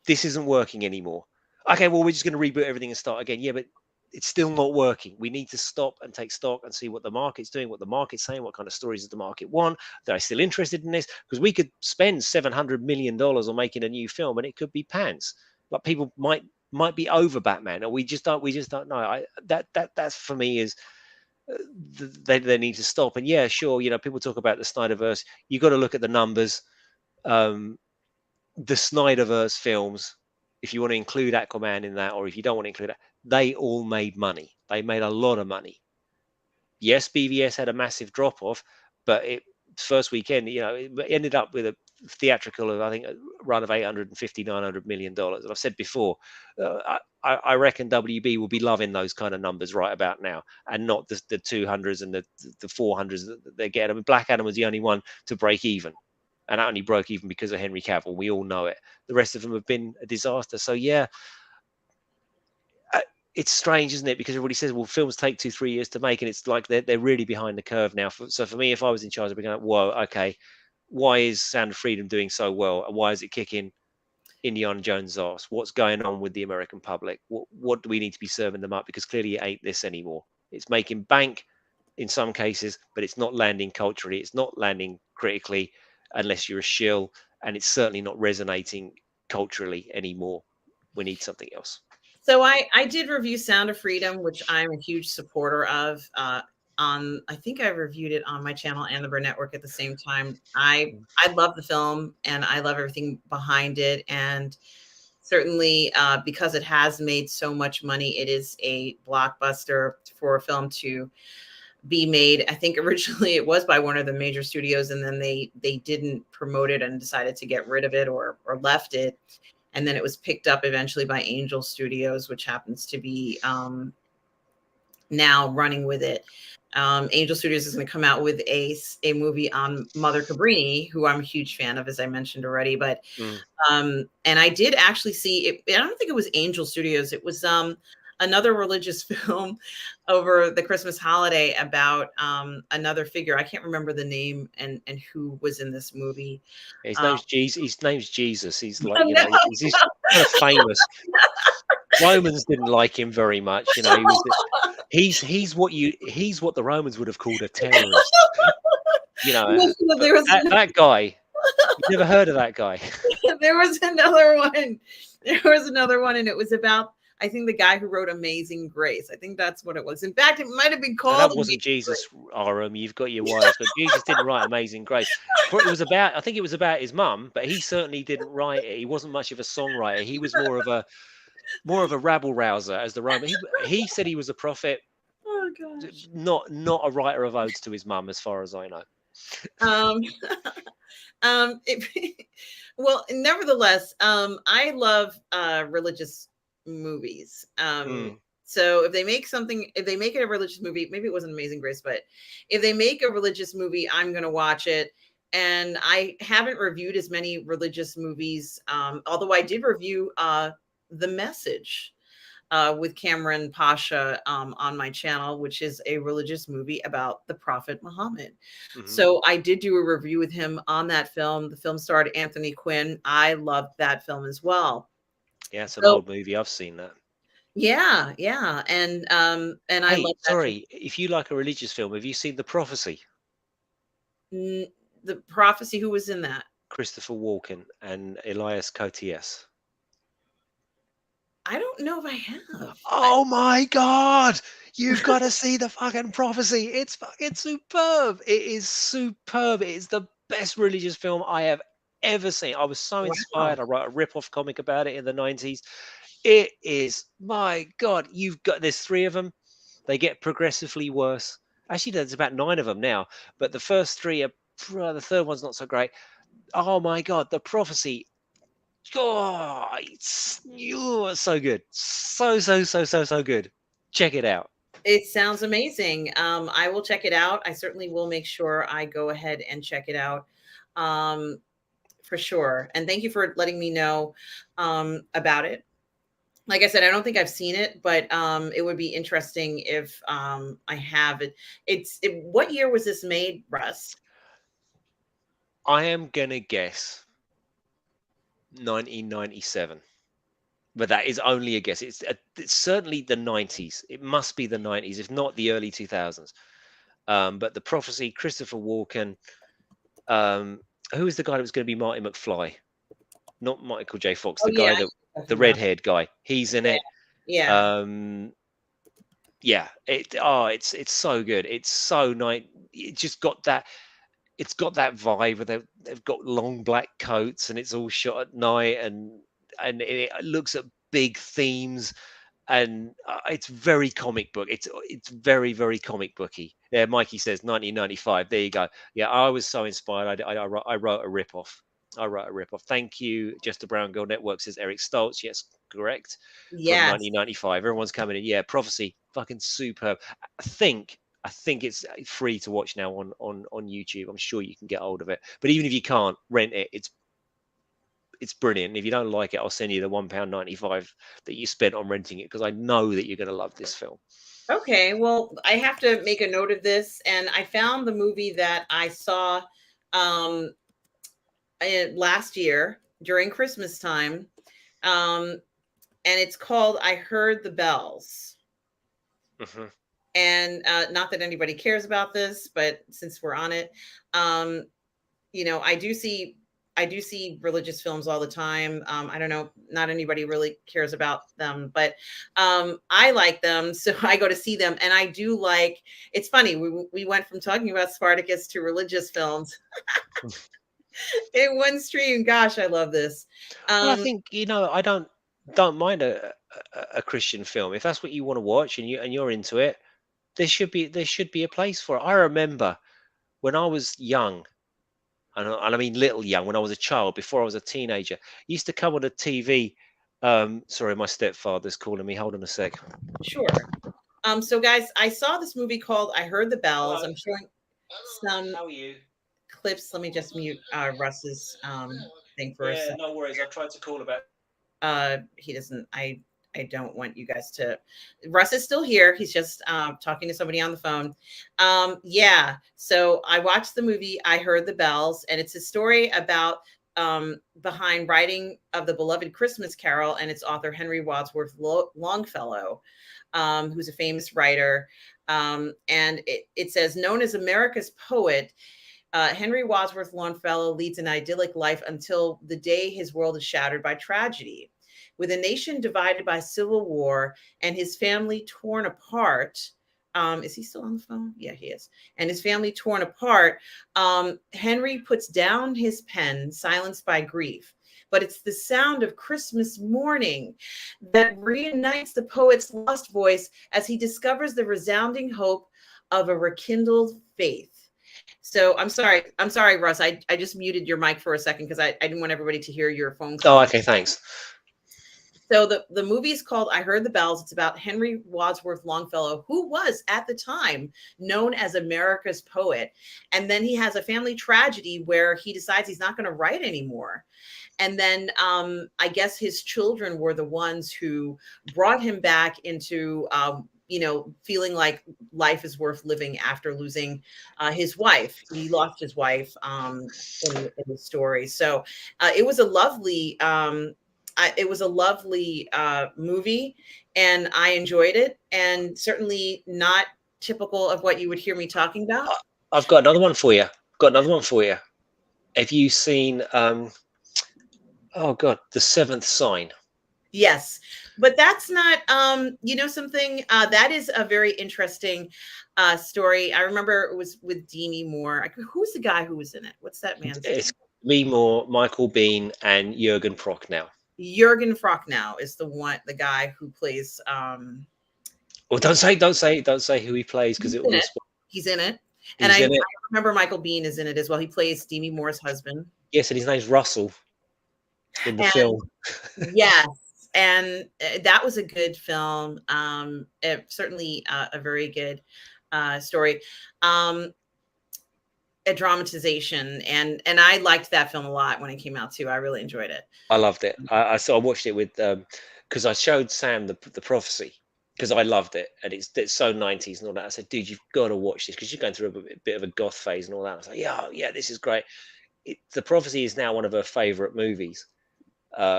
this isn't working anymore. Okay, well, we're just going to reboot everything and start again. Yeah, but it's still not working. We need to stop and take stock and see what the market's doing, what the market's saying, what kind of stories does the market want. Are they still interested in this? Because we could spend $700 million on making a new film and it could be pants. Like, people might be over Batman, or we just don't know. That's for me is they need to stop. And yeah, sure, people talk about the Snyderverse. You got to look at the numbers. The Snyderverse films, if you want to include Aquaman in that, or if you don't want to include that, they all made money. They made a lot of money. Yes, BVS had a massive drop off, but first weekend, it ended up with a theatrical of, I think, a run of $850-900 million. And I've said before, I reckon WB will be loving those kind of numbers right about now, and not the 200s and the 400s that they get. I mean, Black Adam was the only one to break even, and that only broke even because of Henry Cavill. We all know it. The rest of them have been a disaster. So yeah, it's strange, isn't it? Because everybody says, well, films take 2-3 years to make, and it's like they're really behind the curve now. So for me, if I was in charge, I'd be going, whoa, okay, why is Sound of Freedom doing so well, and why is it kicking Indiana Jones' ass? What's going on with the American public? What do we need to be serving them up? Because clearly it ain't this anymore. It's making bank in some cases, but it's not landing culturally. It's not landing critically unless you're a shill, and it's certainly not resonating culturally anymore. We need something else. So I did review Sound of Freedom, which I'm a huge supporter of. I think I reviewed it on my channel and the Burnettwork at the same time. I love the film and I love everything behind it. And certainly because it has made so much money, it is a blockbuster for a film to be made. I think originally it was by one of the major studios, and then they didn't promote it and decided to get rid of it or left it. And then it was picked up eventually by Angel Studios, which happens to be now running with it. Angel Studios is going to come out with a movie on Mother Cabrini, who I'm a huge fan of, as I mentioned already. But and I did actually see it. I don't think it was Angel Studios. It was another religious film over the Christmas holiday about another figure. I can't remember the name and who was in this movie. His name's Jesus. His name's Jesus. He's like, you know, he's kind of famous. Romans didn't like him very much. You know, he's what the Romans would have called a terrorist. You know, that guy. You've never heard of that guy? There was another one. There was another one, and it was about, I think, the guy who wrote Amazing Grace. I think that's what it was. In fact, it might have been called. No, that wasn't Jesus, Aram. You've got your wires. But Jesus didn't write Amazing Grace. It was about, I think it was about his mum, but he certainly didn't write it. He wasn't much of a songwriter. He was more of a rabble rouser, as the Roman. He said he was a prophet. Oh gosh. Not a writer of odes to his mum, as far as I know. Well, nevertheless, I love religious movies. So if they make it a religious movie, maybe it wasn't Amazing Grace, but if they make a religious movie, I'm going to watch it. And I haven't reviewed as many religious movies, although I did review The Message with Cameron Pasha on my channel, which is a religious movie about the Prophet Muhammad. So I did do a review with him on that film. The film starred Anthony Quinn. I loved that film as well. Yeah, it's an old movie. I've seen that. Yeah, and I love that. Sorry, if you like a religious film, have you seen The Prophecy? The Prophecy. Who was in that? Christopher Walken and Elias Koteas. I don't know if I have. Oh my God. You've got to see The fucking Prophecy. It's fucking superb. It is superb. It is the best religious film I have ever seen. I was so inspired. I wrote a rip-off comic about it in the 90s. It is, my God, there's 3 of them. They get progressively worse. Actually, there's about 9 of them now, but the first 3 are, the third one's not so great. Oh my God, The Prophecy. Oh, it's so good. So good. Check it out. It sounds amazing. I will check it out. I certainly will make sure I go ahead and check it out for sure. And thank you for letting me know about it. Like I said, I don't think I've seen it, but it would be interesting if I have it. What year was this made, Russ? I am gonna guess 1997, but that is only a guess. It's certainly the 90s. It must be the 90s, if not the early 2000s. But The Prophecy, Christopher Walken. Who is the guy that was going to be Marty McFly? Not Michael J. Fox. The guy the red-haired guy. He's in it. Yeah. Yeah. It's so good. It's so nice. It just got that. It's got that vibe where they've got long black coats and it's all shot at night and it looks at big themes and it's very comic book. It's very, very comic booky. Yeah, Mikey says 1995. There you go. Yeah, I was so inspired. I wrote a rip-off. Thank you. Just a Brown Girl Network says Eric Stoltz. Yes, correct. Yeah. From 1995. Everyone's coming in. Yeah, Prophecy. Fucking superb. I think it's free to watch now on YouTube. I'm sure you can get hold of it. But even if you can't, rent it. It's brilliant. If you don't like it, I'll send you the £1.95 that you spent on renting it because I know that you're going to love this film. Okay, well, I have to make a note of this. And I found the movie that I saw last year during Christmas time. And it's called I Heard the Bells. And not that anybody cares about this, but since we're on it, you know, I do see religious films all the time. I don't know, not anybody really cares about them, but I like them, so I go to see them. And I do like. It's funny, we went from talking about Spartacus to religious films. In one stream. Gosh, I love this. Well, I Um, think, I don't mind a Christian film if that's what you want to watch and you're into it. There should be a place for it. I remember when I was young, and I mean little young, when I was a child, before I was a teenager, used to come on the TV. Sorry, my stepfather's calling me. Hold on a sec. sure. So guys, I saw this movie called I Heard the Bells. Hello. I'm showing Hello. some How are you? clips. Let me just mute Russ's thing for a Yeah, sec. no worries. I tried to call about. He doesn't. I don't want you guys to. Russ is still here. He's just talking to somebody on the phone. Yeah. So I watched the movie I Heard the Bells, and it's a story about behind writing of the beloved Christmas Carol and its author Henry Wadsworth Longfellow, who's a famous writer. And it says, known as America's poet, Henry Wadsworth Longfellow leads an idyllic life until the day his world is shattered by tragedy. With a nation divided by civil war and his family torn apart, is he still on the phone? Yeah, he is. And his family torn apart, Henry puts down his pen, silenced by grief. But it's the sound of Christmas morning that reunites the poet's lost voice as he discovers the resounding hope of a rekindled faith. So I'm sorry. I'm sorry, Russ. I just muted your mic for a second because I didn't want everybody to hear your phone Oh, call. okay, thanks. So the movie is called I Heard the Bells. It's about Henry Wadsworth Longfellow, who was at the time known as America's poet. And then he has a family tragedy where he decides he's not going to write anymore. And then I guess his children were the ones who brought him back into feeling like life is worth living after losing his wife. He lost his wife in the story. So it was a lovely movie, and I enjoyed it, and certainly not typical of what you would hear me talking about. I've got another one for you. Have you seen oh god, The Seventh Sign? Yes, but that's not something that is a very interesting story. I remember it was with Demi Moore. Who's the guy who was in it? What's that man's name? It's me more, Michael Bean, and Jurgen Prochnow. Jurgen Prochnow is the guy who plays Well, don't say who he plays because he's it will in be a it. spoiler. He's in it. And He's I in it. remember Michael Bean is in it as well. He plays Demi Moore's husband. Yes, and his name's Russell in the And film. yes, and that was a good film. Certainly a very good story. A dramatization, and I liked that film a lot when it came out too. I really enjoyed it. I loved it. I watched it with because I showed Sam the prophecy because I loved it and it's so 90s and all that. I said, dude, you've got to watch this because you're going through a bit of a goth phase and all that. I was like, yeah, this is great. The prophecy is now one of her favorite movies,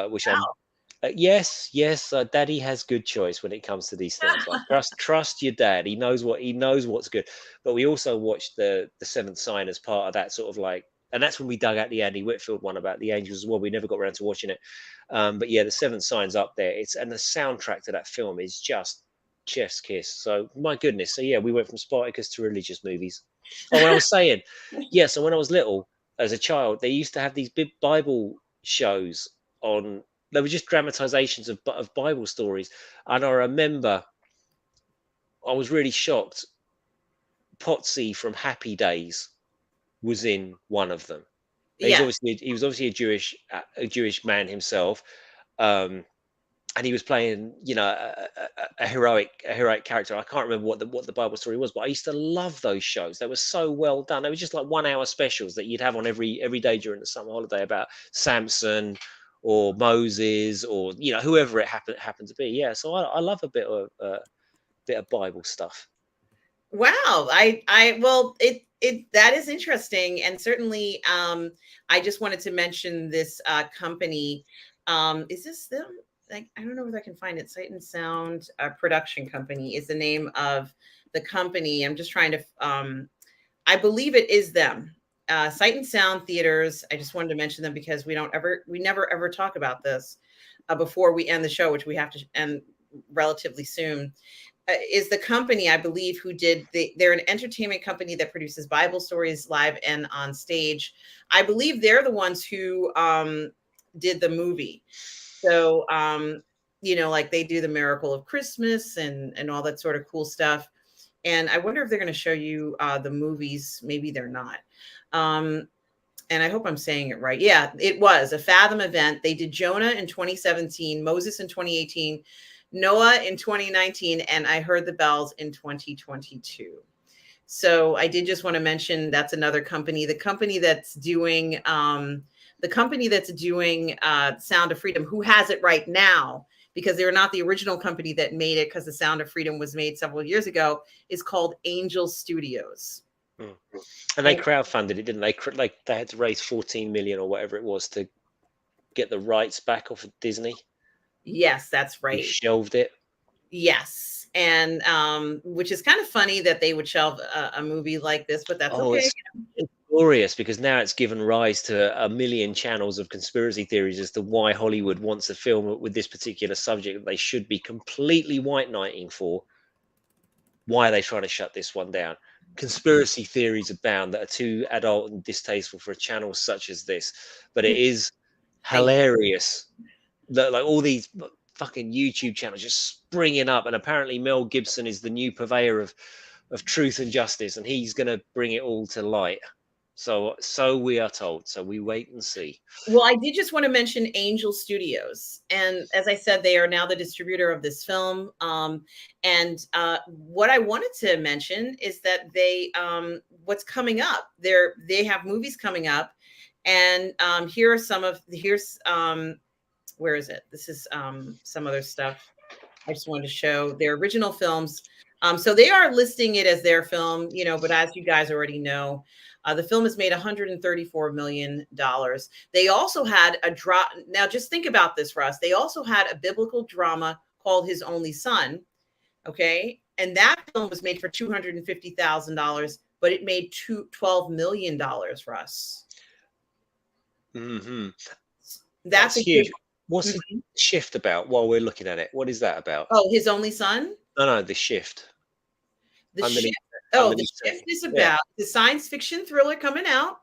which I'm. Wow. Yes, Daddy has good choice when it comes to these things. Like trust your dad. He knows what's good. But we also watched the Seventh Sign as part of that sort of like, and that's when we dug out the Andy Whitfield one about the angels as well. We never got around to watching it, but yeah, the Seventh Sign's up there. And the soundtrack to that film is just chef's kiss. So my goodness. So yeah, we went from Spartacus to religious movies. Oh, when I was saying, yeah. So when I was little, as a child, they used to have these big Bible shows on. They were just dramatizations of Bible stories. And I remember I was really shocked. Potsy from Happy Days was in one of them. Yeah. He was obviously a Jewish man himself, and he was playing a heroic character. I can't remember what the Bible story was, but I used to love those shows. They were so well done. They were just like 1 hour specials that you'd have on every day during the summer holiday about Samson or Moses or whoever it happened to be. Yeah, so I love a bit of Bible stuff. Wow. Well, it that is interesting, and certainly I just wanted to mention this company. Is this them? Like, I don't know if I can find it. Sight and Sound Production Company is the name of the company. I'm just trying to I believe it is them. Sight and Sound Theaters. I just wanted to mention them because we never ever talk about this before we end the show, which we have to end relatively soon. is the company, I believe, who did they're an entertainment company that produces Bible stories live and on stage. I believe they're the ones who did the movie. So, like they do the Miracle of Christmas and all that sort of cool stuff. And I wonder if they're going to show you the movies. Maybe they're not. And I hope I'm saying it right. Yeah, it was a Fathom event. They did Jonah in 2017, Moses in 2018, Noah in 2019, and I Heard the Bells in 2022. So I did just want to mention that's another company. The company that's doing Sound of Freedom, who has it right now, because they were not the original company that made it, because the Sound of Freedom was made several years ago, is called Angel Studios. Mm. And they crowdfunded it, didn't they? Like they had to raise 14 million or whatever it was to get the rights back off of Disney. Yes, that's They right. shelved it. Yes. And which is kind of funny that they would shelve a movie like this, but that's okay. It's glorious, because now it's given rise to a million channels of conspiracy theories as to why Hollywood wants a film with this particular subject that they should be completely white knighting for. Why are they trying to shut this one down? Conspiracy theories abound that are too adult and distasteful for a channel such as this, but it is hilarious that like all these fucking YouTube channels just springing up, and apparently Mel Gibson is the new purveyor of truth and justice, and he's going to bring it all to light. So we are told. So we wait and see. Well, I did just want to mention Angel Studios. And as I said, they are now the distributor of this film. And what I wanted to mention is that what's coming up, they have movies coming up. And here are where is it? This is some other stuff. I just wanted to show their original films. So they are listing it as their film, but as you guys already know, the film has made $134 million. They also had a drop. Now, just think about this, Russ. They also had a biblical drama called His Only Son. Okay. And that film was made for $250,000, but it made $12 million, Russ. Mm-hmm. That's huge. What's the Shift about while we're looking at it? What is that about? Oh, His Only Son? No, The Shift. The Shift is about the science fiction thriller coming out.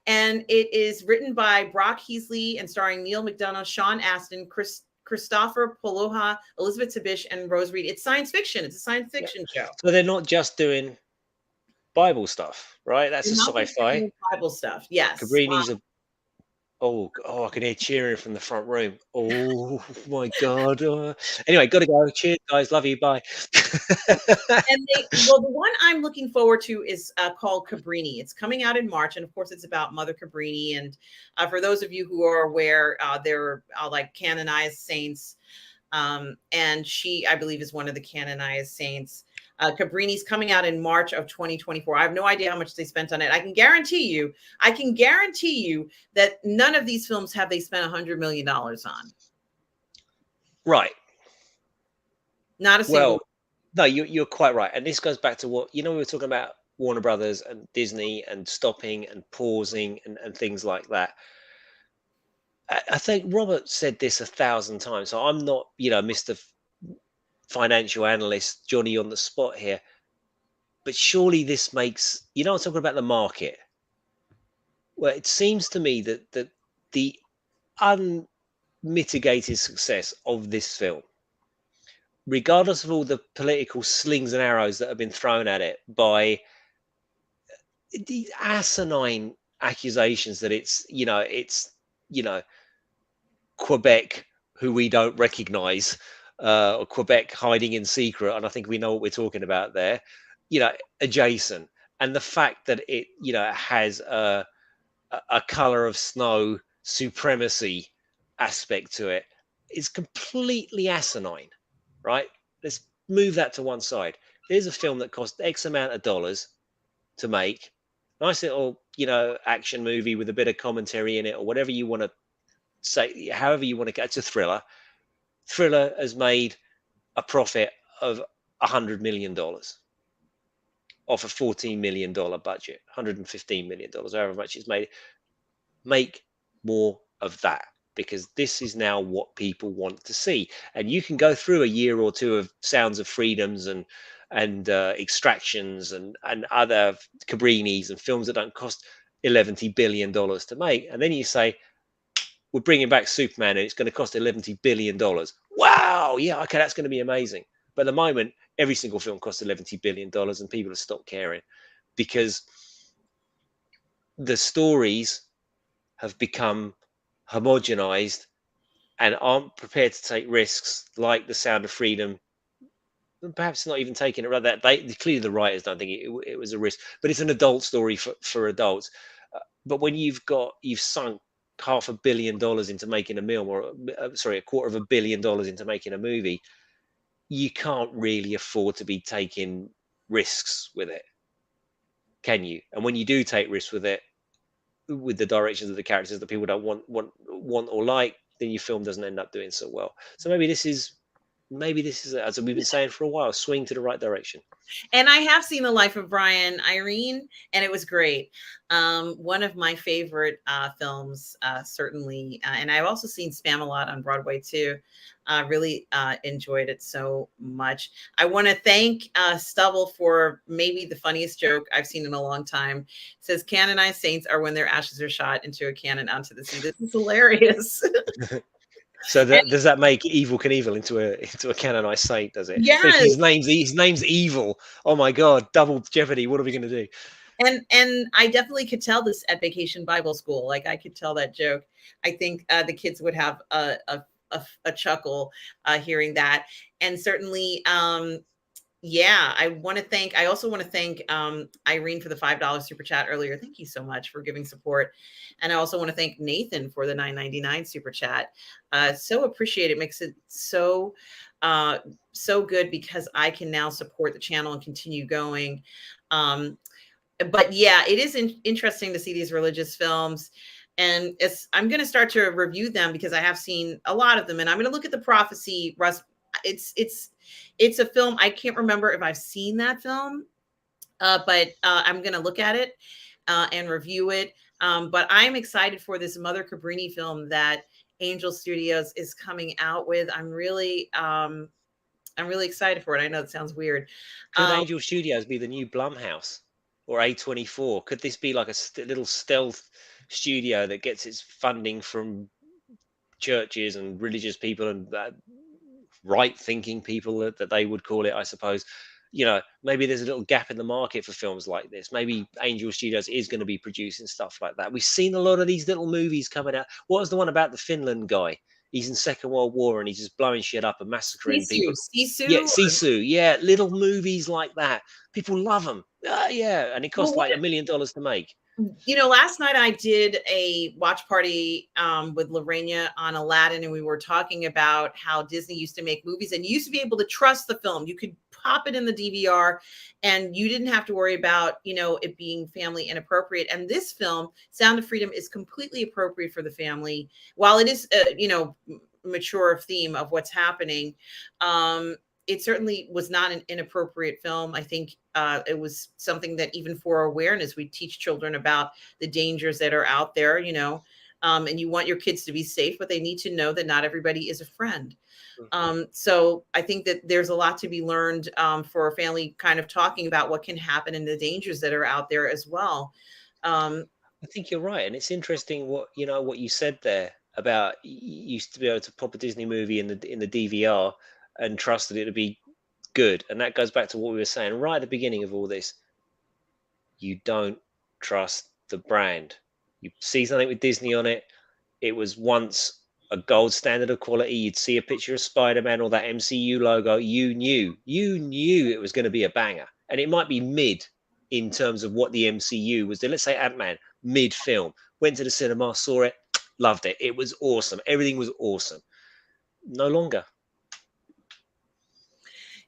And it is written by Brock Heasley and starring Neil McDonough, Sean Astin, Christopher Poloha, Elizabeth Tabish, and Rose Reed. It's science fiction. It's a science fiction show. So they're not just doing Bible stuff, right? That's a sci-fi. Bible stuff, yes. Cabrini's I can hear cheering from the front room. Oh my God. Anyway, got to go. Cheers, guys. Love you. Bye. The one I'm looking forward to is called Cabrini. It's coming out in March. And of course, it's about Mother Cabrini. And for those of you who are aware, they're like canonized saints. And she, I believe, is one of the canonized saints. Cabrini's coming out in March of 2024. I have no idea how much they spent on it. I can guarantee you that none of these films have they spent $100 million on. Right. Not a single. Well, no, you're quite right. And this goes back to what, we were talking about Warner Brothers and Disney and stopping and pausing and things like that. I think Robert said this 1,000 times. So I'm not, Mr. Financial analyst Johnny on the spot here, but surely this makes I'm talking about the market. Well, it seems to me that the unmitigated success of this film, regardless of all the political slings and arrows that have been thrown at it by the asinine accusations that it's Quebec who we don't recognize, or Quebec hiding in secret, and I think we know what we're talking about there, adjacent, and the fact that it has a color of snow supremacy aspect to it is completely asinine, right? Let's move that to one side. Here's a film that cost X amount of dollars to make, nice little action movie with a bit of commentary in it, or whatever you want to say, however you want to get. It's a thriller. Thriller has made a profit of $100 million off a $14 million budget, $115 million, however much it's made. Make more of that. because this is now what people want to see. And you can go through a year or two of Sounds of Freedoms and Extractions and other Cabrinis and films that don't cost $11 billion to make, and then you say we're bringing back Superman and it's going to cost $11 billion. Wow, yeah, okay, that's going to be amazing. But at the moment, every single film costs $11 billion and people have stopped caring because the stories have become homogenized and aren't prepared to take risks like The Sound of Freedom. Perhaps not even taking it right. That clearly the writers don't think it was a risk, but it's an adult story for adults. But when you've sunk $500 million into making a film, or sorry, $250 million into making a movie, you can't really afford to be taking risks with it, can you? And when you do take risks with it, with the directions of the characters that people don't want or like, then your film doesn't end up doing so well. So maybe this is, as we've been saying for a while, swing to the right direction. And I have seen The Life of Brian, Irene, and it was great. One of my favorite films, certainly. And I've also seen Spam-A-Lot on Broadway too. Really enjoyed it so much. I want to thank Stubble for maybe the funniest joke I've seen in a long time. It says, canonized saints are when their ashes are shot into a cannon onto the sea. This is hilarious. So does that make Evil Knievel into a canonized saint? Does it? Yes. But if his name's Evil, oh my God, double jeopardy! What are we going to do? And I definitely could tell this at Vacation Bible School. Like I could tell that joke. I think the kids would have a chuckle hearing that, and certainly yeah, I also want to thank Irene for the $5 super chat earlier. Thank you so much for giving support. And I also want to thank Nathan for the $9.99 super chat. So appreciate it. Makes it so good because I can now support the channel and continue going. But yeah, it is interesting to see these religious films. And I'm going to start to review them because I have seen a lot of them. And I'm going to look at The Prophecy, Russ. It's a film. I can't remember if I've seen that film, but I'm going to look at it and review it. But I'm excited for this Mother Cabrini film that Angel Studios is coming out with. I'm really excited for it. I know it sounds weird. Could Angel Studios be the new Blumhouse or A24? Could this be like a little stealth studio that gets its funding from churches and religious people and right-thinking people that they would call it, I suppose? You know, maybe there's a little gap in the market for films like this. Maybe Angel Studios is going to be producing stuff like that. We've seen a lot of these little movies coming out. What was the one about the Finland guy? He's in Second World War and he's just blowing shit up and massacring people. Sisu? Yeah, Sisu. Yeah, little movies like that. People love them. Yeah, and it costs like $1 million to make. You know, last night I did a watch party with Lorena on Aladdin, and we were talking about how Disney used to make movies, and you used to be able to trust the film. You could pop it in the DVR, and you didn't have to worry about, you know, it being family inappropriate. And this film, Sound of Freedom, is completely appropriate for the family. While it is, you know, mature theme of what's happening, it certainly was not an inappropriate film. I think it was something that even for awareness, we teach children about the dangers that are out there, you know, and you want your kids to be safe, but they need to know that not everybody is a friend. So I think that there's a lot to be learned for a family kind of talking about what can happen and the dangers that are out there as well. I think you're right. And it's interesting what you said there about you used to be able to pop a Disney movie in the DVR and trust that it would be good. And that goes back to what we were saying right at the beginning of all this. You don't trust the brand. You see something with Disney on it, it was once a gold standard of quality. You'd see a picture of Spider-Man or that MCU logo. You knew it was going to be a banger. And it might be mid in terms of what the MCU was. Let's say Ant-Man, mid film. Went to the cinema, saw it, loved it. It was awesome. Everything was awesome. No longer.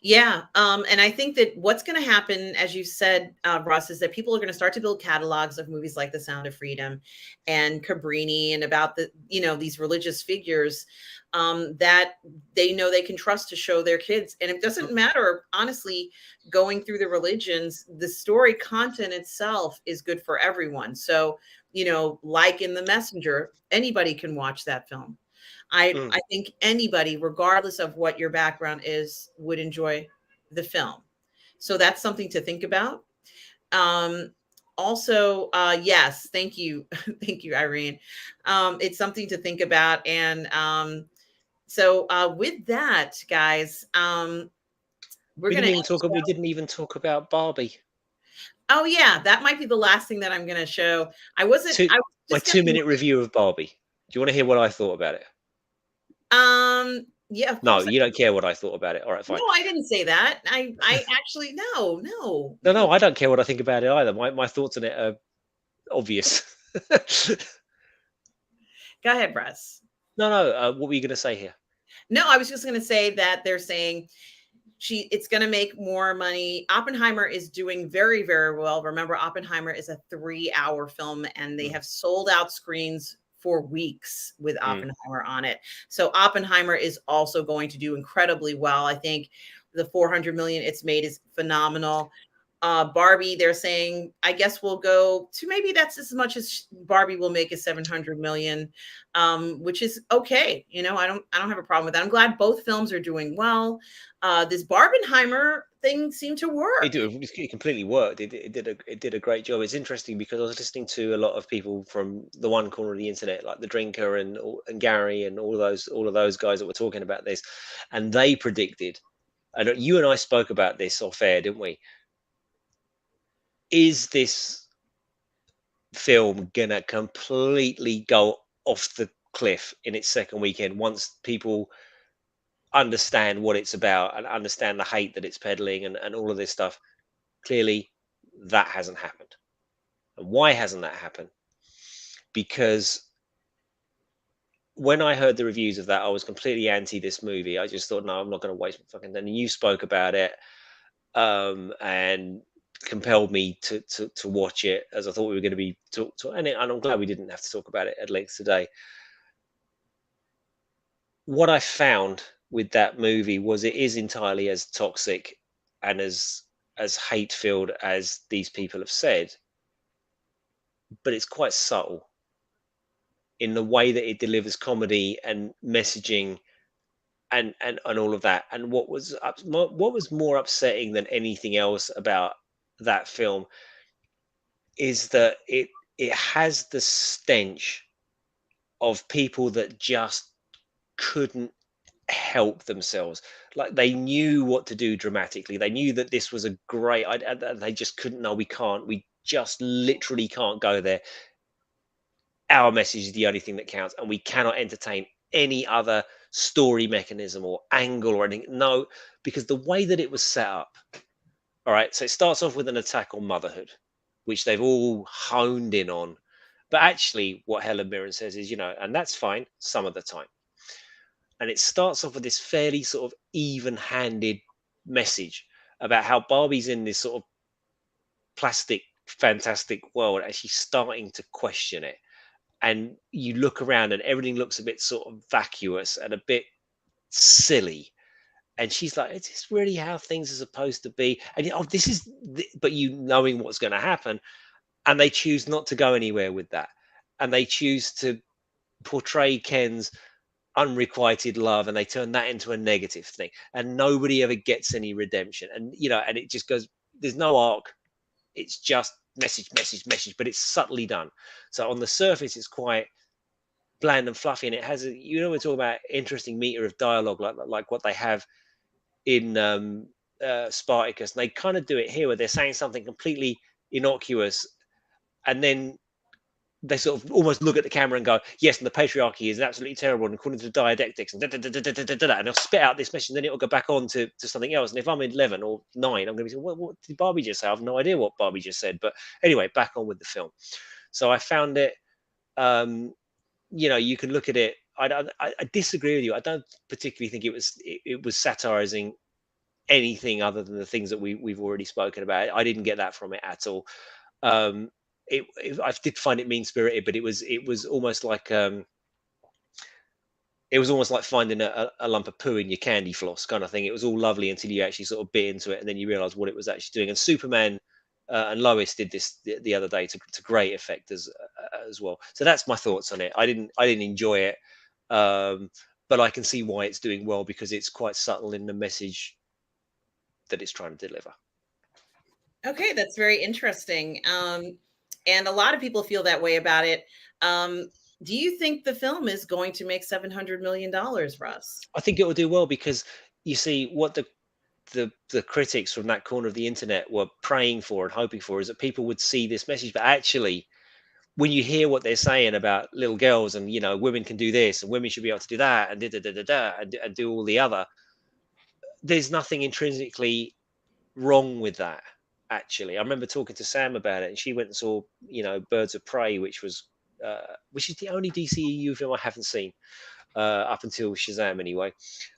Yeah, and I think that what's going to happen, as you said, Russ, is that people are going to start to build catalogs of movies like The Sound of Freedom and Cabrini, and about the, you know, these religious figures that they know they can trust to show their kids. And it doesn't matter, honestly, going through the religions, the story content itself is good for everyone. So, you know, like in The Messenger, anybody can watch that film. I think anybody, regardless of what your background is, would enjoy the film. So that's something to think about. Um, also, yes, thank you, thank you, Irene. It's something to think about, and so with that, guys, we're We gonna didn't end even talk. the We show. didn't even talk about Barbie. Oh yeah, that might be the last thing that I'm gonna show. I wasn't. Two, I was my just gonna. 2 minute review of Barbie. Do you want to hear what I thought about it? Yeah, of No, course. you don't care what I thought about it. All right, No, fine. I didn't say that. I actually no, no, No, no, no. I don't care what I think about it either. My thoughts on it are obvious. Go ahead, Russ. No, no. What were you going to say here? No, I was just going to say that they're saying it's going to make more money. Oppenheimer is doing very, very well. Remember, Oppenheimer is a 3-hour film, and they Mm, have sold out screens for weeks with mm. Oppenheimer on it. So Oppenheimer is also going to do incredibly well. I think the 400 million it's made is phenomenal. Barbie, they're saying, I guess we'll go to, maybe that's as much as Barbie will make, is 700 million, which is okay. You know, I don't have a problem with that. I'm glad both films are doing well. This Barbenheimer thing seemed to work. It completely worked. It did a great job. It's interesting because I was listening to a lot of people from the one corner of the internet, like the Drinker and Gary and all of those guys that were talking about this, and they predicted. And you and I spoke about this off air, didn't we? Is this film gonna completely go off the cliff in its second weekend once people understand what it's about and understand the hate that it's peddling and all of this stuff? Clearly, that hasn't happened. And why hasn't that happened? Because when I heard the reviews of that, I was completely anti this movie. I just thought, no, I'm not going to waste my fucking. Then you spoke about it, and compelled me to watch it, as I thought we were going to be and I'm glad we didn't have to talk about it at length today. What I found with that movie was it is entirely as toxic and as hate filled as these people have said, but it's quite subtle in the way that it delivers comedy and messaging and all of that. And what was more upsetting than anything else about that film is that it has the stench of people that just couldn't help themselves. Like they knew what to do dramatically. They knew that this was a great. They just couldn't. No, we can't. We just literally can't go there. Our message is the only thing that counts, and we cannot entertain any other story mechanism or angle or anything. No, because the way that it was set up. All right, so it starts off with an attack on motherhood, which they've all honed in on. But actually, what Helen Mirren says is, and that's fine some of the time. And it starts off with this fairly sort of even-handed message about how Barbie's in this sort of plastic, fantastic world, and she's starting to question it. And you look around, and everything looks a bit sort of vacuous and a bit silly. And she's like, "Is this really how things are supposed to be?" And this is, but you knowing what's going to happen, and they choose not to go anywhere with that, and they choose to portray Ken's unrequited love, and they turn that into a negative thing, and nobody ever gets any redemption, and it just goes. There's no arc. It's just message, message, message, but it's subtly done. So on the surface, it's quite bland and fluffy, and it has we're talking about interesting meter of dialogue, like what they have in Spartacus, and they kind of do it here, where they're saying something completely innocuous, and then they sort of almost look at the camera and go, "Yes, and the patriarchy is absolutely terrible, and according to the dialectics, and and they'll spit out this message, and then it'll go back on to something else. And if I'm 11 or 9, I'm going to be saying, what did Barbie just say? I have no idea what Barbie just said. But anyway, back on with the film. So I found it, you can look at it. I disagree with you. I don't particularly think it was satirizing anything other than the things that we've already spoken about. I didn't get that from it at all. Um, I did find it mean spirited, but it was almost like it was almost like finding a lump of poo in your candy floss kind of thing. It was all lovely until you actually sort of bit into it, and then you realize what it was actually doing. And Superman and Lois did this the other day to great effect as well. So that's my thoughts on it. I didn't enjoy it, but I can see why it's doing well because it's quite subtle in the message that it's trying to deliver. Okay, that's very interesting. And a lot of people feel that way about it. Um, do you think the film is going to make $700 million, Russ? I think it will do well because you see what the critics from that corner of the internet were praying for and hoping for is that people would see this message, but actually when you hear what they're saying about little girls and women can do this and women should be able to do that and da, da, da, da, da, and do all the other, there's nothing intrinsically wrong with that. Actually, I remember talking to Sam about it, and she went and saw Birds of Prey, which is the only DCEU film I haven't seen up until Shazam anyway.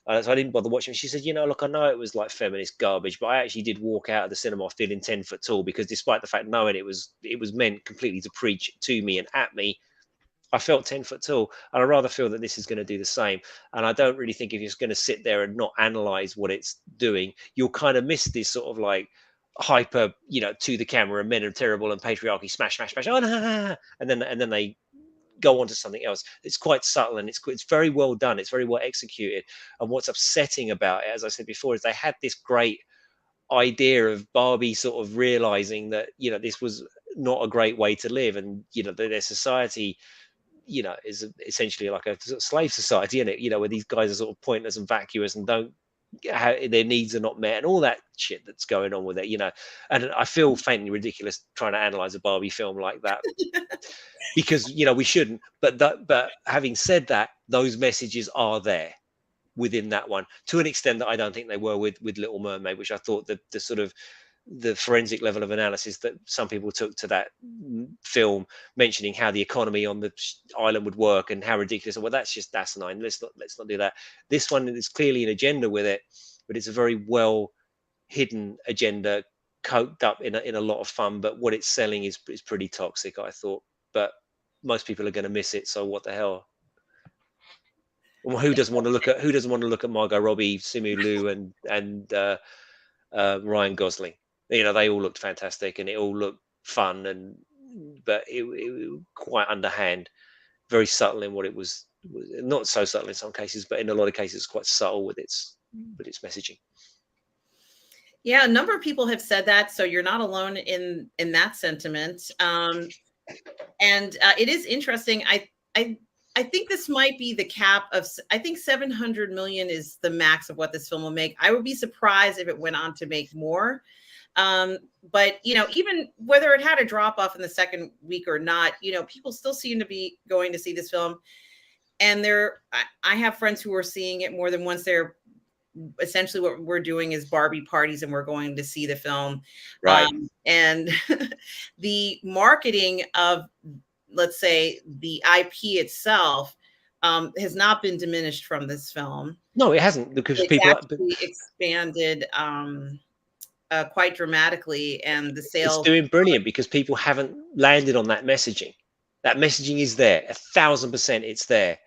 So I didn't bother watching. She said, look, I know it was like feminist garbage, but I actually did walk out of the cinema feeling 10 foot tall because despite the fact knowing it was meant completely to preach to me and at me, I felt 10 foot tall. And I rather feel that this is going to do the same. And I don't really think if you're going to sit there and not analyze what it's doing, you'll kind of miss this sort of like hyper, to the camera, men are terrible and patriarchy, smash, smash, smash, oh, no, and then they go on to something else. It's quite subtle and it's very well done. It's very well executed. And what's upsetting about it, as I said before, is they had this great idea of Barbie sort of realizing that this was not a great way to live, and their society is essentially like a sort of slave society, isn't it? Where these guys are sort of pointless and vacuous and don't their needs are not met and all that shit that's going on with it. And I feel faintly ridiculous trying to analyze a Barbie film like that because we shouldn't. But having said that, those messages are there within that one to an extent that I don't think they were with Little Mermaid, which I thought the sort of the forensic level of analysis that some people took to that film, mentioning how the economy on the island would work and how ridiculous. Well, that's just asinine. Let's not do that. This one is clearly an agenda with it, but it's a very well hidden agenda, coked up in a lot of fun. But what it's selling is pretty toxic, I thought. But most people are going to miss it. So what the hell? Well, who doesn't want to look at Margot Robbie, Simu Liu, and Ryan Gosling? They all looked fantastic and it all looked fun, but it quite underhand, very subtle in what it was. Not so subtle in some cases, but in a lot of cases quite subtle with its messaging. Yeah, a number of people have said that, so you're not alone in that sentiment. And it is interesting. I think this might be the cap of. I think 700 million is the max of what this film will make. I would be surprised if it went on to make more. But even whether it had a drop off in the second week or not, people still seem to be going to see this film. And I have friends who are seeing it more than once. They're essentially what we're doing is Barbie parties, and we're going to see the film. Right. And the marketing of, let's say, the IP itself has not been diminished from this film. No, it hasn't, because it's people actually expanded quite dramatically, and the sales. It's doing brilliant because people haven't landed on that messaging. That messaging is there, 1,000%. It's there,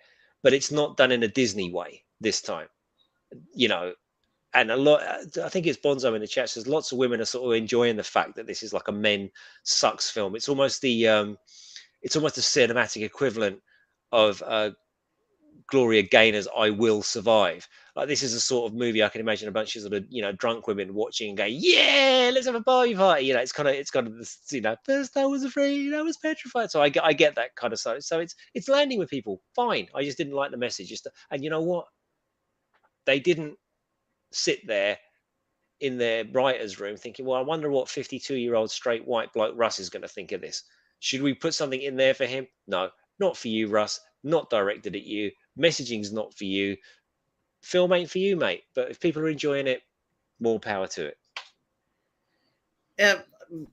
but it's not done in a Disney way this time. And a lot. I think it's Bonzo in the chat says lots of women are sort of enjoying the fact that this is like a men sucks film. It's almost the cinematic equivalent of Gloria Gaynor's "I Will Survive." Like, this is a sort of movie I can imagine a bunch of sort of drunk women watching and going, "Yeah, let's have a Barbie party." It's kind of this, first I was afraid, I was petrified. So I get that kind of stuff. So it's landing with people. Fine. I just didn't like the message. And you know what? They didn't sit there in their writer's room thinking, well, I wonder what 52-year-old straight white bloke Russ is going to think of this. Should we put something in there for him? No, not for you, Russ. Not directed at you. Messaging's not for you. Film ain't for you, mate. But if people are enjoying it, more power to it.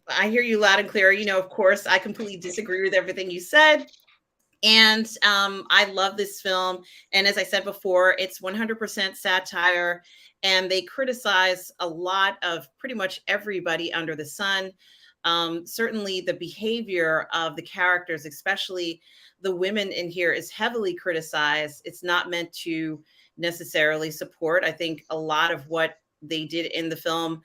I hear you loud and clear. Of course, I completely disagree with everything you said. And I love this film. And as I said before, it's 100% satire. And they criticize a lot of pretty much everybody under the sun. Certainly, the behavior of the characters, especially the women in here, is heavily criticized. It's not meant to necessarily support. I think a lot of what they did in the film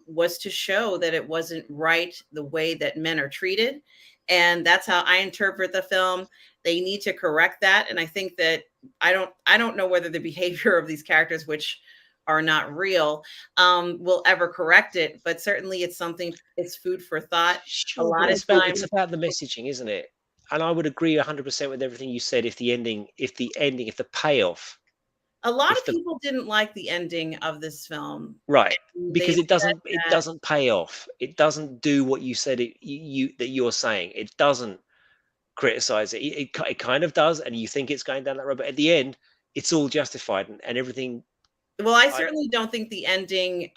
was to show that it wasn't right the way that men are treated, and that's how I interpret the film. They need to correct that, and I think that I don't know whether the behavior of these characters, which are not real, will ever correct it, but certainly it's something, it's food for thought. A Sure, but lot of it's times, about the messaging, isn't it? And I would agree 100% with everything you said. If the payoff, a lot if of the people didn't like the ending of this film. right, They because said it that, doesn't pay off. It doesn't do what you said that you're saying. It doesn't criticize it. It kind of does, and you think it's going down that road, but at the end, it's all justified and everything. well, I I certainly don't think the ending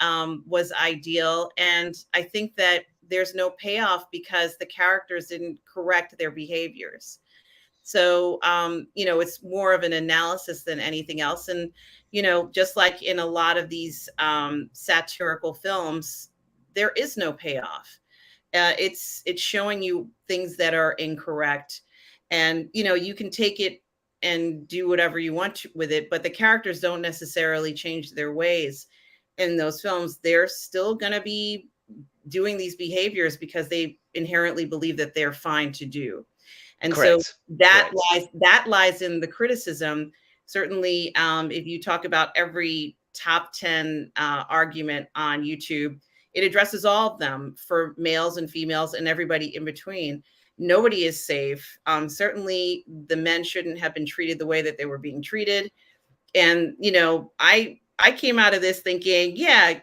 was ideal, and I think that there's no payoff because the characters didn't correct their behaviors. So, it's more of an analysis than anything else. And, just like in a lot of these satirical films, there is no payoff. It's showing you things that are incorrect, and you can take it and do whatever you want with it, but the characters don't necessarily change their ways in those films. They're still going to be doing these behaviors because they inherently believe that they're fine to do. And so correct, that correct. lies in the criticism. Certainly, if you talk about every top 10 argument on YouTube, it addresses all of them for males and females and everybody in between. Nobody is safe. Certainly, the men shouldn't have been treated the way that they were being treated. And I came out of this thinking, yeah,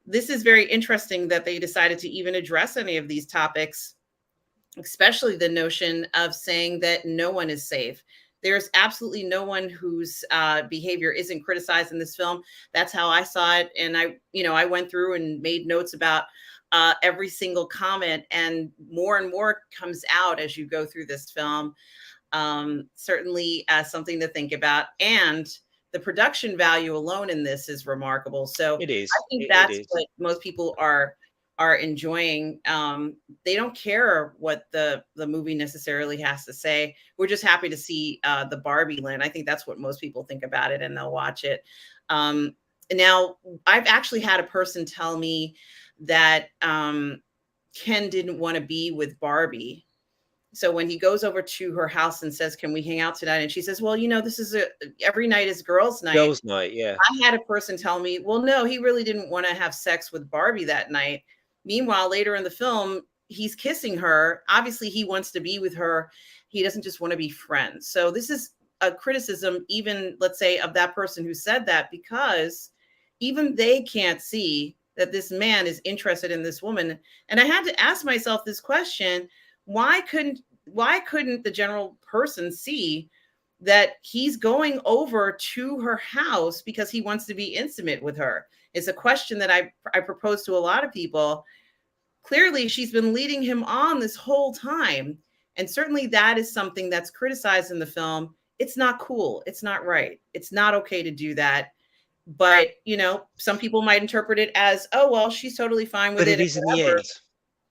this is very interesting that they decided to even address any of these topics, especially the notion of saying that no one is safe. There's absolutely no one whose behavior isn't criticized in this film. That's how I saw it. And I went through and made notes about every single comment, and more comes out as you go through this film. Certainly something to think about. And the production value alone in this is remarkable. So It I is. think It that's is. what most people are enjoying. They don't care what the movie necessarily has to say. We're just happy to see the Barbie land. I think that's what most people think about it, and they'll watch it. Now, I've actually had a person tell me that Ken didn't want to be with Barbie. So when he goes over to her house and says, "Can we hang out tonight?" and she says, "Well, this is every night is girls' night." Girls' night, yeah. I had a person tell me, "Well, no, he really didn't want to have sex with Barbie that night." Meanwhile, later in the film, he's kissing her. Obviously, he wants to be with her. He doesn't just want to be friends. So this is a criticism, even let's say, of that person who said that, because even they can't see that this man is interested in this woman. And I had to ask myself this question: why couldn't the general person see that he's going over to her house because he wants to be intimate with her? It's a question that I propose to a lot of people. Clearly, she's been leading him on this whole time. And certainly that is something that's criticized in the film. It's not cool. It's not right. It's not okay to do that. But, some people might interpret it as, oh, well, she's totally fine with But it it and is in the whatever. end.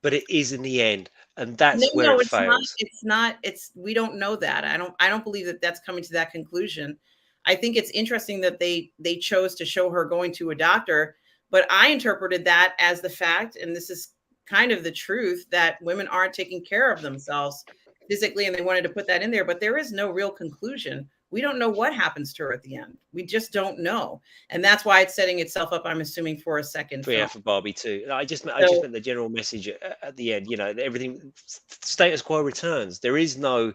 But it is in the end, and No, that's where no, it it's not. fails. It's not. It's we don't know that. I don't believe that that's coming to that conclusion. I think it's interesting that they chose to show her going to a doctor, but I interpreted that as the fact, and this is kind of the truth, that women aren't taking care of themselves physically, and they wanted to put that in there, but there is no real conclusion. We don't know what happens to her at the end. We just don't know. And that's why it's setting itself up, I'm assuming, for a second For, yeah, film. for Barbie too. I just So meant the general message at the end. Everything status quo returns. There is no,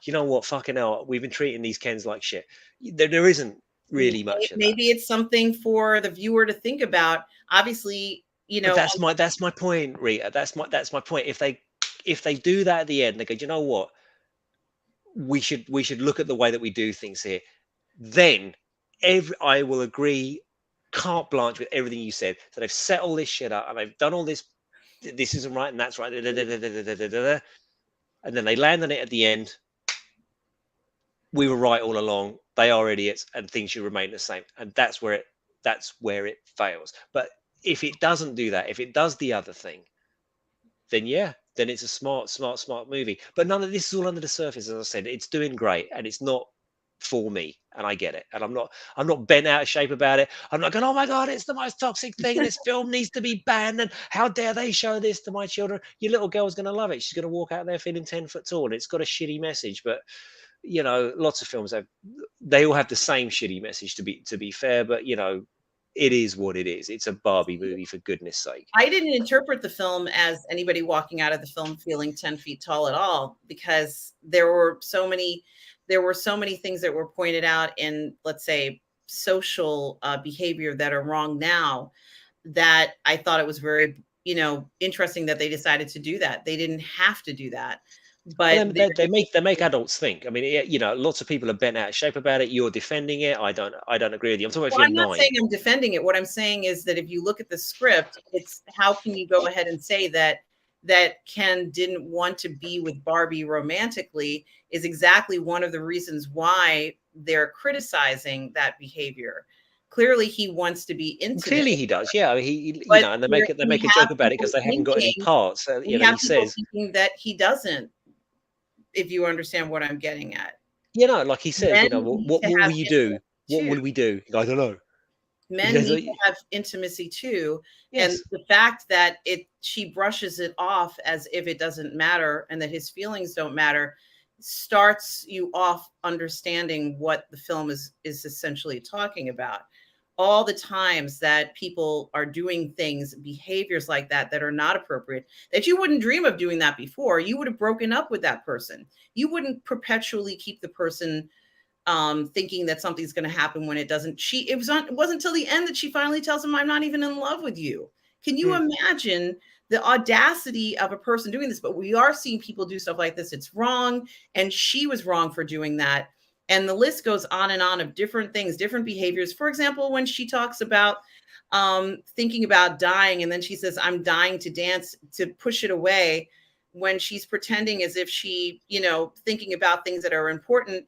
you know what, fucking hell, we've been treating these Kens like shit. There isn't really much of that. maybe it's something for the viewer to think about. Obviously, But that's my point, Rita. That's my point. If they do that at the end, they go, you know what, we should look at the way that we do things here. Then I will agree carte blanche with everything you said. So they've set all this shit up and they've done all this. This isn't right and that's right. And then they land on it at the end. we were right all along. They are idiots, and things should remain the same. And that's where it fails. But if it doesn't do that, if it does the other thing, then yeah, then it's a smart movie. But none of this is all under the surface. As I said, it's doing great, and it's not for me, and I get it. And I'm not bent out of shape about it. I'm not going, oh my god, it's the most toxic thing, and this film needs to be banned. And how dare they show this to my children? Your little girl's going to love it. She's going to walk out there feeling 10 foot tall, and it's got a shitty message. But you know, lots of films they all have the same shitty message, to be fair. But you know, it is what it is. It's a Barbie movie, for goodness sake. I didn't interpret the film as anybody walking out of the film feeling 10 feet tall at all, because there were so many things that were pointed out in, let's say, social behavior that are wrong now, that I thought it was very, interesting that they decided to do that. They didn't have to do that. But they make adults think. I mean, you know, lots of people are bent out of shape about it. You're defending it. I don't agree with you. I'm talking about well, if I'm you're not 9. saying I'm defending it. What I'm saying is that if you look at the script, it's how can you go ahead and say that Ken didn't want to be with Barbie romantically is exactly one of the reasons why they're criticizing that behavior. Clearly, he wants to be intimate. Clearly, he does. Yeah, I mean, he but you know, and they make a joke about it because they haven't got any parts. You know, he says, thinking that he doesn't. If you understand what I'm getting at, you know, like he says, men you know, what will you do? What will we do? I don't know. Men need to have intimacy too. Yes. And the fact that she brushes it off as if it doesn't matter and that his feelings don't matter starts you off understanding what the film is essentially talking about. All the times that people are doing things, behaviors like that are not appropriate, that you wouldn't dream of doing that before, you would have broken up with that person. You wouldn't perpetually keep the person thinking that something's going to happen when it doesn't. It wasn't until the end that she finally tells him, I'm not even in love with you. Can you imagine the audacity of a person doing this? But we are seeing people do stuff like this. It's wrong. And she was wrong for doing that. And the list goes on and on of different things, different behaviors. For example, when she talks about thinking about dying, and then she says, I'm dying to dance, to push it away, when she's pretending as if she, thinking about things that are important.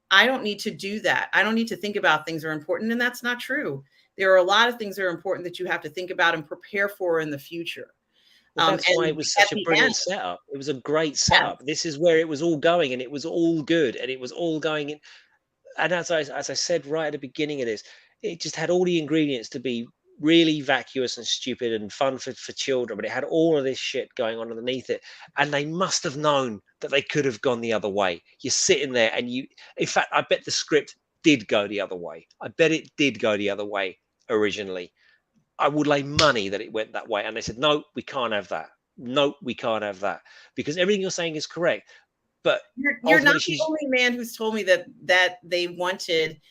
I don't need to do that. I don't need to think about things that are important. And that's not true. There are a lot of things that are important that you have to think about and prepare for in the future. Well, that's why it was such a brilliant setup. It was a great setup. Yes. This is where it was all going, and it was all good, and it was all going in. And as I said right at the beginning of this, it just had all the ingredients to be really vacuous and stupid and fun for children, but it had all of this shit going on underneath it. And they must have known that they could have gone the other way. You're sitting there and in fact, I bet the script did go the other way. I bet it did go the other way originally. I would lay money that it went that way. And they said, no, we can't have that. No, we can't have that. Because everything you're saying is correct. But you're not the only man who's told me that they wanted,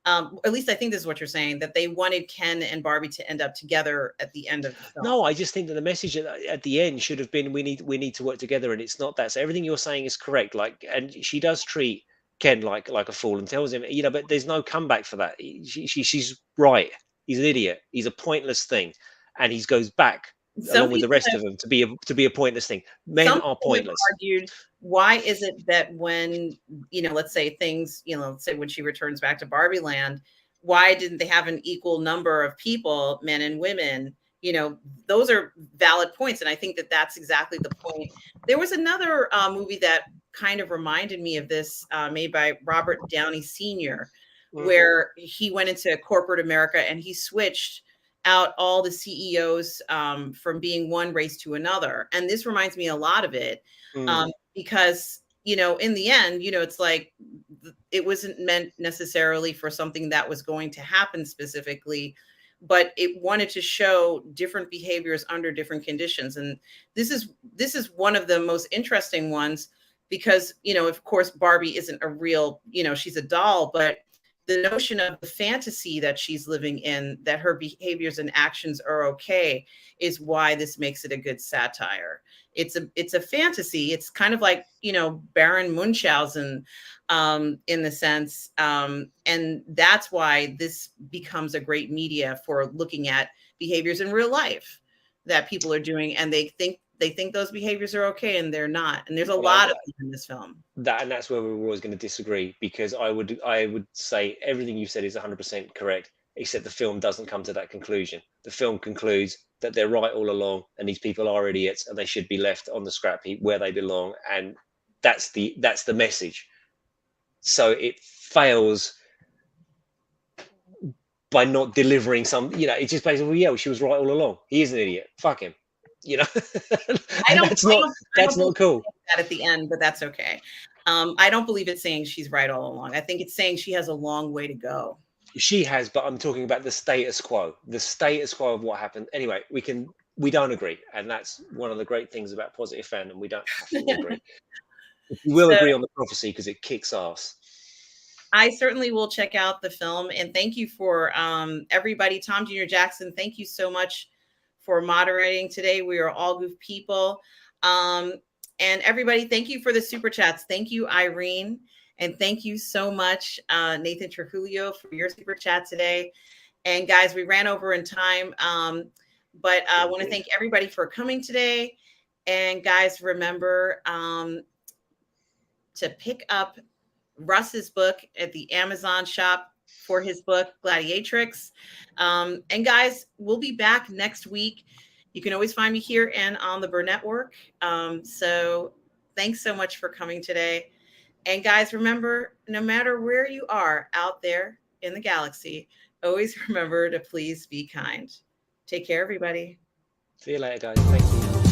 at least I think this is what you're saying, that they wanted Ken and Barbie to end up together at the end of the film. No, I just think that the message at the end should have been, we need to work together, and it's not that. So everything you're saying is correct. Like, and she does treat Ken like a fool and tells him, but there's no comeback for that. She's right. He's an idiot. He's a pointless thing, and he goes back along with the rest of them to be a pointless thing. Men are pointless. Argued, why is it that when, let's say things, let's say when she returns back to Barbie Land, why didn't they have an equal number of people, men and women? Those are valid points. And I think that that's exactly the point. There was another movie that kind of reminded me of this, made by Robert Downey Sr., where he went into corporate America and he switched out all the CEOs from being one race to another. And this reminds me a lot of it because, in the end, it's like it wasn't meant necessarily for something that was going to happen specifically, but it wanted to show different behaviors under different conditions. And this is one of the most interesting ones because, of course, Barbie isn't a real, she's a doll, but the notion of the fantasy that she's living in, that her behaviors and actions are okay, is why this makes it a good satire. It's a fantasy. It's kind of like, Baron Munchausen in the sense. And that's why this becomes a great media for looking at behaviors in real life that people are doing. And they think Yeah. They think those behaviors are okay, and they're not. And there's a lot of them in this film. And that's where we're always going to disagree, because I would say everything you said is 100% correct, except the film doesn't come to that conclusion. The film concludes that they're right all along, and these people are idiots, and they should be left on the scrap heap where they belong, and that's the message. So it fails by not delivering some, it's just basically, well, yeah, she was right all along. He is an idiot. Fuck him. I don't, that's not cool. That at the end, but that's okay. I don't believe it's saying she's right all along. I think it's saying she has a long way to go. She has, but I'm talking about the status quo of what happened. Anyway, we don't agree, and that's one of the great things about positive fandom. We don't have to agree. We will agree on the prophecy because it kicks ass. I certainly will check out the film, and thank you for everybody. Tom Jr. Jackson, thank you so much for moderating today. We are all goof people. And everybody, thank you for the super chats. Thank you, Irene. And thank you so much, Nathan Trujillo, for your super chat today. And guys, we ran over in time, but I want to thank everybody for coming today. And guys, remember to pick up Russ's book at the Amazon shop for his book, Gladiatrix. And guys, we'll be back next week. You can always find me here and on the Burnettwork. So thanks so much for coming today. And guys, remember, no matter where you are out there in the galaxy, always remember to please be kind. Take care, everybody. See you later, guys. Thank you.